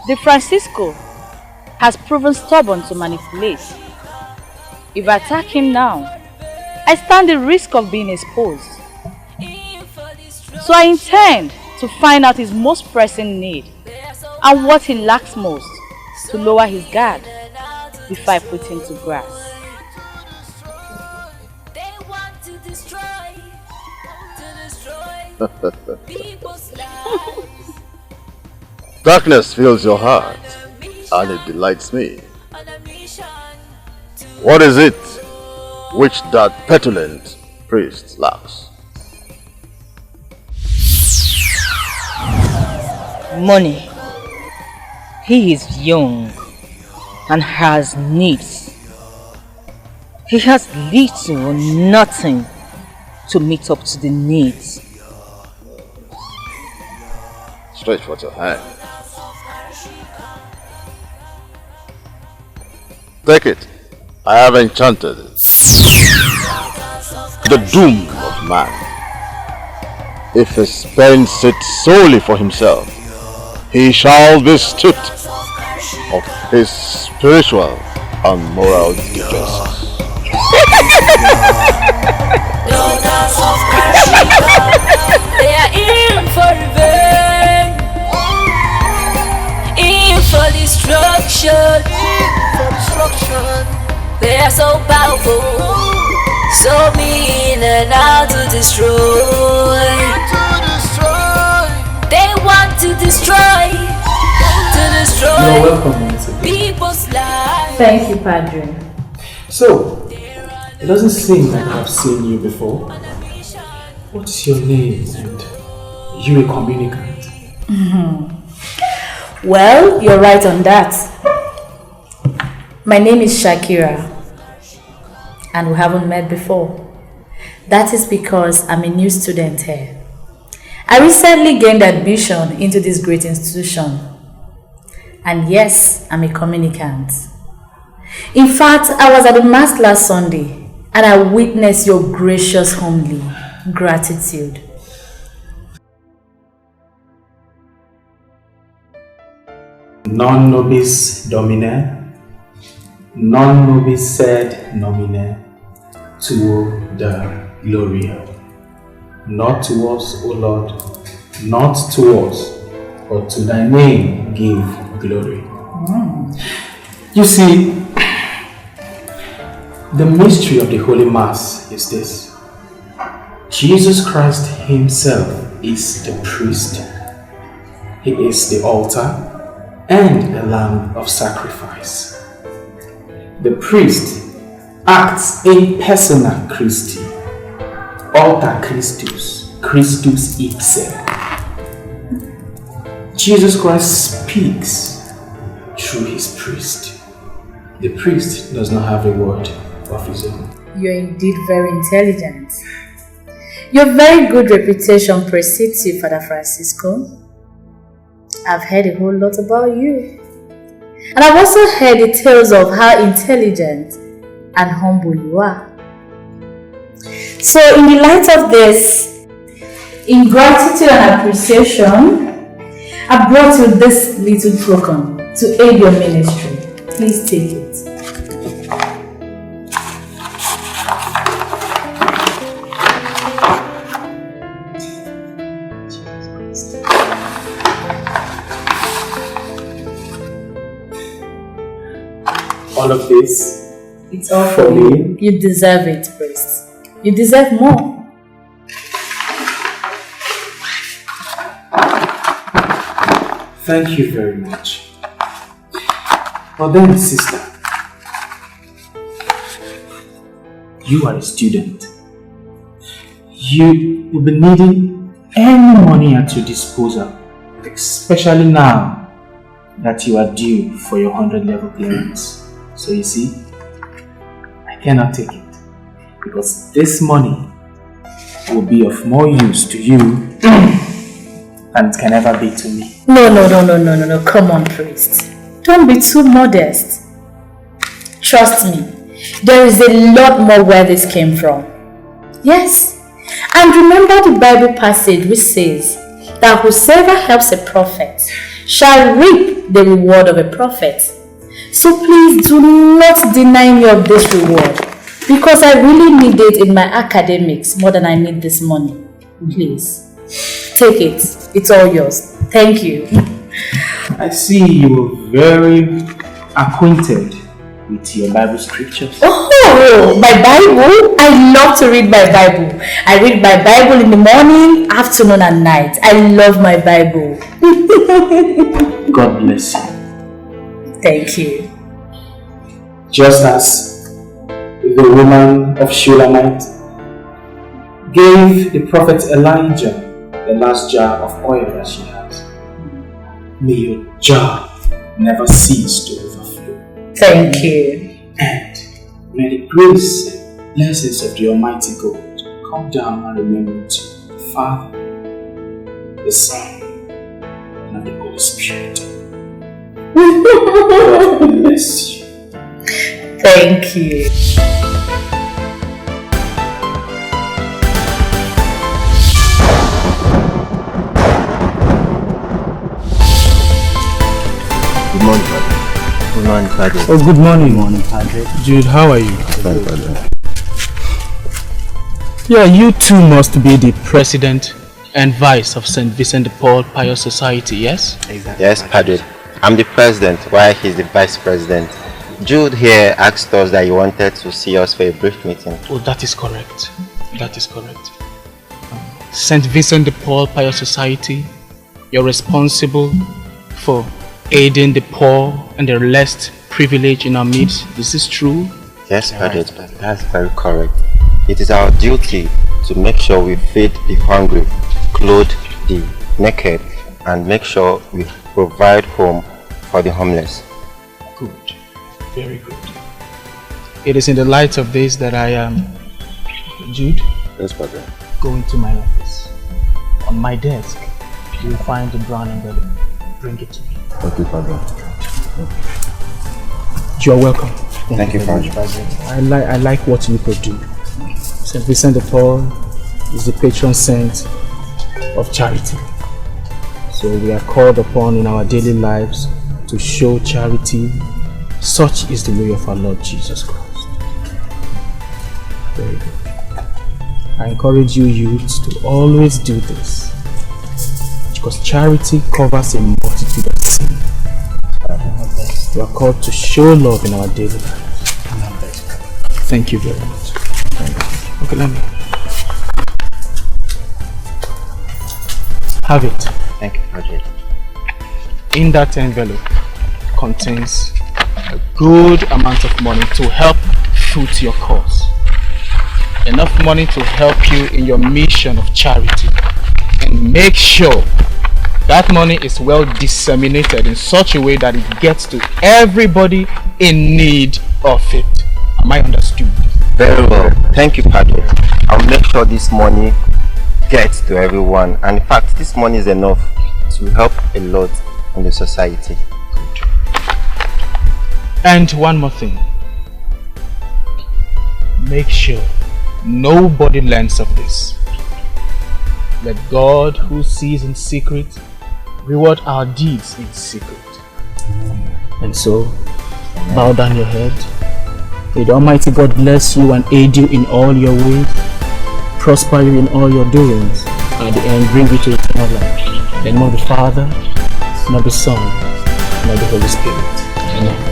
The Francisco has proven stubborn to manipulate. If I attack him now, I stand the risk of being exposed. So I intend to find out his most pressing need and what he lacks most to lower his guard before I put him to grass. Darkness fills your heart and it delights me. What is it which that petulant priest lacks? Money. He is young and has needs. He has little or nothing to meet up to the needs. Stretch forth your hand. Take it. I have enchanted it. The doom of man. If he spends it solely for himself, he shall be stripped of his spiritual and moral distress. Daughters of Karshika, they are in for revenge, in for destruction. They are so powerful, so mean and out to destroy. They want to destroy You're welcome, people's lives. Thank you, Padre. So, it doesn't seem like I've seen you before. What is your name and you a communicant? Well, you're right on that. My name is Shakira and we haven't met before. That is because I'm a new student here. I recently gained admission into this great institution. And yes, I'm a communicant. In fact, I was at the Mass last Sunday and I witnessed your gracious homily. Gratitude. Non nobis Domine, non nobis sed nomine, tuo de gloria. Not to us, O Lord, not to us, but to thy name give glory. You see, the mystery of the Holy Mass is this. Jesus Christ himself is the priest. He is the altar and the lamb of sacrifice. The priest acts in persona Christi, alter Christus, Christus ipse. Jesus Christ speaks through his priest. The priest does not have a word of his own. You're indeed very intelligent. Your very good reputation precedes you, Father Francisco. I've heard a whole lot about you. And I've also heard the tales of how intelligent and humble you are. So in the light of this, in gratitude and appreciation, I brought you this little token to aid your ministry. Please take it. All of this, it's all for you. You deserve it, priest. You deserve more. Thank you very much. But then, sister, you are a student. You will be needing any money at your disposal, especially now that you are due for your 100 level clearance. So you see, I cannot take it because this money will be of more use to you than it can ever be to me. No. Come on, priest. Don't be too modest. Trust me, there is a lot more where this came from. Yes. And remember the Bible passage which says that whosoever helps a prophet shall reap the reward of a prophet. So please do not deny me of this reward because I really need it in my academics more than I need this money. Please, take it. It's all yours. Thank you. I see you are very acquainted with your Bible scriptures. Oh, my Bible? I love to read my Bible. I read my Bible in the morning, afternoon and night. I love my Bible. God bless you. Thank you. Just as the woman of Shulamite gave the prophet Elijah the last jar of oil that she has, may your jar never cease to overflow. Thank you. And may the grace, blessings of the Almighty God come down and remain with you, the Father, the Son, and the Holy Spirit. God bless you. Thank you. Good morning, Padre. Good morning, Padre. Oh, good morning. Good morning, Padre. Jude, how are you? Fine, Padre. Yeah, you too must be the president and vice of St. Vincent de Paul Pious Society, yes? Exactly. Yes, Padre. I'm the president, while he's the vice president. Jude here asked us that he wanted to see us for a brief meeting. Oh, that is correct. That is correct. St. Vincent de Paul Pious Society, you're responsible for aiding the poor and the less privileged in our midst. Is this true? Yes, Padre. That's very correct. It is our duty to make sure we feed the hungry, clothe the naked, and make sure we provide home for the homeless. Good. Very good. It is in the light of this that I am, Jude. Yes, Padre. Go into my office. On my desk, you will find the brown envelope. Bring it to me. Thank you, Padre. You're welcome. Thank you, Padre. I like what you could do. St. Vincent de Paul is the patron saint of charity. So we are called upon in our daily lives to show charity. Such is the way of our Lord Jesus Christ. Very good. I encourage you youths to always do this, because charity covers a multitude of sins. We are called to show love in our daily lives. Thank you very much. Okay, let me have it. Thank you, Padre. In that envelope contains a good amount of money to help foot your cause. Enough money to help you in your mission of charity. And make sure that money is well disseminated in such a way that it gets to everybody in need of it. Am I understood? Very well. Thank you, Padre. I'll make sure this money gets to everyone. And in fact, this money is enough to help a lot in the society. And one more thing. Make sure nobody learns of this. Let God, who sees in secret, reward our deeds in secret. And so, bow down your head. May the Almighty God bless you and aid you in all your ways, prosper you in all your doings, and at the end bring you to eternal life. In the name of the Father, and of the Son, and of the Holy Spirit. Amen.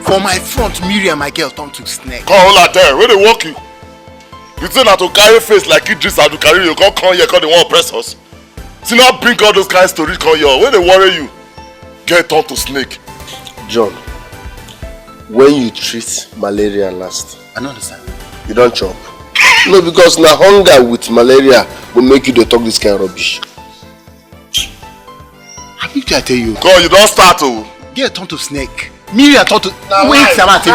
For my front, Miriam, my girl, turned to snake. Come hold her there, where they walk you? You think that to carry face like Idris and to carry you, come here, come they want to press us. See now bring all those kind of stories, come here, where they worry you? Get turned to snake. John, when you treat malaria last, I don't understand. You don't chop. No, because now hunger with malaria will make you to talk this kind of rubbish. I think I tell you. Come, you don't start to. Get turned to snake. Miriam turned to. Wait, right. Samantha.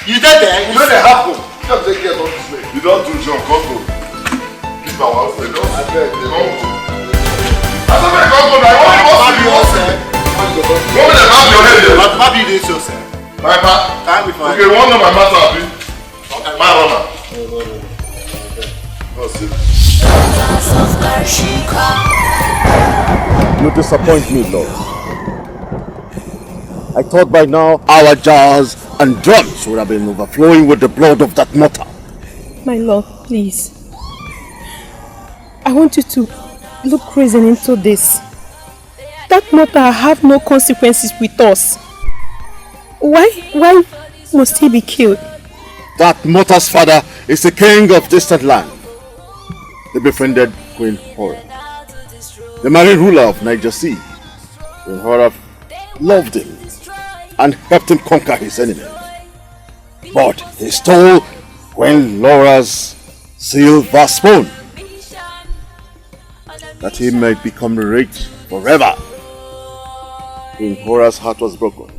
You dead there? You know they happen. You don't take care of this snake. You don't do John, come go. Keep our house, they don't. I beg, they don't go. I said, come go now. What you want to do? What will they have your head here? How do you do this yourself? My pa? Okay, one of my matter, Abi. My runner. You disappoint me, Lord. I thought by now our jars and drums would have been overflowing with the blood of that martyr. My Lord, please. I want you to look reason into this. That martyr have no consequences with us. Why must he be killed? that Mota's father is the king of distant land. He befriended Queen Hora, the marine ruler of Niger Sea. Queen Hora loved him and helped him conquer his enemy. But he stole Queen Laura's silver spoon, that he might become rich forever. Queen Hora's heart was broken,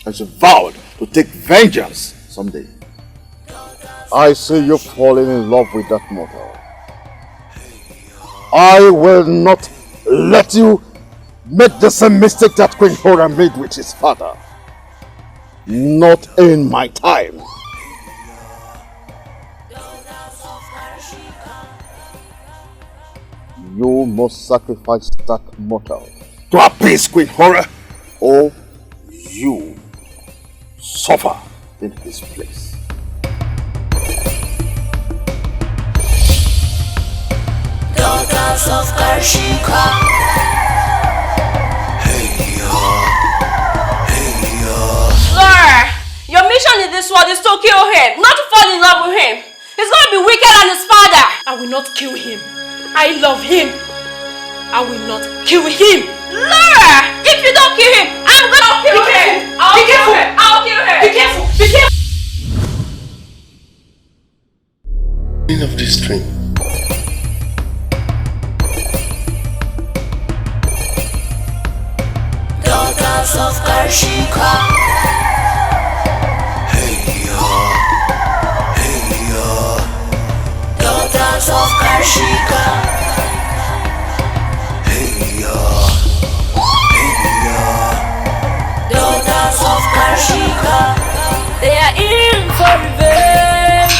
and she vowed to take vengeance someday. I see you falling in love with that mortal. I will not let you make the same mistake that Queen Hora made with his father. Not in my time. You must sacrifice that mortal to appease Queen Hora, or you suffer in his place. Daughters of Karshika. Laura, your mission in this world is to kill him, not to fall in love with him. He's going to be wicked and his father. I will not kill him. I love him. I will not kill him. Laura, if you don't kill him, I'm going to kill him. Be careful. I'll kill him. Be careful. Be careful. End of this dream. Daughters of Karshika. Daughters of Karshika. Daughters of Karshika. They are in for revenge,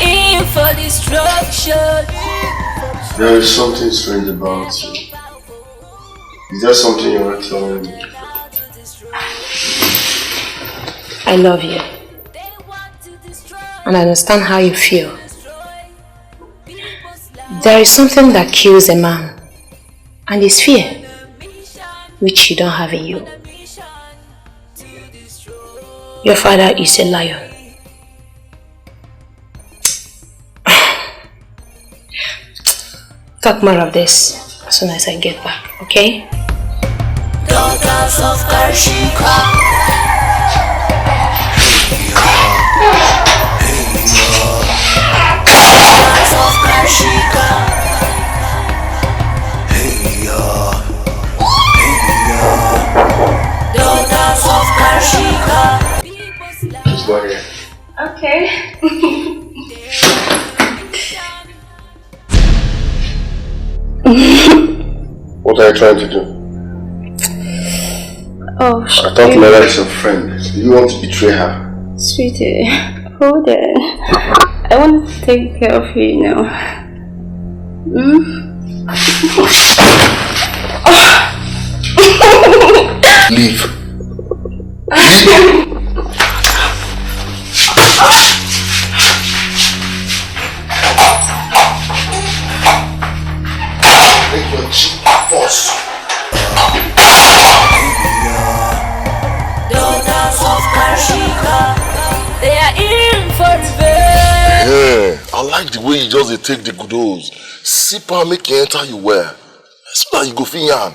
in for destruction. There is something strange about you. Is there something you want to tell me? I love you. And I understand how you feel. There is something that kills a man, and it's fear, which you don't have in you. Your father is a lion. Talk more of this as soon as I get back, okay? Daughters of Karshika. Daughters of Karshika. Daughters of Karshika. Just go ahead. Okay. What are you trying to do? Oh, I thought Mera is your friend. Do you want to betray her? Sweetie, hold it. I want to take care of you now. Leave. Make your cheek pause. Daughters of Karshika. They are in for revenge. Yeah, I like the way you just take the goodos. Sip and make you enter you wear. So that you go fin yarn.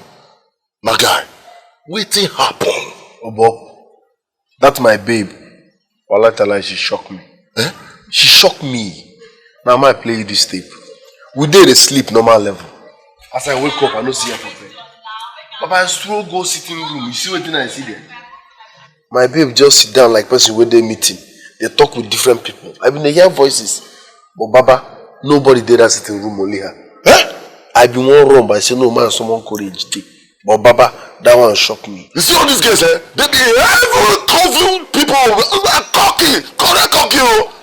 My guy, waiting happen. Obo, that's my babe. Wallahi, she shocked me. Eh? She shocked me. Now I might play you this tape. We did a sleep normal level. As I wake up, I don't see her for bed. But I stroll go sitting room. You see what I see there? My babe just sit down like person when they meeting. They talk with different people. I mean, they hear voices. But Baba, nobody did that sitting room, only her. Eh? I been one wrong, but I say no man, someone courage. But Baba, that one shocked me. You see all these guys, eh? They be confused people. Cocky. Cocky.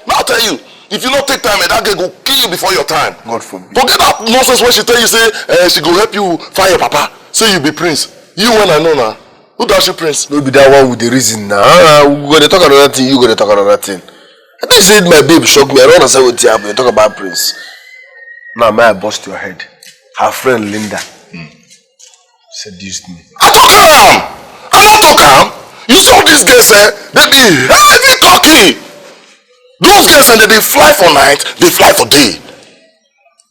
Now I tell you, if you don't take time, that girl go kill you before your time. God forbid. Forget that nonsense when she tell you, say, she go help you find your papa. Say you be prince. You when I know now. Who does you prince? No be that one with the reason now. We gonna talk another thing, you gonna talk another thing. I think you said my babe shocked me. I don't understand what happened. You talk about prince. Now may I bust your head? Her friend Linda seduced me. I don't talk am. You saw these girls, they be heavy talking. Those girls, they fly for night, they fly for day.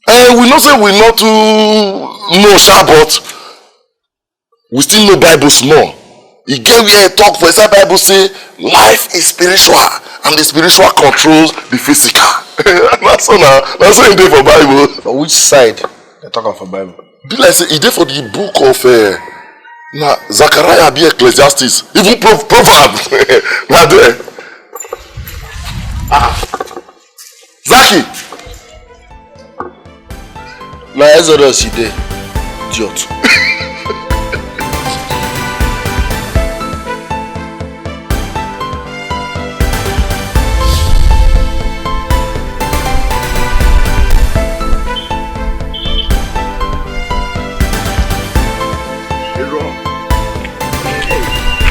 And we know say we not to know sha, but we still know Bible small. You get where talk for inside Bible say life is spiritual and the spiritual controls the physical. That's so now. That's what it dey for Bible. For which side they talking for Bible? Be like say it dey for the book of Zechariah be Ecclesiastes, even Proverbs. Now there. Zaki. Na Exodus you dey, idiot.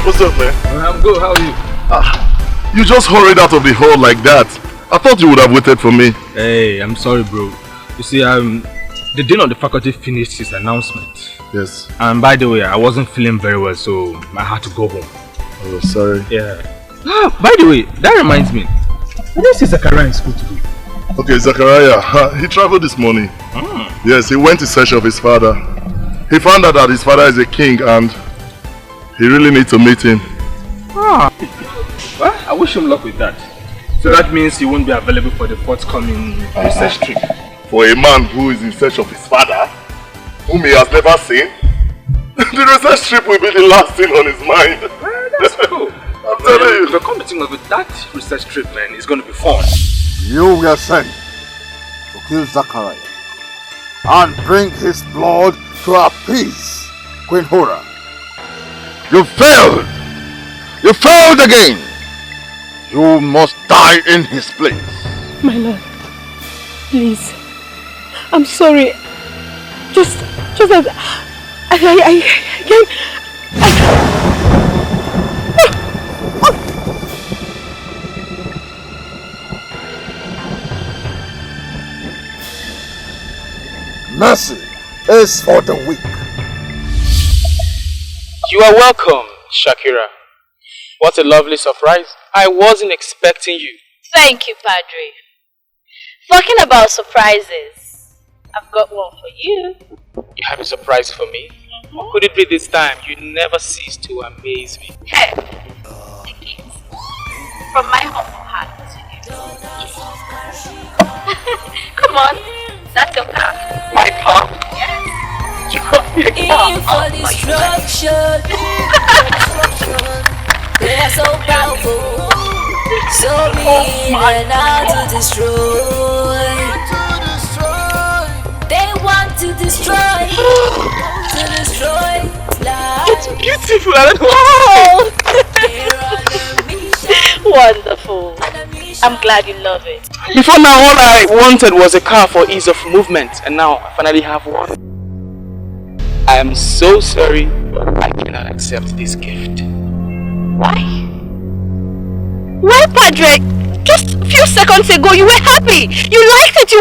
What's up, man? I'm good, how are you? You just hurried out of the hall like that. I thought you would have waited for me. Hey, I'm sorry, bro. You see, the dean of the faculty finished his announcement. Yes. And by the way, I wasn't feeling very well, so I had to go home. Oh, sorry. Yeah. By the way, that reminds me. I didn't see Zachariah in school today. Okay, Zachariah, he traveled this morning. Yes, he went in search of his father. He found out that his father is a king and he really needs to meet him. Well, I wish him luck with that. So that means he won't be available for the forthcoming research trip. For a man who is in search of his father, whom he has never seen, the research trip will be the last thing on his mind. That's cool. I'm telling you. The coming of it, that research trip, man, is going to be fun. You were sent to kill Zachariah and bring his blood to appease Queen Hora. You failed! You failed again! You must die in his place. My lord, please. I'm sorry. Just that I Mercy is for the weak. You are welcome, Shakira. What a lovely surprise. I wasn't expecting you. Thank you, Padre. Talking about surprises, I've got one for you. You have a surprise for me? Could it be this time? You never cease to amaze me. Hey, take it. From my humble heart to you. Come on, that's your car. My car? Yes. In for destruction. They are so powerful, so mean and out to destroy. They want to destroy life. It's beautiful. Wow. Wonderful. I'm glad you love it. Before now, all I wanted was a car for ease of movement, and now I finally have one. I am so sorry, but I cannot accept this gift. Why? Well, Padre, just a few seconds ago you were happy. You liked it, you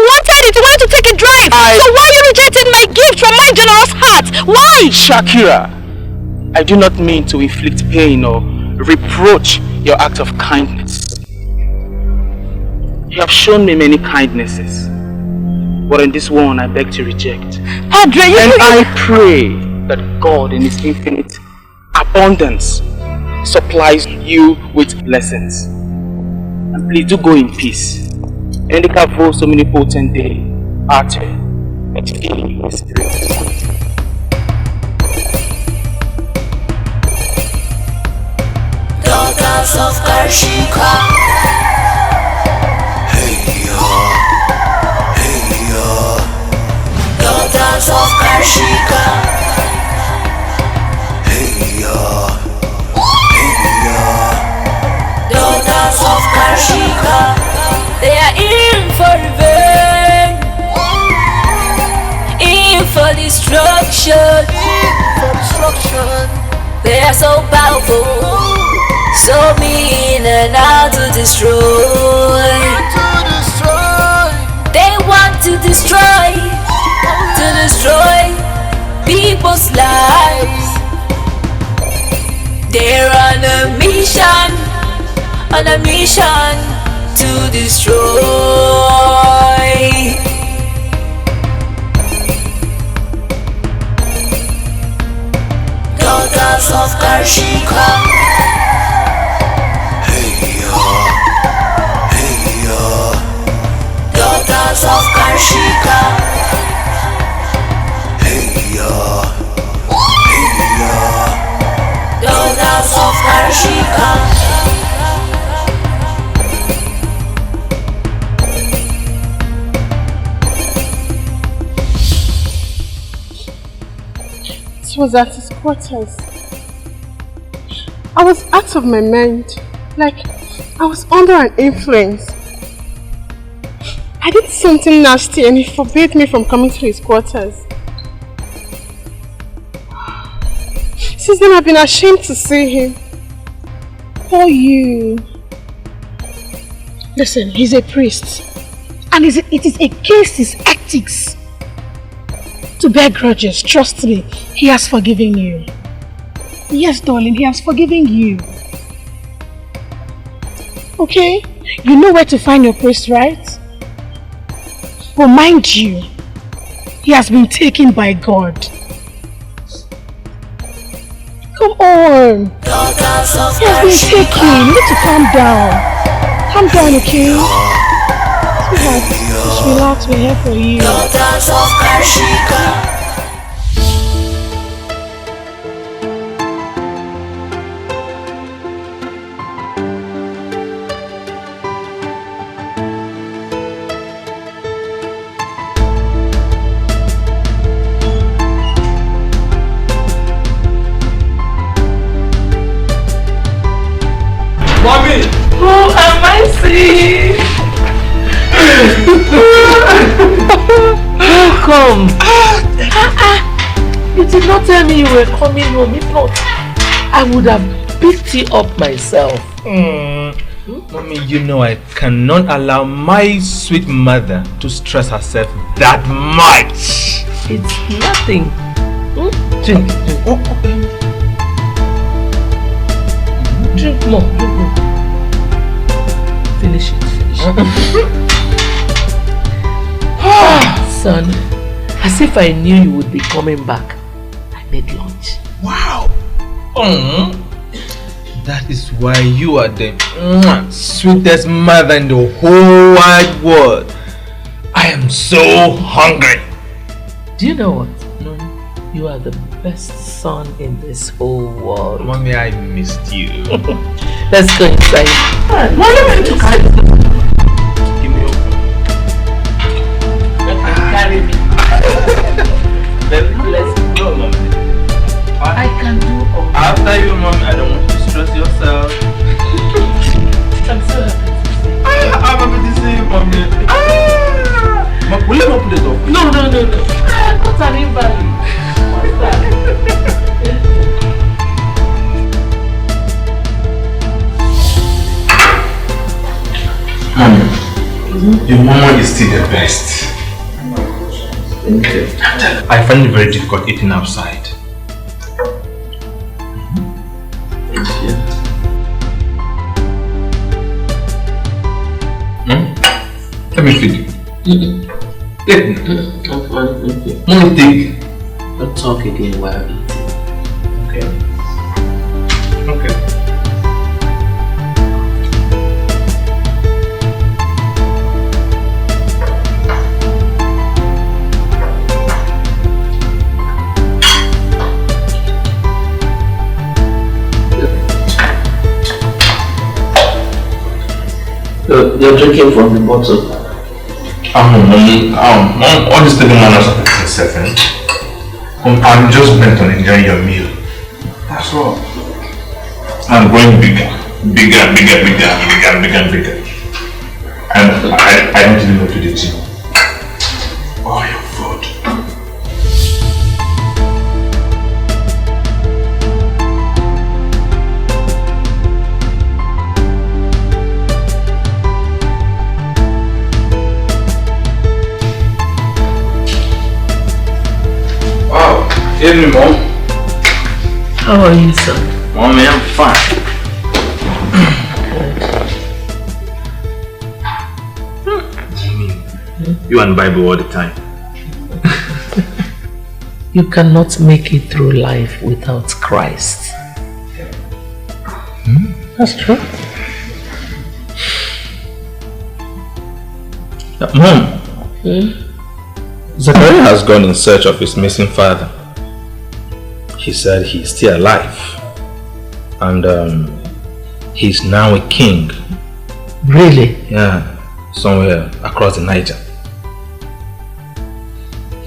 wanted to take a drive. So why are you rejecting my gift from my generous heart? Why? Shakira, I do not mean to inflict pain or reproach your act of kindness. You have shown me many kindnesses, but in this one I beg to reject. Padre, I pray that God in His infinite abundance supplies you with blessings. And please do go in peace. And the Kavo so many potent day, Arte, and Spirit. Daughters of Karshika. Daughters of Karshika. Daughters of Karshika. They are in for revenge, in for destruction. They are so powerful, so mean and out to destroy. They want to destroy people's lives. They run on a mission to destroy. Daughters of Karshika. Hey yo. Daughters of Karshika. Hey yo. Daughters of Karshika. It was at his quarters. I was out of my mind. Like, I was under an influence. I did something nasty and he forbade me from coming to his quarters. Since then I've been ashamed to see him. Oh, you. Listen, he's a priest. And it is against his ethics to bear grudges. Trust me, he has forgiven you. Yes, darling, he has forgiven you. Okay? You know where to find your priest, right? But mind you, he has been taken by God. Come on. He has been taken. You need to calm down. Calm down, okay? Sweetheart, just relax, we're here for you. Daughters of Karshika. Mommy! Who am I seeing? Welcome! You did not tell me you were coming home. If not, I would have picked you up myself. Mommy, you know I cannot allow my sweet mother to stress herself that much. It's nothing. Drink. Drink more. Finish it. Son, as if I knew you would be coming back, I made lunch. Wow! That is why you are the sweetest mother in the whole wide world. I am so hungry. Do you know what? You are the best son in this whole world. Mommy, I missed you. Let's go inside. What am I to carry? Give me Carry me. Let's go, Mommy. I can do all. After you, Mommy, I don't want you to stress yourself. I'm so happy to see you. I'm happy to see you, Mommy. Mom, will you open the door? No. I got an invalid. What's that? Mommy, your mama is still the best. I find it very difficult eating outside. Let me feed you. Take me. I'm fine, thank you. Mommy, take. Don't talk again while eating. Okay? Okay. You're drinking from the bottle. All these taking manners of yourself, I'm just bent on enjoying your meal. That's all. I'm going bigger. And I don't even know to the gym. Oh, your food. Evening, Mom. How are you, son? Mommy, I'm fine. You and Bible all the time. You cannot make it through life without Christ. That's true. Mom, Zachariah has gone in search of his missing father. He said he's still alive. And he's now a king. Really? Yeah, somewhere across the Niger.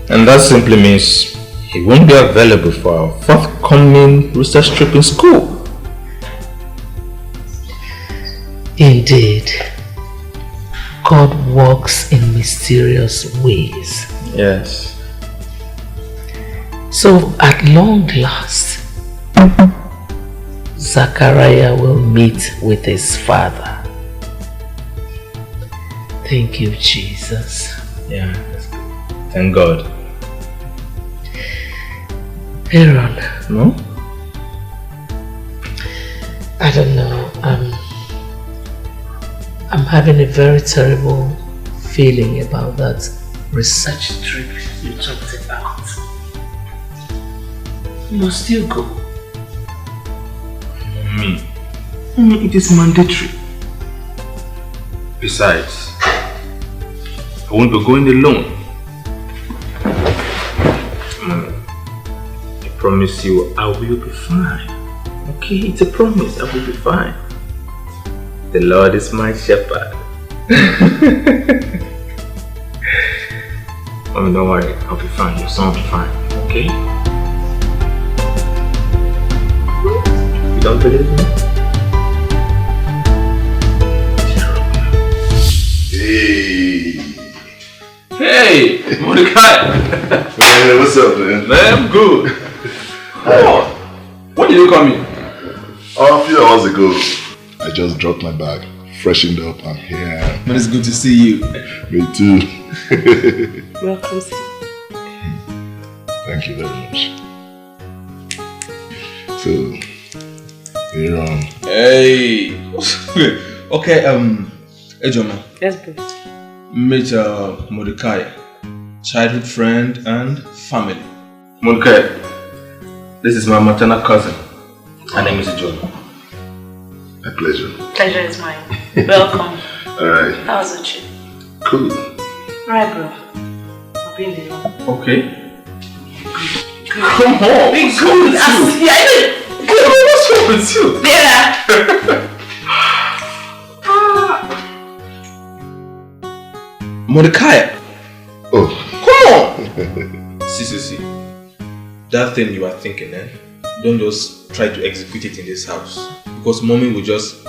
And that simply means he won't be available for our forthcoming research trip in school. Indeed. God works in mysterious ways. Yes. So at long last, Zachariah will meet with his father. Thank you, Jesus. Yeah, that's good. Thank God. Aaron. No? I don't know. I'm having a very terrible feeling about that research trip you talked about. You must still go. Me? It is mandatory. Besides, I won't be going alone. I promise you I will be fine. Okay, it's a promise, I will be fine. The Lord is my shepherd. Mommy, don't worry, I'll be fine. Your son will be fine, okay? You don't believe me? Hey, Mordecai! Man, what's up, man? Man, I'm good. Come on. When did you come in? A few hours ago. I just dropped my bag, freshened up, and here I am. Man, it's good to see you. Me too. Welcome, sir. Thank you very much. So, Aaron. Hey. Okay, Ejoma. Yes, bro. Meet Mordecai, childhood friend and family. Mordecai, this is my maternal cousin. Her name is Ejoma. My pleasure. Pleasure is mine. Welcome. Alright. How was the trip? Cool. Alright, bro. I'll be in the room. Okay. Come on. Be What's wrong with you? What's wrong with you? There. Mordecai. Oh. Come on. See. That thing you are thinking, don't just try to execute it in this house. Because mommy will just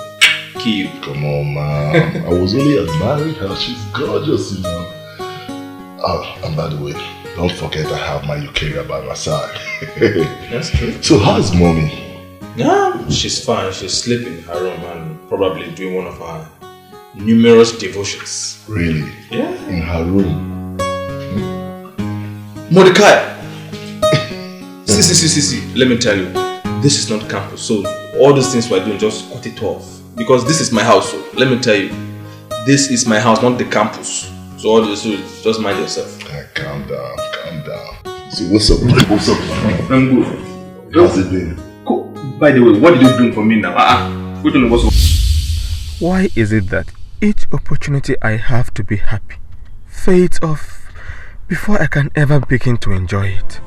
kill you. Come on, man. I was only admiring her. She's gorgeous, you know. Oh, and by the way, don't forget I have my Eukarya by my side. That's true. So how's mommy? Yeah, she's fine. She's sleeping in her room and probably doing one of her numerous devotions. Really? Yeah. In her room? Mordecai! See. Let me tell you. This is not campus, so all those things we're doing, just cut it off. Because this is my house, so let me tell you. This is my house, not the campus. So all this, just mind yourself. Calm down. So what's up? I'm good. How's it been? Cool. By the way, what did you bring for me now? We don't know what's... Why is it that each opportunity I have to be happy fades off before I can ever begin to enjoy it?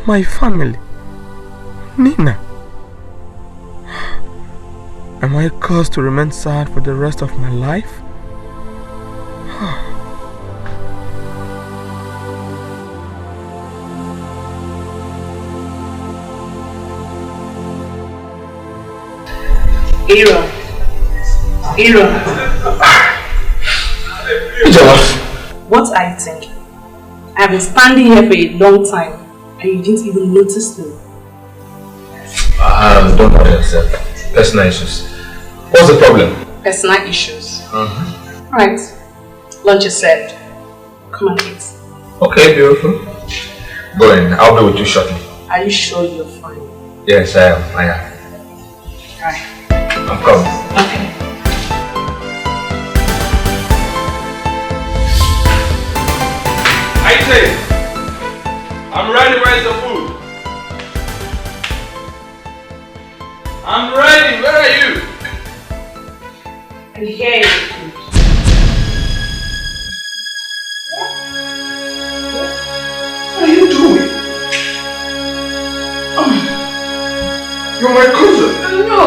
My family, Nina. Am I caused to remain sad for the rest of my life? Aaron. What are you thinking? I have been standing here for a long time and you didn't even notice me. Don't worry yourself. Personal issues. What's the problem? Personal issues. Right. Lunch is served. Come and eat. Okay, beautiful. Go in. I'll be with you shortly. Are you sure you're fine? Yes, I am. Alright. I'm coming. Okay. I say, I'm ready. Where's the food? I'm ready. Where are you? I'm here. What are you doing? You're my cousin. No.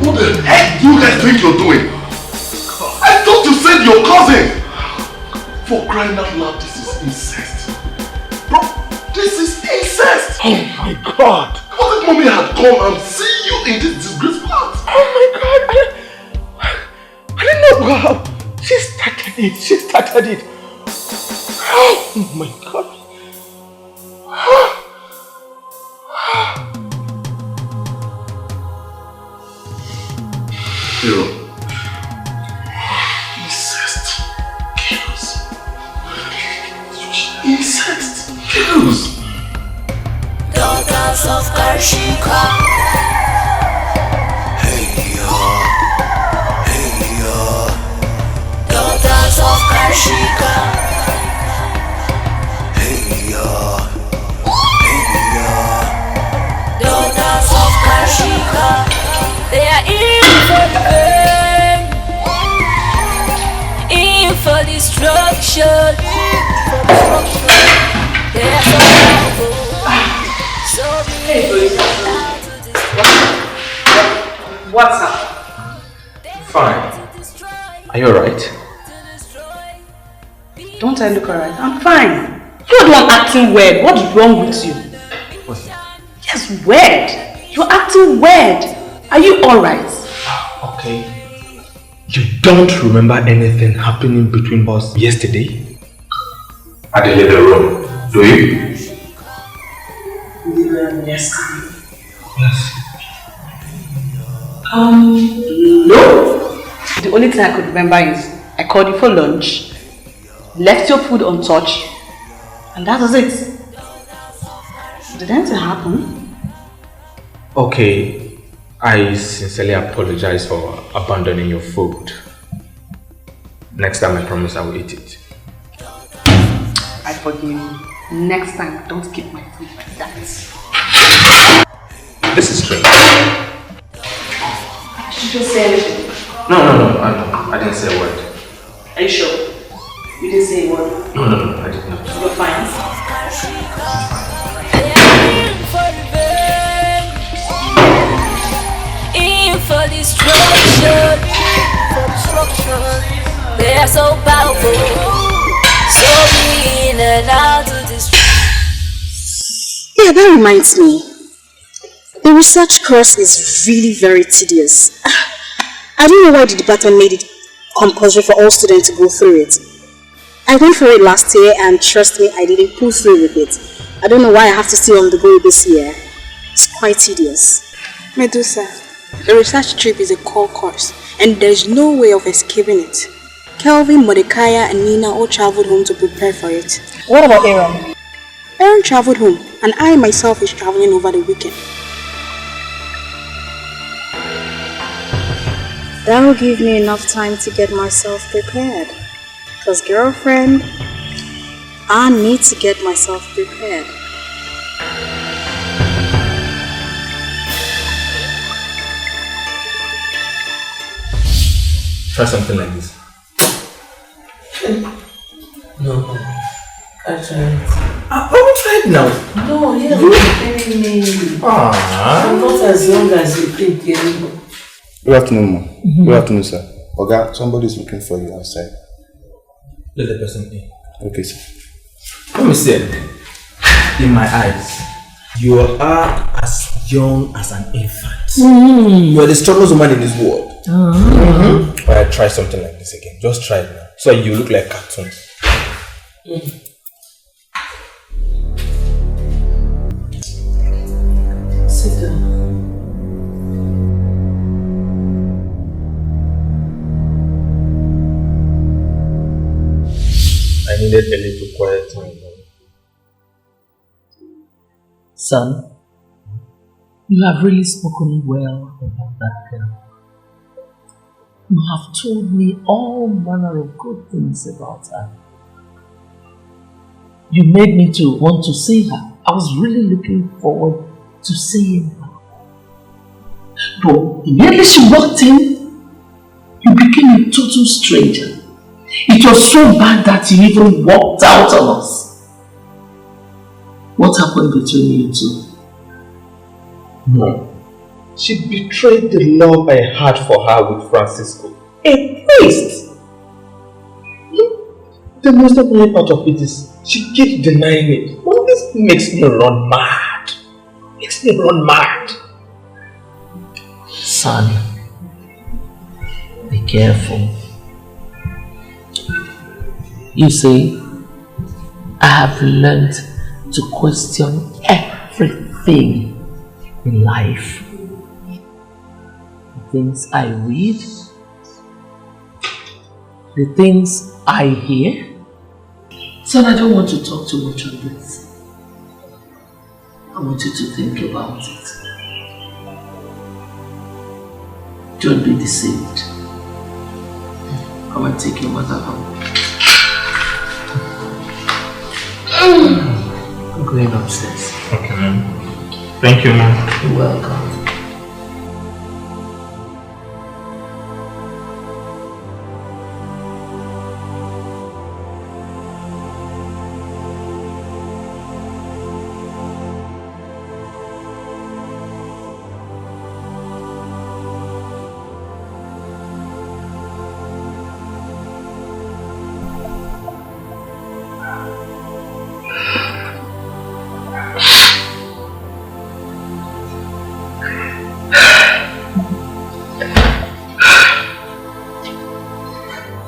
What the heck do you guys think you're doing? I thought you said your cousin! For crying out loud, this is incest. Bro, this is incest! Oh my god! What if mommy had come and seen you in this disgraceful act? Oh my god! I didn't know how. She started it. She started it. Oh my god. Hero. Incest kills. Incest kills. Daughters of Karshika. Hey yo, hey yo. Daughters of Karshika. Hey yo, hey yo. Daughters of Karshika. They are in for pain, in for destruction. They are so powerful. What's up? Fine. Are you alright? Don't I look alright? I'm fine. You're the one acting weird. What's wrong with you? What? Yes, weird. You're acting weird. Are you alright? Okay. You don't remember anything happening between us yesterday? At the living room, do you? Yes. Yes. No. The only thing I could remember is I called you for lunch, left your food untouched, and that was it. Did anything happen? Okay. I sincerely apologize for abandoning your food. Next time I promise I will eat it. I forgive you. Next time, don't keep my food like that. This is strange. Did you just say anything? No, I didn't say a word. Are you sure? You didn't say a word? No, I did not. You're fine. In for destruction. They are so powerful, so mean and out to destroy. Yeah, that reminds me. The research course is really very tedious. I don't know why the department made it compulsory for all students to go through it. I went for it last year and trust me, I didn't pull through with it. I don't know why I have to stay on the go this year. It's quite tedious. Medusa, the research trip is a core course and there's no way of escaping it. Kelvin, Mordecai and Nina all traveled home to prepare for it. What about Aaron? Aaron traveled home and I myself is traveling over the weekend. That will give me enough time to get myself prepared. Because girlfriend, I need to get myself prepared. Try something like this. No, I tried. I will try it now. No, you're preparing me. I'm not as young as you think anymore. Good afternoon, Mom. Good afternoon, sir. Oga, somebody is looking for you outside. Let the person in. Okay, sir. Let me see. In my eyes, you are as young as an infant. You are the strongest woman in this world. But try something like this again. Just try it now. So you look like cartoon. Sit down. I needed a little quiet time. Son, you have really spoken well about that girl. You have told me all manner of good things about her. You made me to want to see her. I was really looking forward to seeing her. But immediately she walked in, you became a total stranger. It was so bad that you even walked out on us. What happened between you two? No. She betrayed the love I had for her with Francisco. A priest! The most annoying part of it is she keeps denying it. Well, this makes me run mad. Makes me run mad. Son, be careful. You see, I have learned to question everything in life. The things I read, the things I hear. Son, I don't want to talk too much on this. I want you to think about it. Don't be deceived. Come and take your mother home. I'm going upstairs. Okay, ma'am. Thank you, ma'am. You're welcome.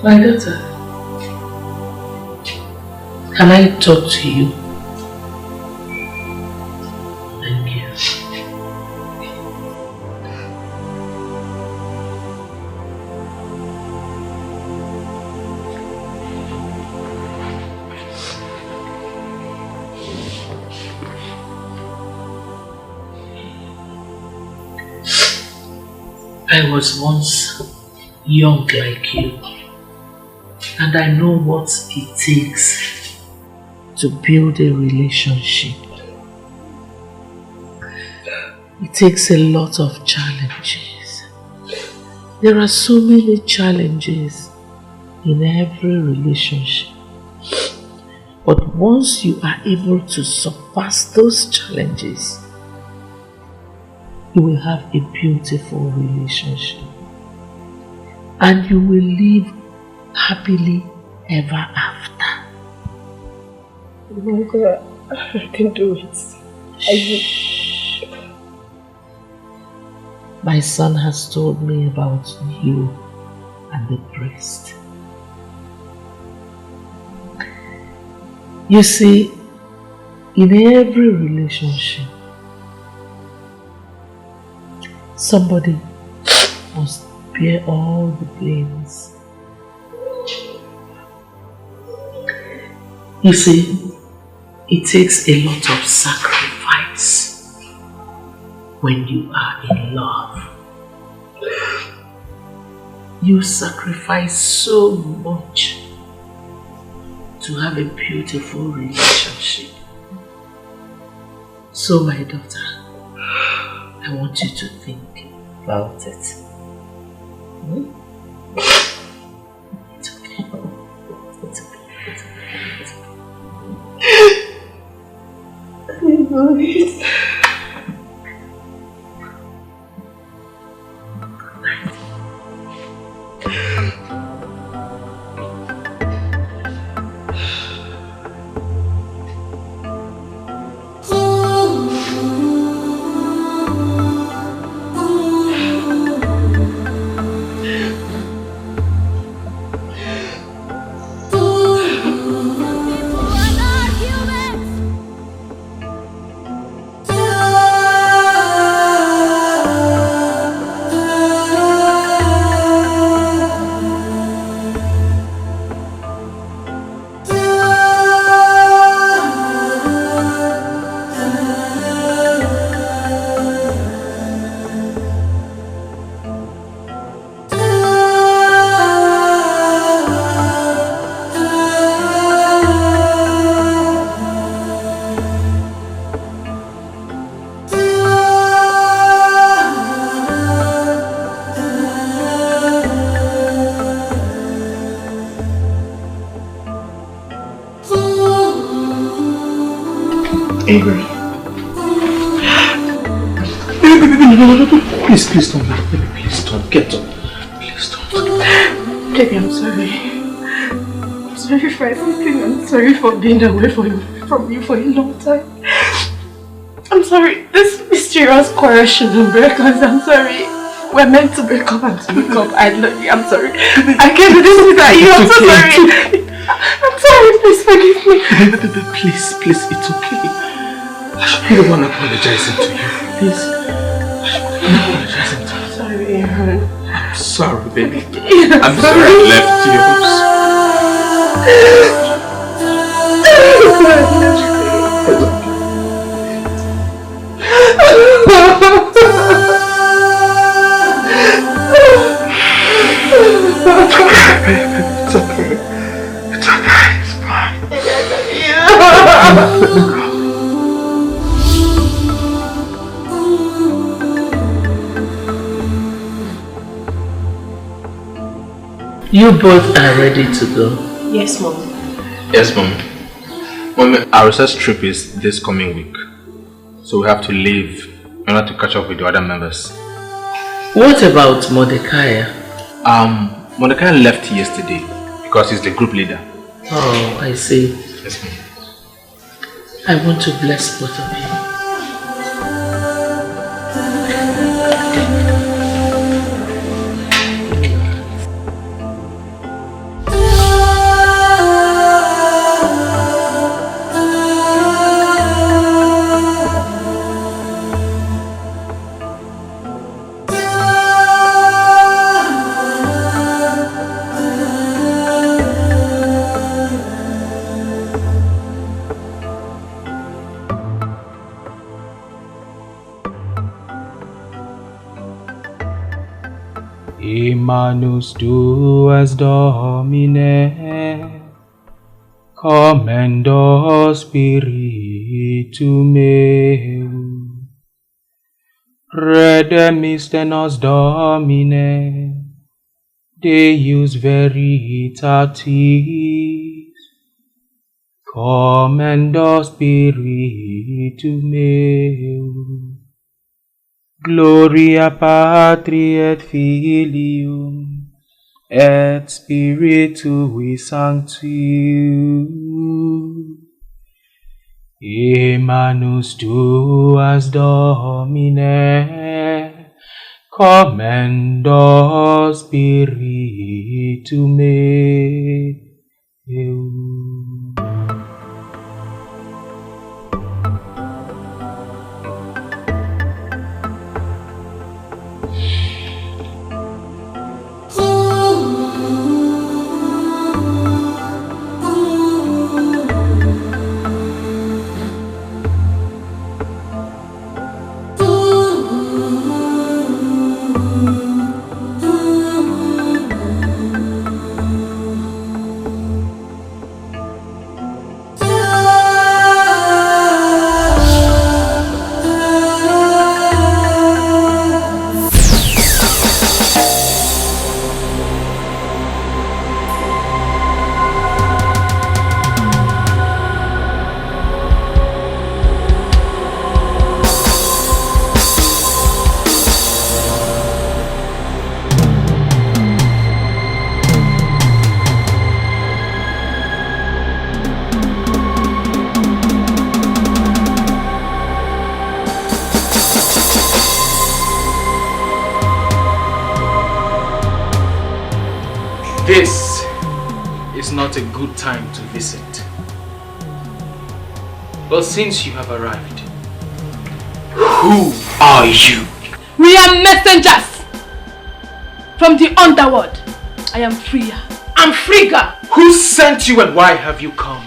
My daughter, can I talk to you? Thank you. I was once young like you. And I know what it takes to build a relationship. It takes a lot of challenges. There are so many challenges in every relationship. But once you are able to surpass those challenges, you will have a beautiful relationship. And you will live happily ever after. Mother, I can do it. My son has told me about you and the priest. You see, in every relationship, somebody must bear all the blames. You see, it takes a lot of sacrifice when you are in love. You sacrifice so much to have a beautiful relationship. So my daughter, I want you to think about it. It's okay. It's okay. I know it. angry. Please don't. Baby, please don't. Get up. Please don't. Baby, I'm sorry. I'm sorry for everything. I'm sorry for being away from you for a long time. I'm sorry. This mysterious quarrel shouldn't break us. I'm sorry. We're meant to break up and to make up. I love you. I'm sorry. I can't do this without you. I'm so sorry. I'm sorry. Please forgive me. Baby, please, it's okay. I should be the one apologizing to you. Please. I should be the one apologizing to you. Sorry, Aaron. I'm sorry, baby. Yeah, I'm sorry I left you. It's okay. It's okay. It's fine. You both are ready to go? Yes, Mom. Yes, Mom. Mom, our research trip is this coming week. So we have to leave in order to catch up with the other members. What about Mordecai? Mordecai left yesterday because he's the group leader. Oh, I see. Yes, Mom. I want to bless both of you. Manus tuas Domine, commendo spiritu meum, redemister nos Domine, Deus veritatis, commendo spiritu meum. Gloria Patri et Filium et Spiritui Sancti. Manus tuas Domine, commendo spiritu meum. This is not a good time to visit. But since you have arrived, who are you? We are messengers from the underworld. I am Freya. I'm Frigga. Who sent you and why have you come?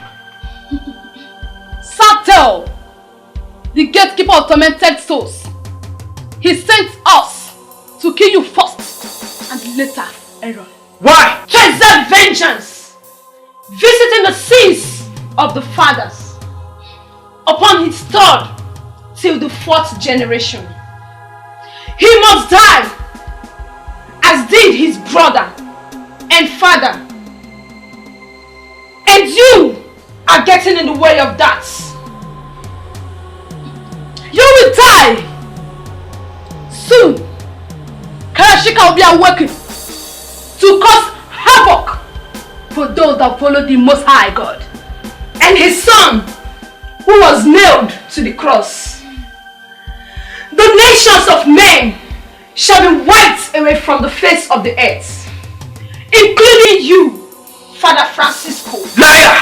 Satel, the gatekeeper of tormented souls. He sent us to kill you first and later Aaron. Why? To exert vengeance, visiting the sins of the fathers upon his third till the fourth generation. He must die as did his brother and father. And you are getting in the way of that. You will die! Soon, Karashika will be awakened to cause havoc for those that follow the Most High God and His Son, who was nailed to the cross. The nations of men shall be wiped away from the face of the earth, including you, Father Francisco. Liar!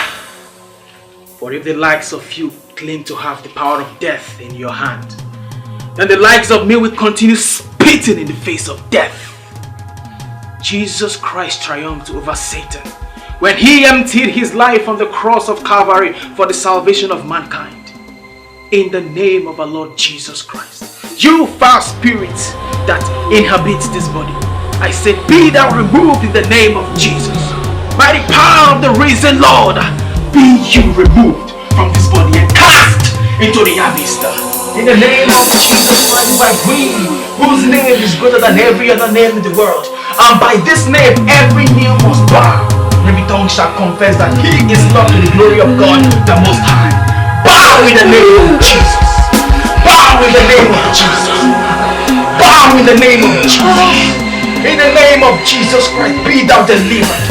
For if the likes of you claim to have the power of death in your hand, then the likes of me will continue spitting in the face of death. Jesus Christ triumphed over Satan when He emptied His life on the cross of Calvary for the salvation of mankind. In the name of our Lord Jesus Christ, you foul spirit that inhabits this body, I say, be thou removed in the name of Jesus. By the power of the risen Lord, be you removed from this body and cast into the abyss. In the name of Jesus Christ, by we, whose name is greater than every other name in the world, and by this name every knee must bow, every tongue shall confess that He is Lord to the glory of God the Most High. Bow in the name of Jesus. Bow in the name of Jesus. Bow in the name of Jesus. In the name of Jesus Christ, be thou delivered.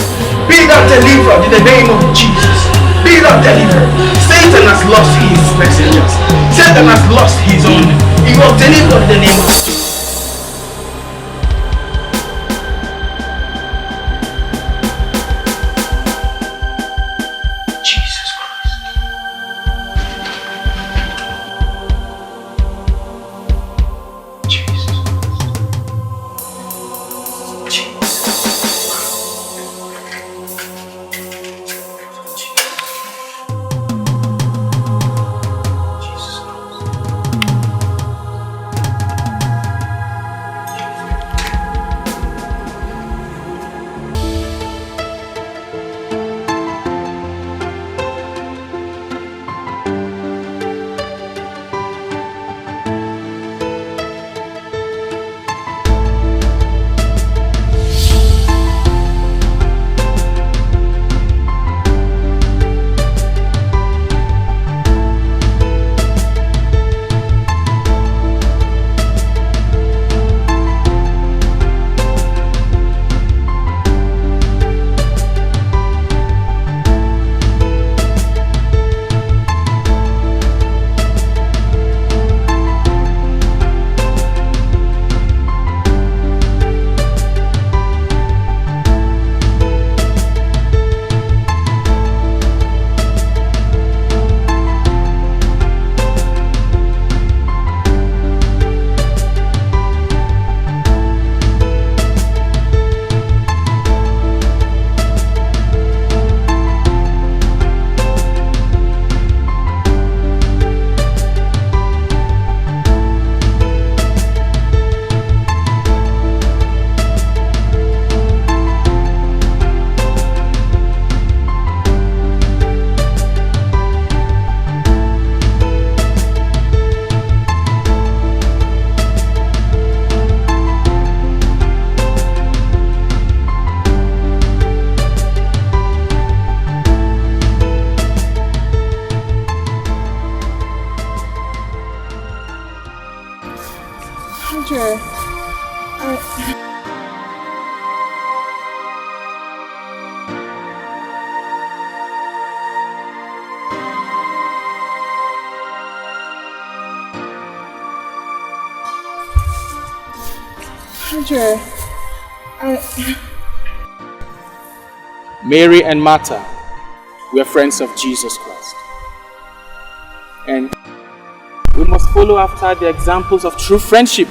Be thou delivered in the name of Jesus. Be thou delivered. Satan has lost his messengers. Satan has lost his own. He was delivered in the name of Jesus. Mary and Martha were friends of Jesus Christ. And we must follow after the examples of true friendship.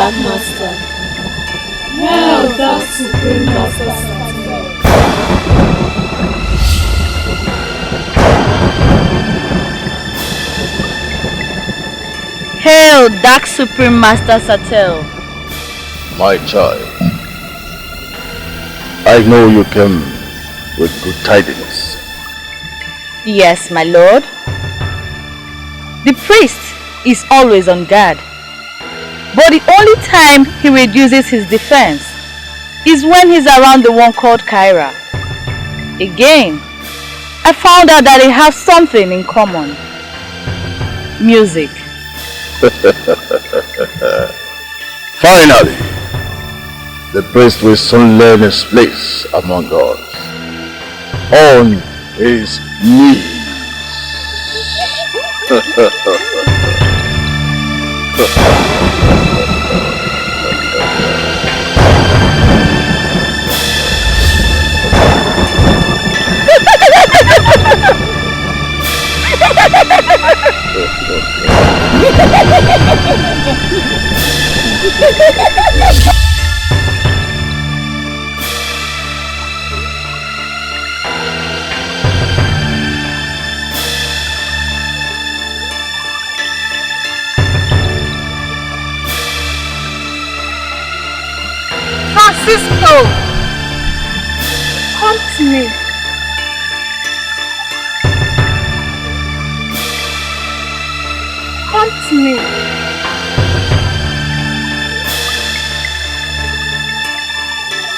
Dark Master. Hail, thou Supreme Master Satel. Hail, Dark Supreme Master Satel. My child, I know you came with good tidings. Yes, my lord. The priest is always on guard. But the only time he reduces his defense is when he's around the one called Kyra. Again, I found out that they have something in common. Music. Finally, the priest will soon learn his place among us. On his knees. Francisco! Come to me. Come to me.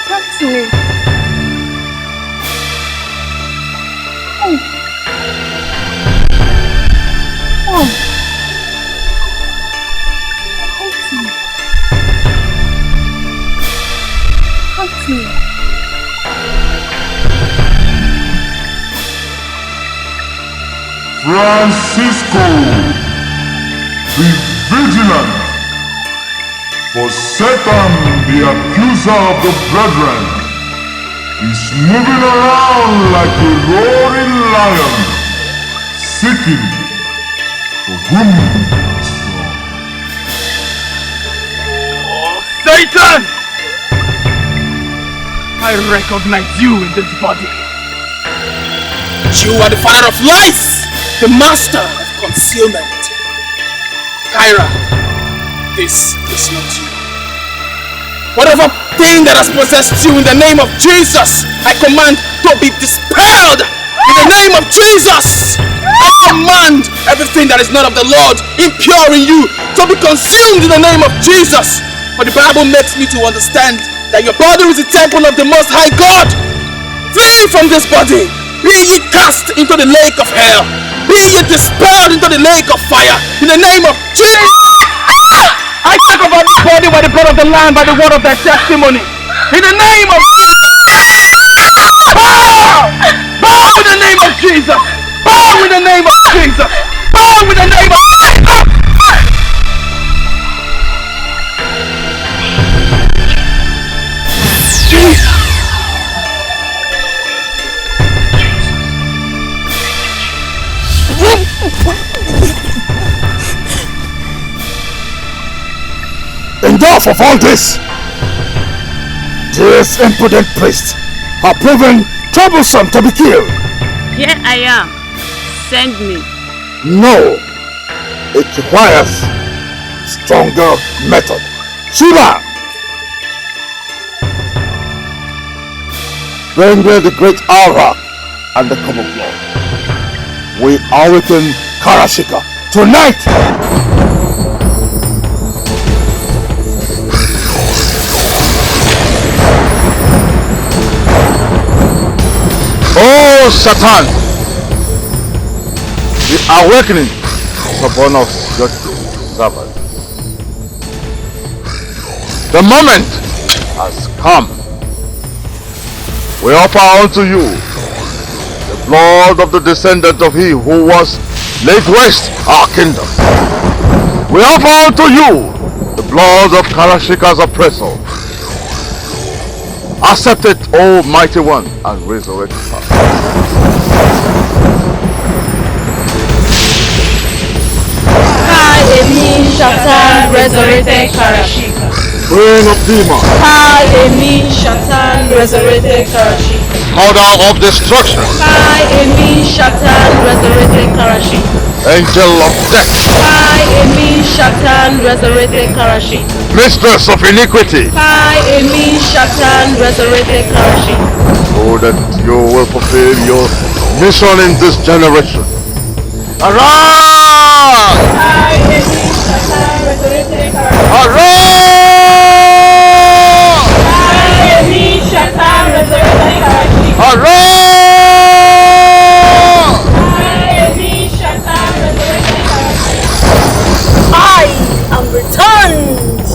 Come to me. Oh. Oh. Come to me. Come to me. Francisco, be vigilant, for Satan, the accuser of the brethren, is moving around like a roaring lion, seeking for whom to destroy. Oh, Satan! I recognize you in this body. You are the father of lies, the master of concealment. Kyra, this is not you. Whatever thing that has possessed you, in the name of Jesus, I command to be dispelled. In the name of Jesus, I command everything that is not of the Lord, impure in you, to be consumed in the name of Jesus. For the Bible makes me to understand that your body is the temple of the Most High God. Flee from this body. Be ye cast into the lake of hell. Be ye dispelled into the lake of fire. In the name of Jesus. I take over this body by the blood of the Lamb, by the word of their testimony. In the name of Jesus. Bow! Bow in the name of Jesus. Bow in the name of Jesus. Bow in the name of Jesus. Enough of all this! These impudent priests are proven troublesome to be killed. Here I am. Send me. No! It requires stronger method. Shiva! Bring me the great aura and the common blood. We awaken Karashika tonight! Oh, Satan! The awakening is upon us, your servant. The moment has come. We offer unto you the blood of the descendant of he who was laid waste our kingdom. We offer unto you the blood of Karashika's oppressor. Accept it, O mighty one, and resurrect her. Emi Shatan resurrected Karashika. Queen of demons. I, Ini Shatan, resurrected Karashi. Mother of destruction. I, Ini Shatan, resurrected Karashi. Angel of death. I, Ini Shatan, resurrected Karashi. Mistress of iniquity. I, Ini Shatan, resurrected Karashi. So that you will fulfill your mission in this generation. Arise! I, Ini Shatan, resurrected Karashi. Arise! I, Ini Shatan, resurrected Karashi. Arise! I am returned!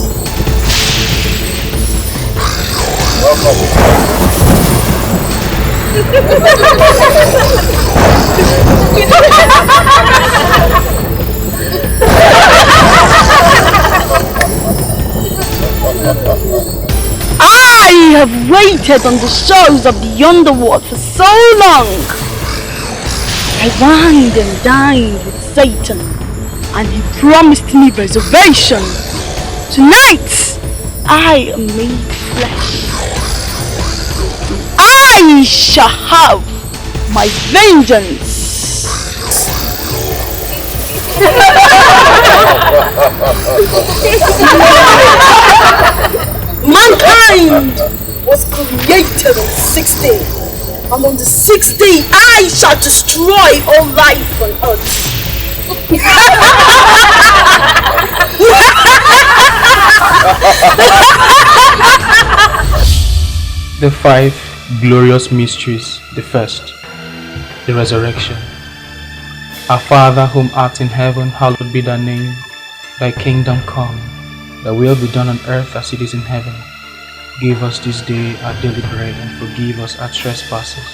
I have waited on the shores of the underworld for so long. I wined and dined with Satan, and he promised me resurrection. Tonight, I am made flesh. I shall have my vengeance. Mankind was created on the 6th day, and on the 6th day I shall destroy all life on earth. The 5 glorious mysteries. The first, the resurrection. Our Father whom art in heaven, hallowed be thy name. Thy kingdom come, thy will be done on earth as it is in heaven. Give us this day our daily bread, and forgive us our trespasses,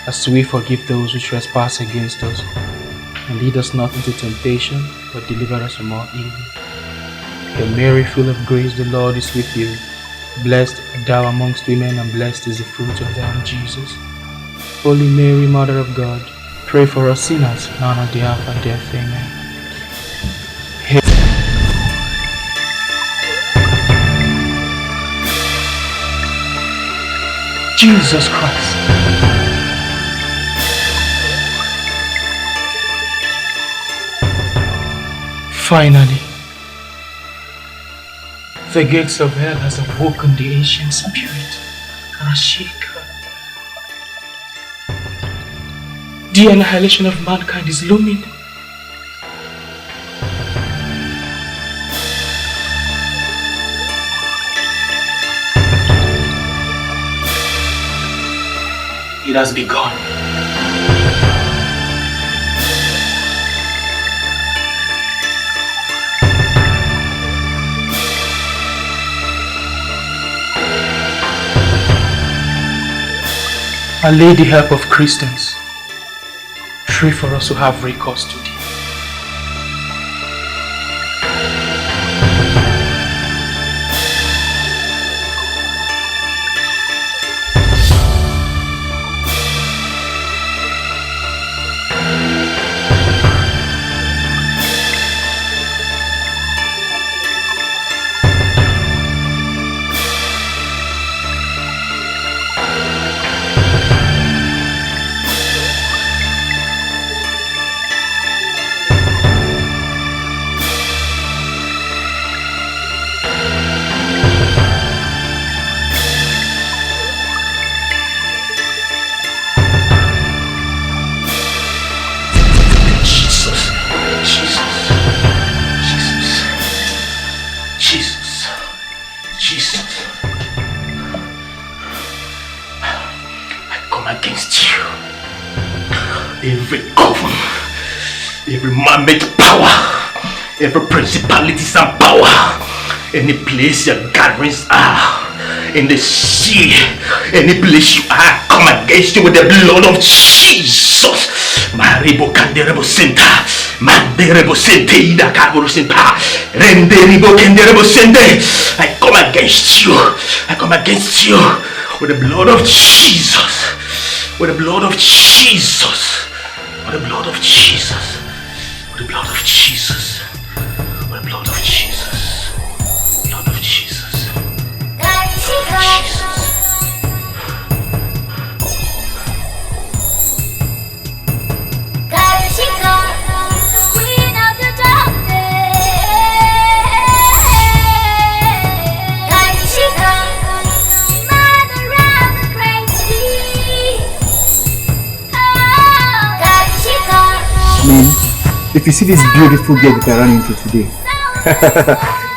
as we forgive those who trespass against us. And lead us not into temptation, but deliver us from all evil. Hail Mary, full of grace, the Lord is with you. Blessed art thou amongst women, and blessed is the fruit of thy womb, Jesus. Holy Mary, Mother of God, pray for us sinners, now and at the hour of our death. Amen. Jesus Christ. Finally, the gates of hell has awoken the ancient spirit, Karashika. The annihilation of mankind is looming. It has begun. Our Lady, help of Christians, pray for us who have recourse to thee. Every man-made power, every principalities and power, any place your gatherings are, in the sea, any place you are, come against you with the blood of Jesus. Maribo Canderebo Senta, Manderebo Sente, Ida Cabro Senta, Renderibo Canderebo Sente. I come against you, I come against you with the blood of Jesus, with the blood of Jesus, with the blood of Jesus. The blood of Jesus. The blood of Jesus. Blood of Jesus. you see this beautiful girl that I ran into today,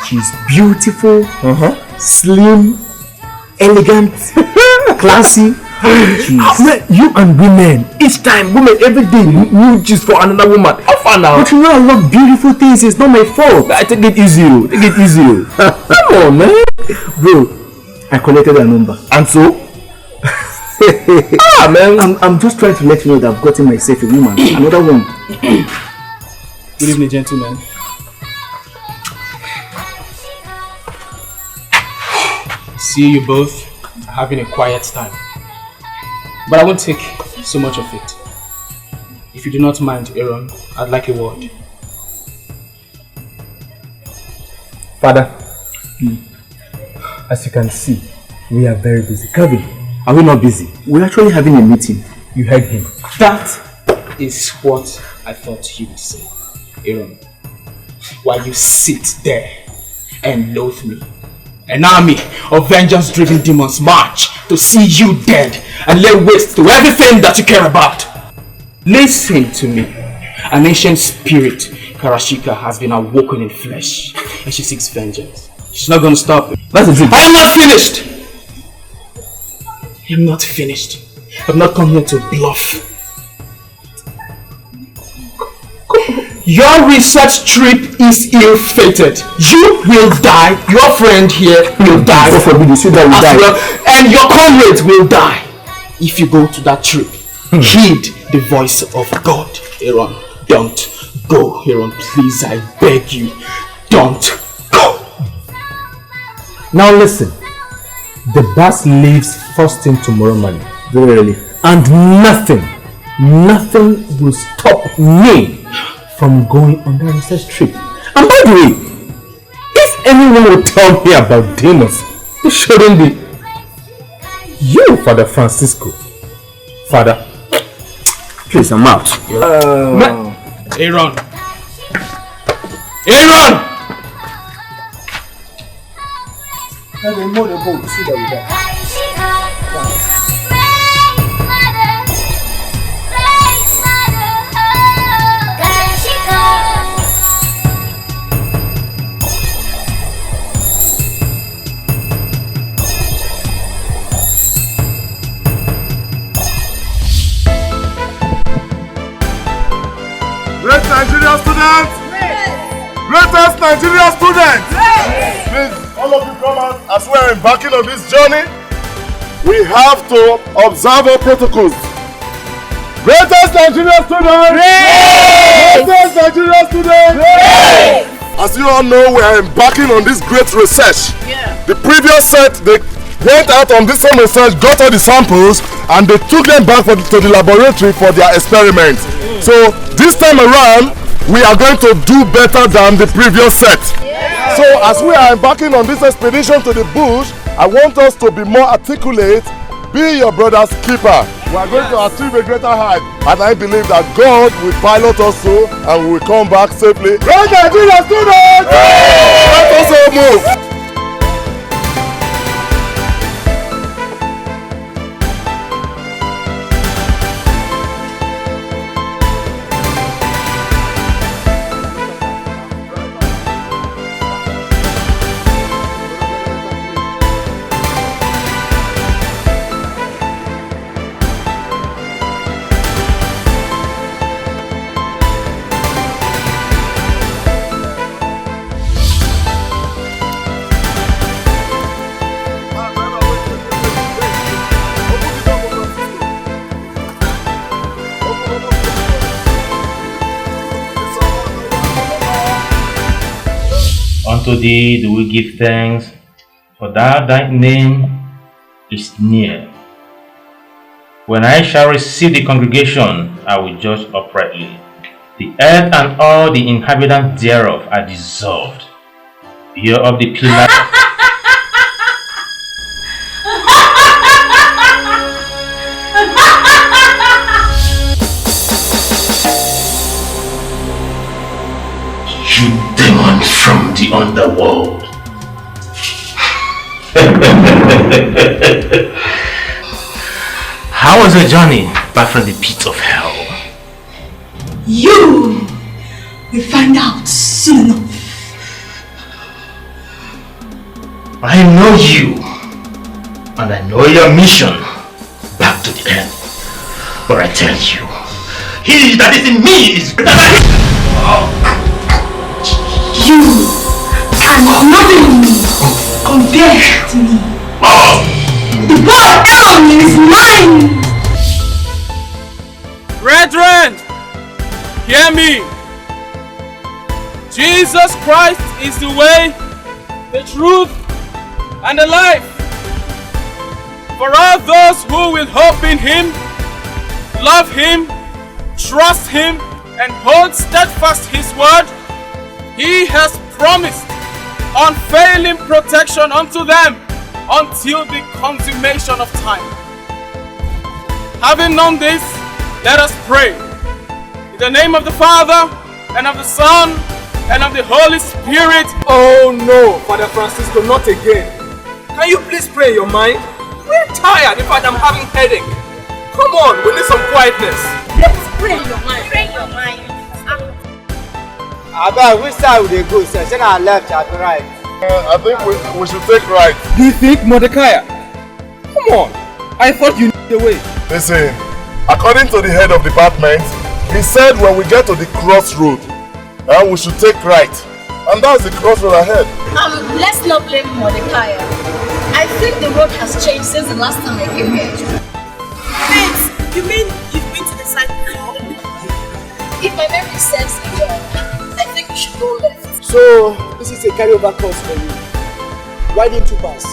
she's beautiful, slim, elegant, classy. You and women, each time, women, every day, you choose for another woman. How far now? But you know I love beautiful things. It's not my fault. I take it easy. Take it easy. Come on, man. Bro, I collected her number. And so? Man. I'm just trying to let you know that I've gotten myself a woman. Another one. Good evening, gentlemen. See you both having a quiet time. But I won't take so much of it. If you do not mind, Aaron, I'd like a word. Father, as you can see, we are very busy. Kevin, are we not busy? We're actually having a meeting. You heard him. That is what I thought you would say, Aaron. While you sit there and loathe me. An army of vengeance-driven demons march to see you dead and lay waste to everything that you care about. Listen to me. An ancient spirit, Karashika, has been awoken in flesh and she seeks vengeance. She's not going to stop it. That's the truth. I am not finished. I am not finished. I've not come here to bluff. Your research trip is ill-fated. You will die. Your friend here will die. God forbid you see that we die. Well, and your comrades will die. If you go to that trip, heed the voice of God. Aaron, don't go. Aaron, please, I beg you, don't go. Now listen. The bus leaves first thing tomorrow morning. Very early. And nothing will stop me from going on that research trip. And by the way, if anyone will tell me about demons, it shouldn't be you, Father Francisco. Father, please, I'm out. Aaron! Great Nigerian students! Greatest Nigerian students! Please, all of you come out as we are embarking on this journey. We have to observe our protocols. Greatest Nigerian students! Greatest Nigerian students! As you all know, we are embarking on this great research. The previous set, they went out on this same research, got all the samples, and they took them back to the laboratory for their experiments. So this time around, we are going to do better than the previous set. So as we are embarking on this expedition to the bush, I want us to be more articulate, be your brother's keeper. We are going to achieve a greater height, and I believe that God will pilot us through and we will come back safely. Great Nigerian students! Let us all move! Unto thee do we give thanks, for that thy name is near. When I shall receive the congregation, I will judge uprightly. The earth and all the inhabitants thereof are dissolved. Bear up the pillar. You demon from the underworld. How was your journey back from the pit of hell? You We'll find out soon enough. I know you, and I know your mission back to the end. But I tell you, he that is in me is greater than he. You are nothing compared to me. The boy Elon is mine. Brethren, hear me. Jesus Christ is the way, the truth, and the life. For all those who will hope in Him, love Him, trust Him, and hold steadfast His word, He has promised unfailing protection unto them until the consummation of time. Having known this, let us pray. In the name of the Father, and of the Son, and of the Holy Spirit. Oh no, Father Francisco, not again. Can you please pray in your mind? We're tired. In fact, I'm having headache. Come on, we need some quietness. Let's pray in your mind. Pray in your mind. Abba, which side would they go? Say I left, I be right. I think we should take right. You think, Mordecai? Come on. I thought you knew the way. Listen, according to the head of department, he said when we get to the crossroad, we should take right. And that's the crossroad ahead. Let's not blame Mordecai. I think the road has changed since the last time I came here. Wait, you mean you've been to the side before? If my memory serves me well, I think we should go left. So, this is a carryover course for you. Why didn't you pass?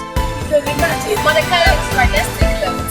Because imagine, Mordecai is right, let's take left.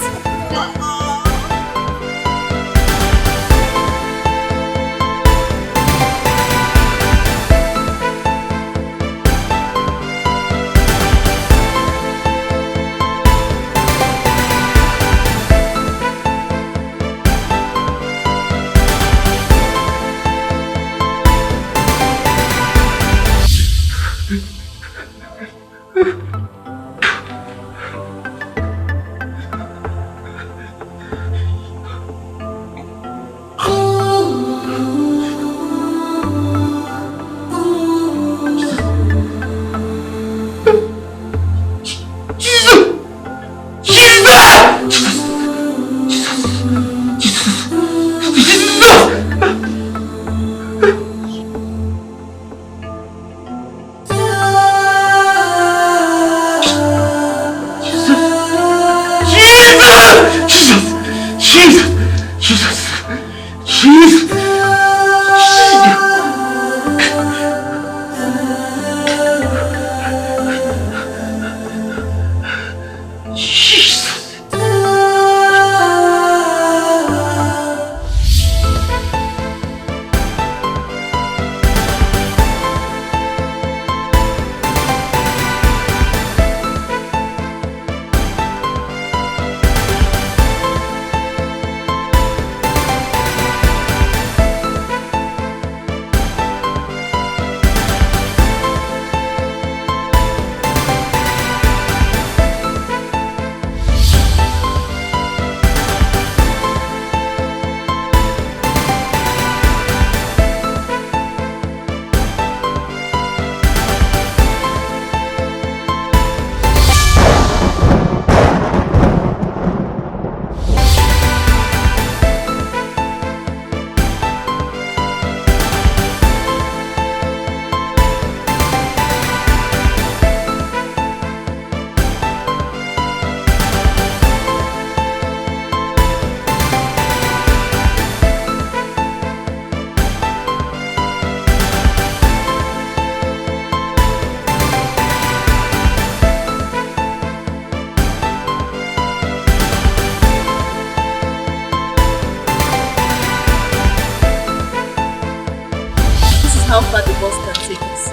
How far the bus can take us.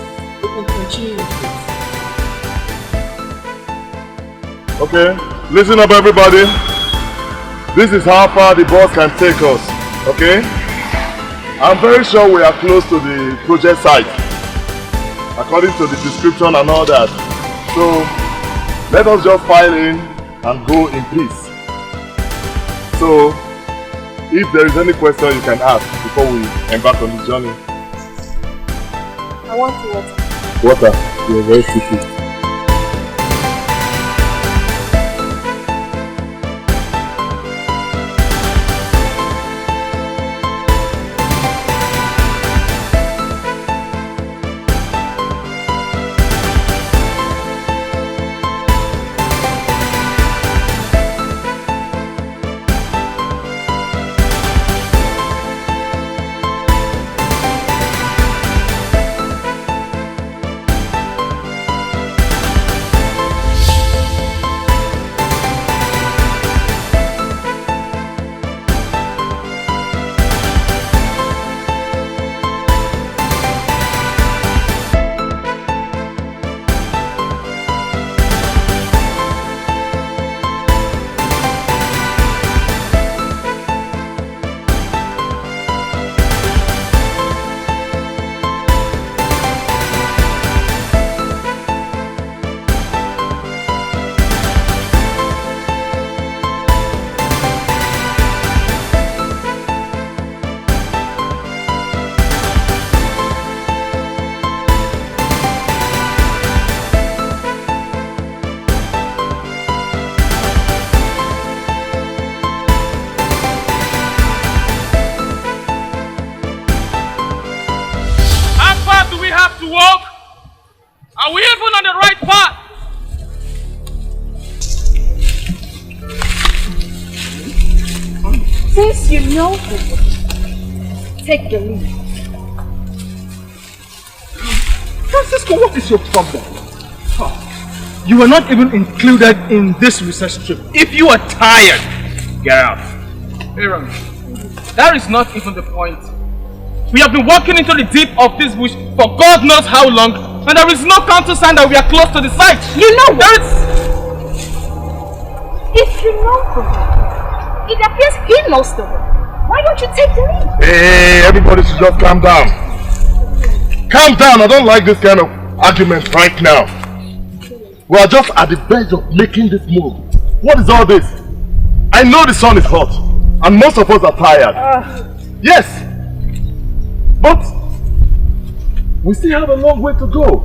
We can continue. Okay, listen up everybody. This is how far the bus can take us, okay? I'm very sure we are close to the project site, according to the description and all that. So, let us just file in and go in peace. So, if there is any question you can ask before we embark on the journey. I want water. Water, you're very stupid. Are we even on the right path? Since you know him, take the lead. Francisco, what is your problem? You were not even included in this research trip. If you are tired, get out. Aaron, that is not even the point. We have been walking into the deep of this bush for God knows how long, and there is no counter sign that we are close to the site. You know what? If you know the way, it appears he knows the way. Why don't you take the lead? Hey, everybody should just calm down. Calm down, I don't like this kind of argument right now. We are just at the verge of making this move. What is all this? I know the sun is hot, and most of us are tired. Yes, but we still have a long way to go.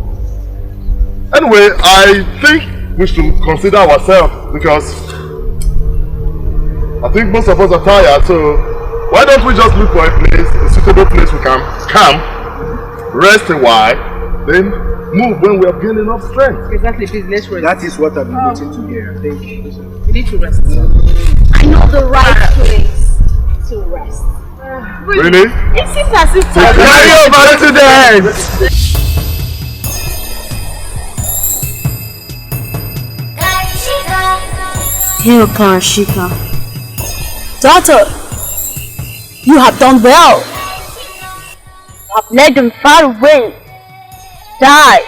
Anyway, I think we should consider ourselves because I think most of us are tired, so why don't we just look for a place, a suitable place we can camp, rest a while, then move when we have gained enough strength. Exactly, please, let's rest. That is what I've been waiting to hear. Thank you. You need to rest. I know the right place to rest. Really? It seems as if Carry over to them! Hail Karashika. Daughter, you have done well. You have led them far away. Die.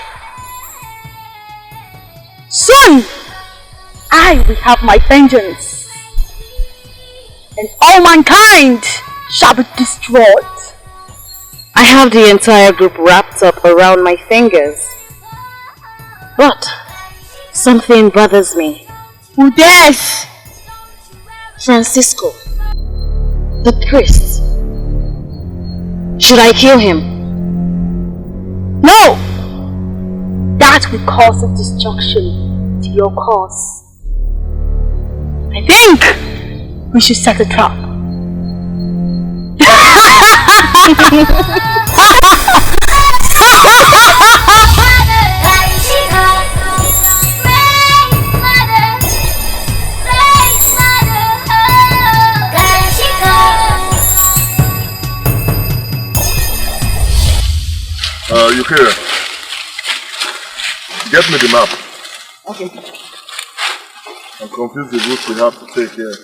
Soon, I will have my vengeance. And all mankind shall be destroyed. I have the entire group wrapped up around my fingers. But something bothers me. Who dares? Francisco, the priest. Should I kill him? No! That will cause a destruction to your cause. I think we should set a trap. Yukira, get me the map. Okay. I'm confused the route we have to take here.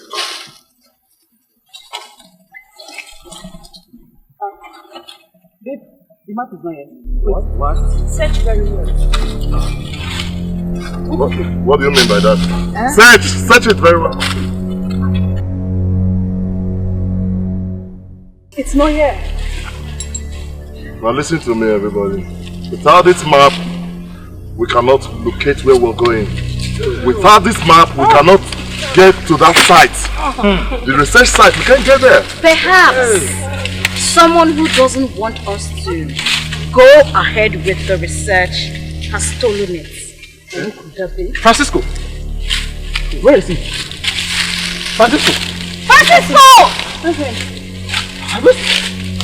Babe, the map is not yet. Wait. What? Search very well. What do you mean by that? Search it very well. It's not here. Now listen to me, everybody. Without this map, we cannot locate where we're going. Without this map, we cannot get to that site. The research site, we can't get there. Perhaps someone who doesn't want us to go ahead with the research has stolen it. Who could that be? Francisco! Where is he? Francisco! Francisco!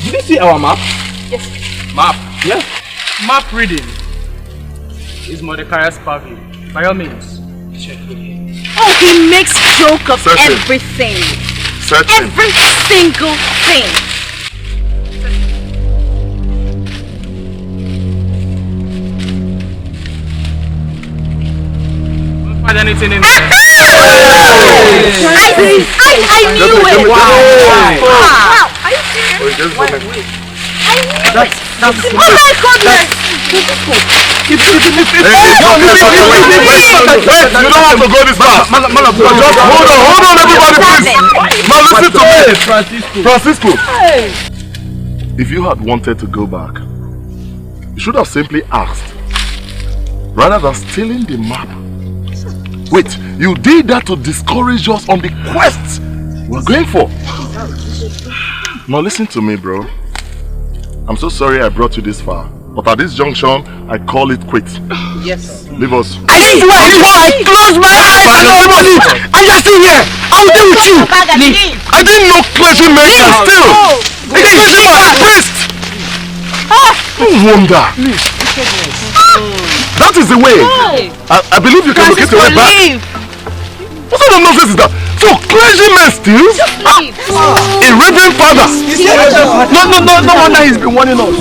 Did you see our map? Yes. Map? Yes. Map reading is Mordecai's purview. By all means, check with him. Oh, he makes joke of Search him. everything. Search him. Every single thing. Find anything in there? I knew it! Wow! Are you serious? Wait, That's oh my goodness! you don't have to go this far. Just hold on, everybody, please. Man, listen to me. Francisco. If you had wanted to go back, you should have simply asked, rather than stealing the map. Wait, you did that to discourage us on the quest we're going for. Now listen to me, bro. I'm so sorry I brought you this far, but at this junction, I call it quits. Yes. Leave us. I didn't do it before I closed my eyes and nobody. I'm just in here. I'll deal with you. I didn't know clergymen can steal. A clergyman, a priest. No wonder. That is the way. I believe you can locate your way back. What sort of nonsense is that? So clergymen steal? A reverend father? No wonder he's been warning us.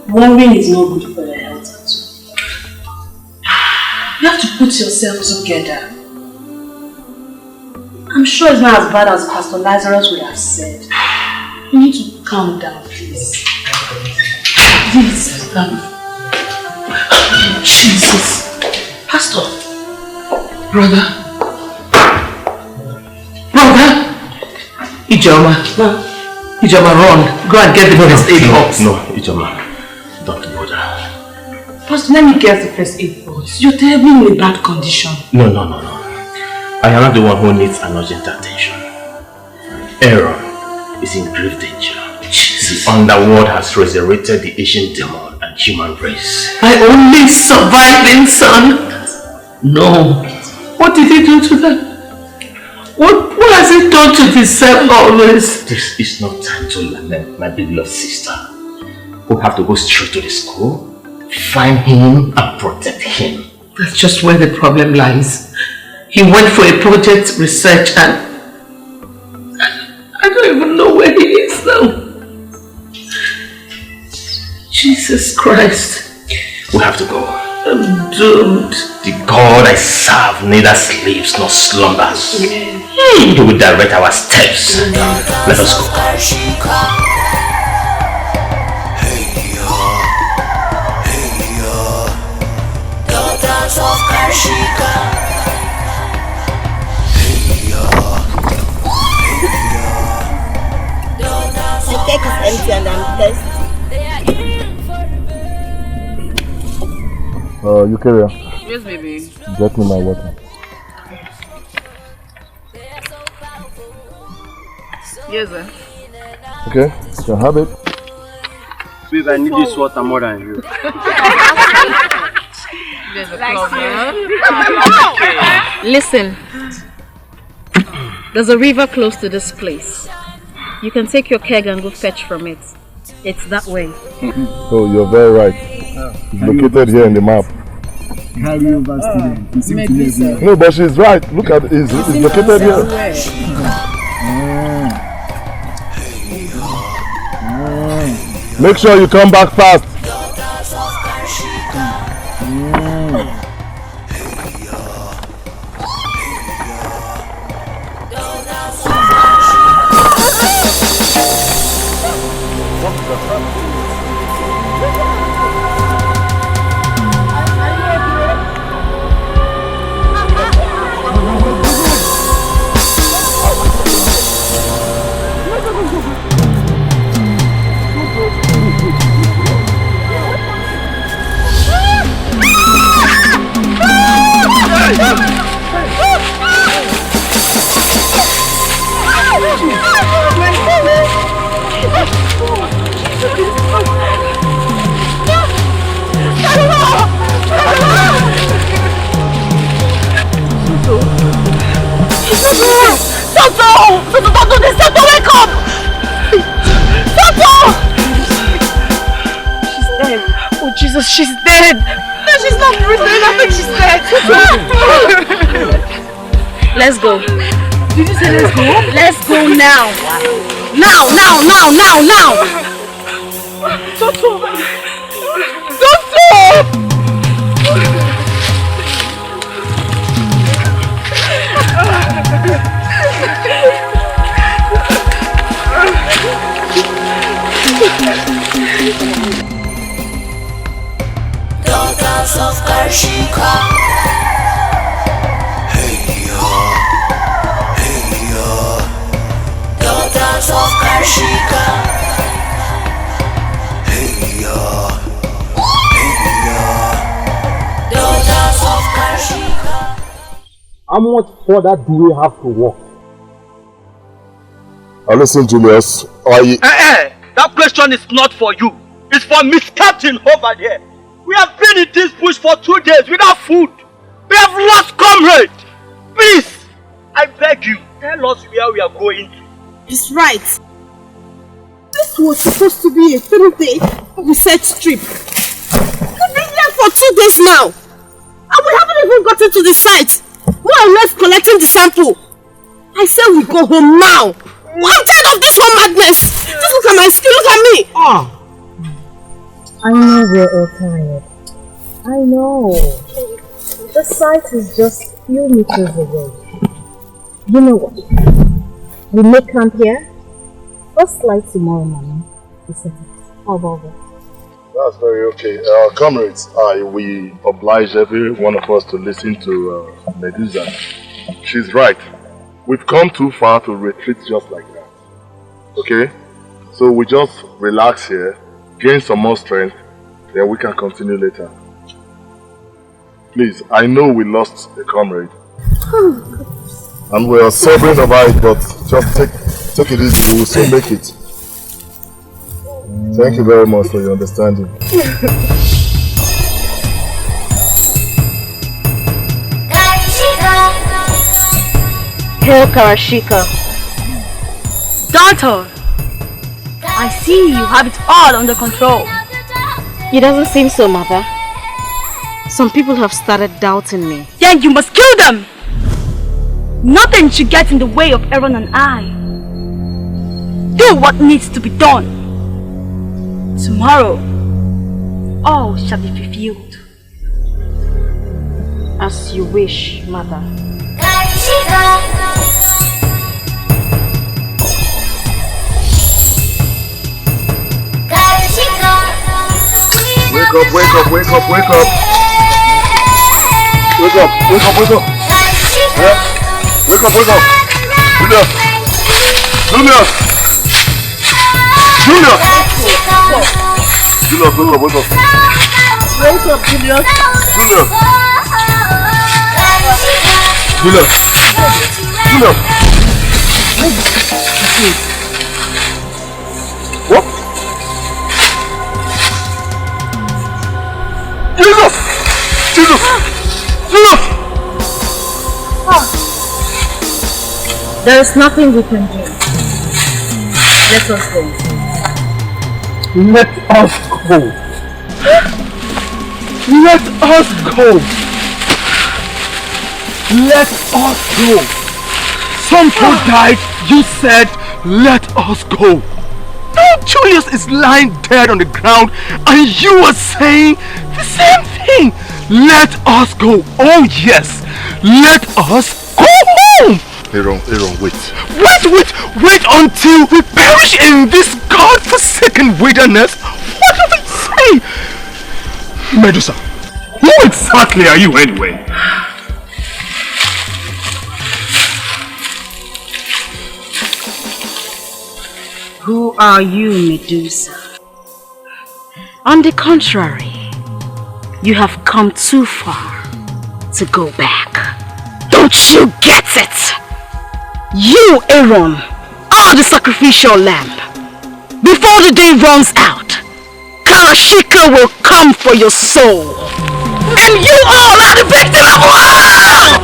Worrying is not good for your health at all. You have to put yourself together. I'm sure it's not as bad as Pastor Lazarus would have said. You need to calm down, please. Please, Jesus. Pastor. Brother. Ijoma. Ijoma, run. Go and get the first aid box. No, Ijoma. Don't bother. Pastor, let me get the first aid box. You're terribly in a bad condition. No. I am not the one who needs an urgent attention. Aaron is in grave danger. Jesus. The underworld has resurrected the ancient demon and human race. My only surviving son. No. What did he do to them? What has he done to deserve all this? This is not time to lament my beloved sister. We have to go straight to the school, find him and protect him. That's just where the problem lies. He went for a project research and I don't even know where he is now. Jesus Christ. We have to go. I'm doomed. The God I serve neither sleeps nor slumbers. Yeah. He will direct our steps. Let us go. Of Karshika. The cake is empty and I'm thirsty. You carry on. Yes, baby. Get me my water. Yes, sir. Okay, you can have it. Please, I need this water more than you. There's a problem. Listen, there's a river close to this place. You can take your keg and go fetch from it. It's that way. Oh, you're very right. It's located here in the map. Carry over student. No, but she's right. Look at it. It's located here. Make sure you come back fast. Jesus, she's dead! No, she's not breathing. I think she's dead. Let's go. Did you say let's go? Let's go now. Now. Tonto! Daughters of Karshika. Hey yo. Daughters of Karshika. Hey yo. Daughters of Karshika. How much further do we have to walk? Listen, Julius. That question is not for you. It's for Miss Captain over there. We have been in this bush for 2 days without food. We have lost comrade. Please, I beg you, tell us where we are going to. It's right. This was supposed to be a 3-day research trip. We've been here for 2 days now. And we haven't even gotten to the site. More or less collecting the sample. I said we go home now. I'm tired of this whole madness. Just look at my skin, look at me. I know we're all tired. I know. The site is just a few meters away. You know what? We make camp here. First light tomorrow morning. How about that? That's very okay. Comrades, we oblige every one of us to listen to Medusa. She's right. We've come too far to retreat just like that. Okay? So we just relax here, gain some more strength, then we can continue later. Please, I know we lost a comrade. And we are sobering about it, but just take it easy, we will soon make it. Thank you very much for your understanding. Hail Karashika. Daughter, I see you have it all under control. It doesn't seem so, Mother. Some people have started doubting me. Then you must kill them! Nothing should get in the way of Aaron and I. Do what needs to be done. Tomorrow, all shall be fulfilled. As you wish, Mother. Wake up, wake up, wake up, wake up. Wake up, wake up, wake up. Yeah. Wake up, wake up. Julius. Julius. Julius. Julius, wake up, wake up. Wake up, Julius. Julius. Julius. Julius. What? Jesus! Jesus! Jesus! There is nothing we can do. Let us go. Let us go. Let us go. Let us go. Some people died. You said, let us go. Now Julius is lying dead on the ground and you are saying the same thing. Let us go. Oh yes. Let us go home. Aaron, wait. Wait until we perish in this God-forsaken wilderness. What do we say? Medusa, who exactly are you anyway? Who are you, Medusa? On the contrary, you have come too far to go back. Don't you get it? You, Aaron, are the sacrificial lamb. Before the day runs out, Karashika will come for your soul. And you all are the victim of war!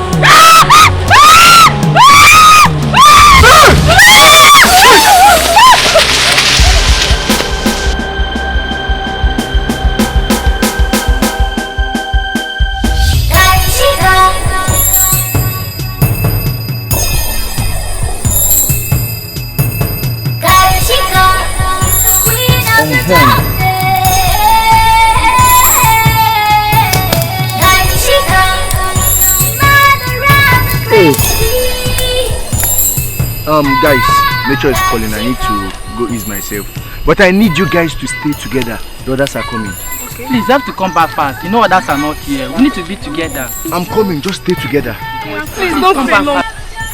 Guys, nature is calling. I need to go ease myself. But I need you guys to stay together. The others are coming. Okay. Please, you have to come back fast. You know others are not here. We need to be together. I'm coming. Just stay together. Please don't come back.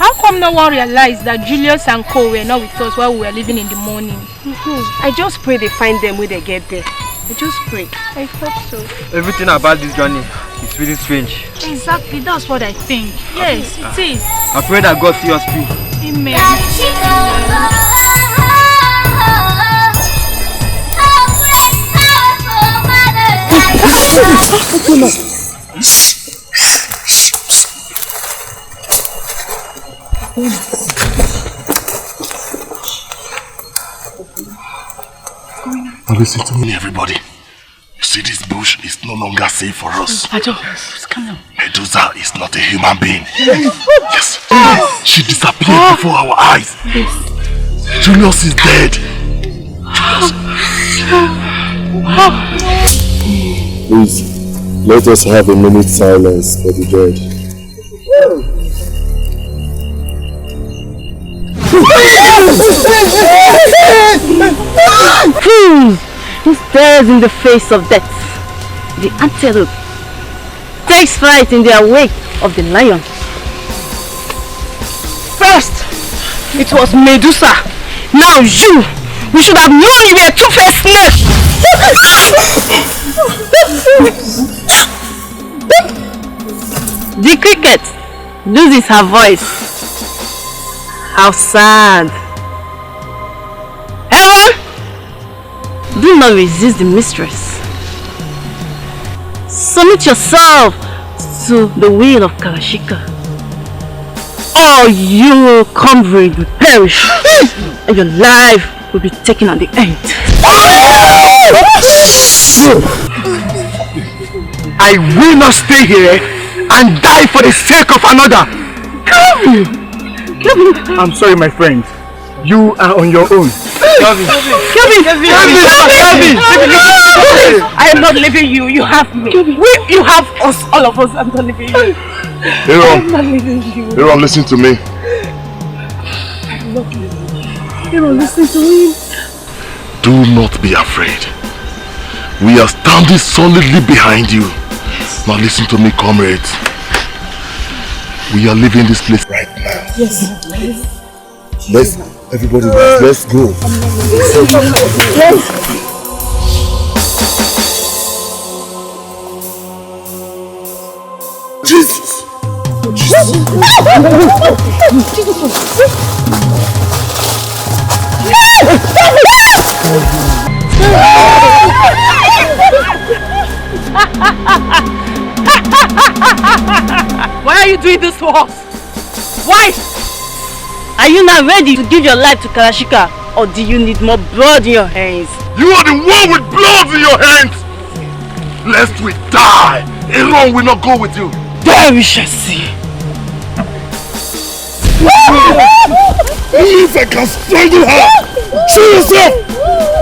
How come no one realized that Julius and Co were not with us while we were leaving in the morning? I just pray they find them when they get there. I just pray. I hope so. Everything about this journey is really strange. Exactly, that's what I think. Yes, it is. I pray that God see us through. Amen. Now listen to me, everybody. You see, this bush is no longer safe for us. Come on. Medusa is not a human being. Yes. She disappeared before our eyes. Julius is dead. Please, let us have a minute's silence for the dead. He stares in the face of death. The antelope takes flight in the wake of the lion. First, it was Medusa. Now you! We should have known you were a two-faced snake! The cricket loses her voice. How sad. Aaron! Do not resist the mistress. Submit yourself to the will of Karashika, or your comrade will perish and your life will be taken at the end. I will not stay here and die for the sake of another. Kevin! I'm sorry, my friend. You are on your own. Kevin! I am not leaving you. You have me. You have us, all of us. I'm not leaving you. I'm not leaving you. Aaron, listen to me. I love you. Aaron, listen to him. Do not be afraid. We are standing solidly behind you. Now listen to me, comrades. We are leaving this place right now. Let's go. Jesus! Why are you doing this to us? Why? Are you not ready to give your life to Karashika, or do you need more blood in your hands? You are the one with blood in your hands! Lest we die, Aaron will not go with you. There we shall see. If I can strangle her! Show yourself!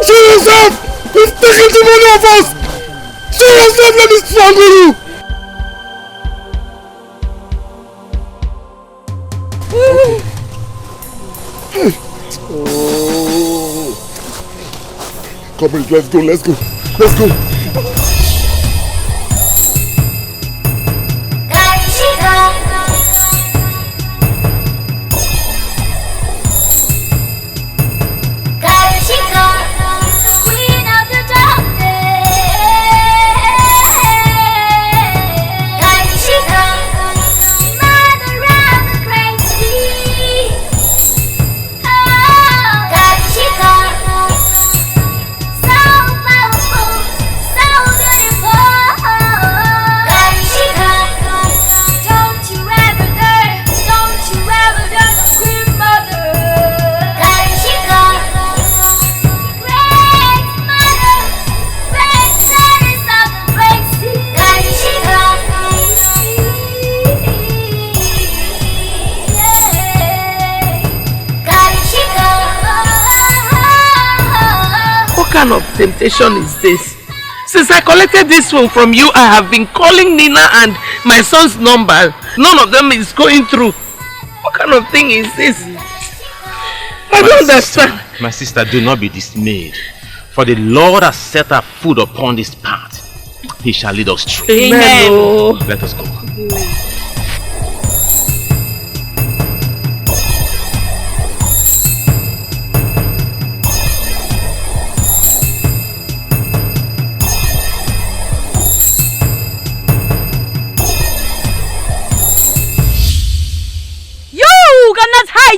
Show yourself! He's taking too many of us! Show yourself, let me strangle you! Oh. Come on, let's go, let's go, let's go. What kind of temptation is this? Since I collected this phone from you, I have been calling Nina and my son's number. None of them is going through. What kind of thing is this? I don't understand. My sister, do not be dismayed. For the Lord has set our foot upon this path. He shall lead us through. Amen. Let us go.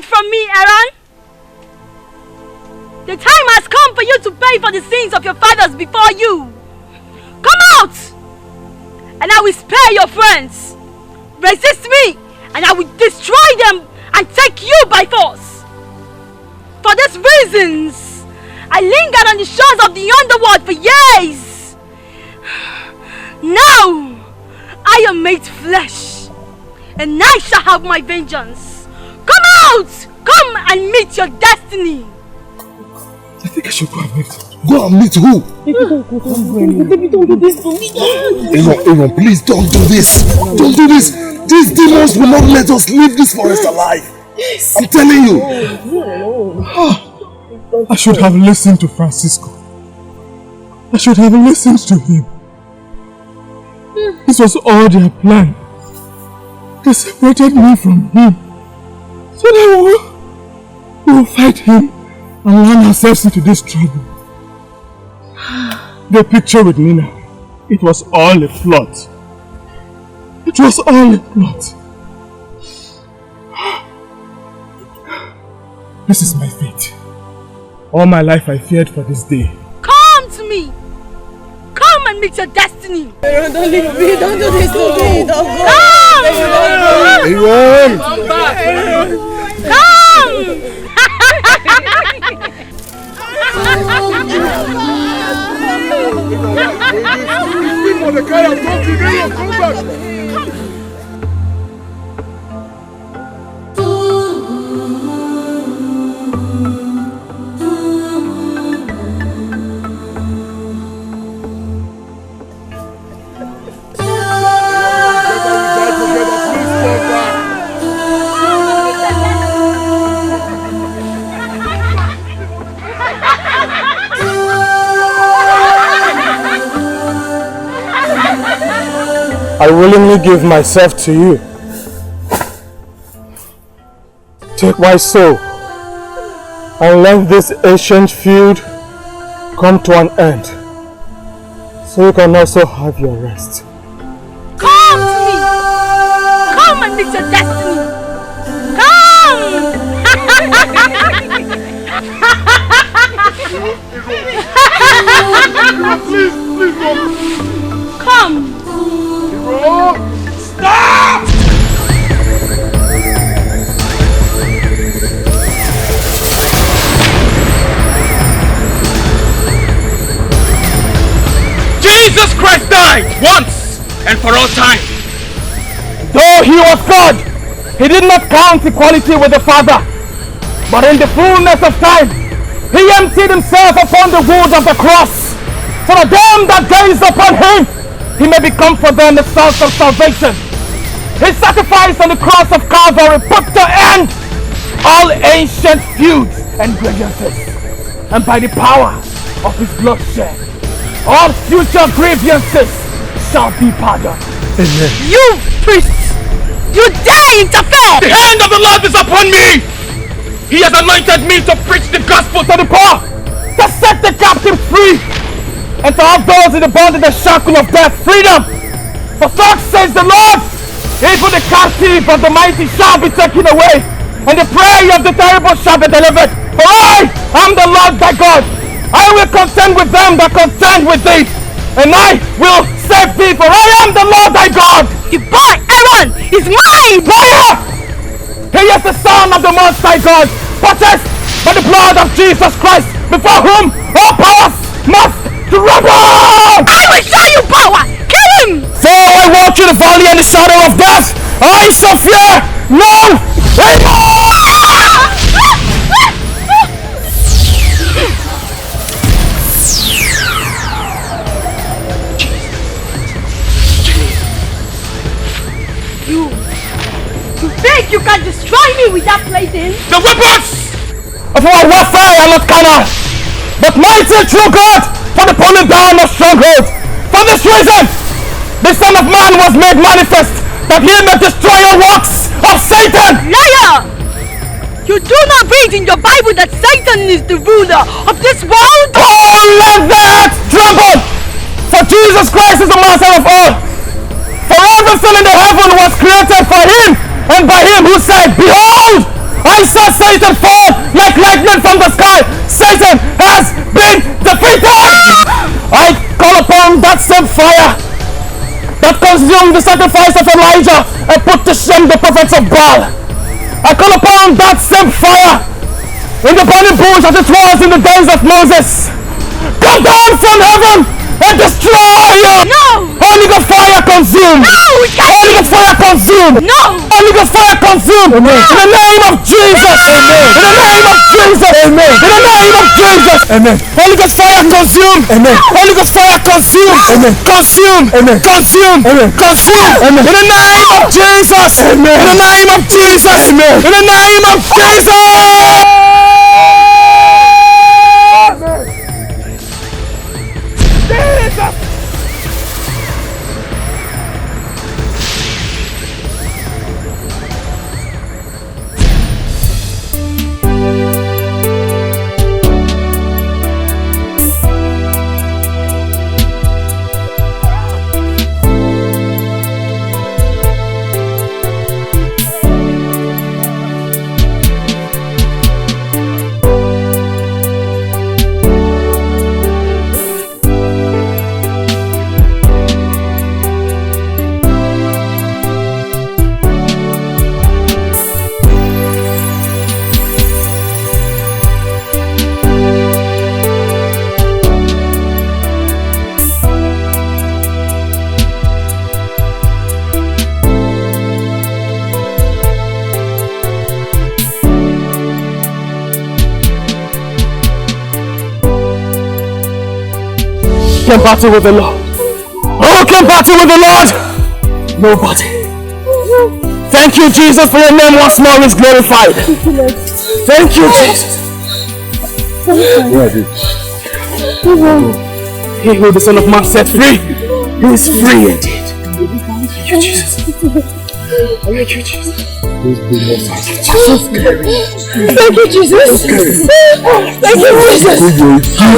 From me, Aaron. The time has come for you to pay for the sins of your fathers before you. Come out, and I will spare your friends. Resist me, and I will destroy them and take you by force. For these reasons, I lingered on the shores of the underworld for years. Now, I am made flesh, and I shall have my vengeance. Come out! Come and meet your destiny! I think I should go and meet. Go and meet who? Baby, don't do this to me. Aaron, please don't do this. Don't do this. These demons will not let us leave this forest alive. Yes. I'm telling you. I should have listened to Francisco. I should have listened to him. This was all their plan. They separated me from him. So now we will fight him and run ourselves into this trouble. The picture with Nina, it was all a plot. It was all a plot. This is my fate. All my life I feared for this day. Come to me! Come and meet your destiny! Aaron, don't leave me! Don't do this to me! Don't go! Aaron! Come back! Come! I willingly give myself to you. Take my soul and let this ancient feud come to an end, so you can also have your rest. Come to me! Come and meet your destiny! Come! Please don't. Come! Stop! and for all time. Though he was God, he did not count equality with the Father, but in the fullness of time, he emptied himself upon the wood of the cross, so that them that gaze upon him, he may become for them the source of salvation. His sacrifice on the cross of Calvary put to end all ancient feuds and grievances, and by the power of his bloodshed, all future grievances shall be pardoned. Amen. You priests, you dare interfere! The hand of the Lord is upon me! He has anointed me to preach the gospel to the poor, to set the captives free, and to have those in the bondage and shackle of death freedom. For thus says the Lord, even the captive of the mighty shall be taken away, and the prey of the terrible shall be delivered. For I am the Lord thy God. I will contend with them that contend with thee, and I will save thee, for I am the Lord thy God. The boy Aaron is mine! Liar! He is the son of the Most High God, purchased by the blood of Jesus Christ, before whom all powers must tremble! I will show you power! Kill him! Though I walk through the valley and the shadow of death, I shall fear no evil! You think you can destroy me with that plaything? The weapons of our warfare are not carnal, but mighty through God for the pulling down of strongholds. For this reason, the Son of Man was made manifest, that he may destroy all works of Satan. Liar! You do not read in your Bible that Satan is the ruler of this world? Oh, let that tremble! For Jesus Christ is the master of all. For everything in the heaven was created for him, and by him who said, behold, I saw Satan fall like lightning from the sky. Satan has been defeated. I call upon that same fire that consumed the sacrifice of Elijah and put to shame the prophets of Baal. I call upon that same fire in the burning bush as it was in the days of Moses. Come down from heaven and destroy you! No! Holy Ghost fire consume! No! Holy Ghost fire consume! No! Holy Ghost fire consume! Amen. In the name of Jesus! Amen. In the name of Jesus! Amen. In the name of Jesus! Amen. Holy Ghost fire consume! Amen. Holy Ghost fire consume! Amen. Consume! Amen. Consume! Amen. Consume! Amen. In the name of Jesus! Amen. In the name of Jesus! Amen. In the name of Jesus! Can battle with the Lord? Who can battle with the Lord? Nobody. Thank you, Jesus, for your name once more is glorified. Thank you, Jesus. He who the Son of Man set free, he is free indeed. Thank you, Jesus. Thank you, Jesus. Thank you, Jesus. Thank you, Jesus.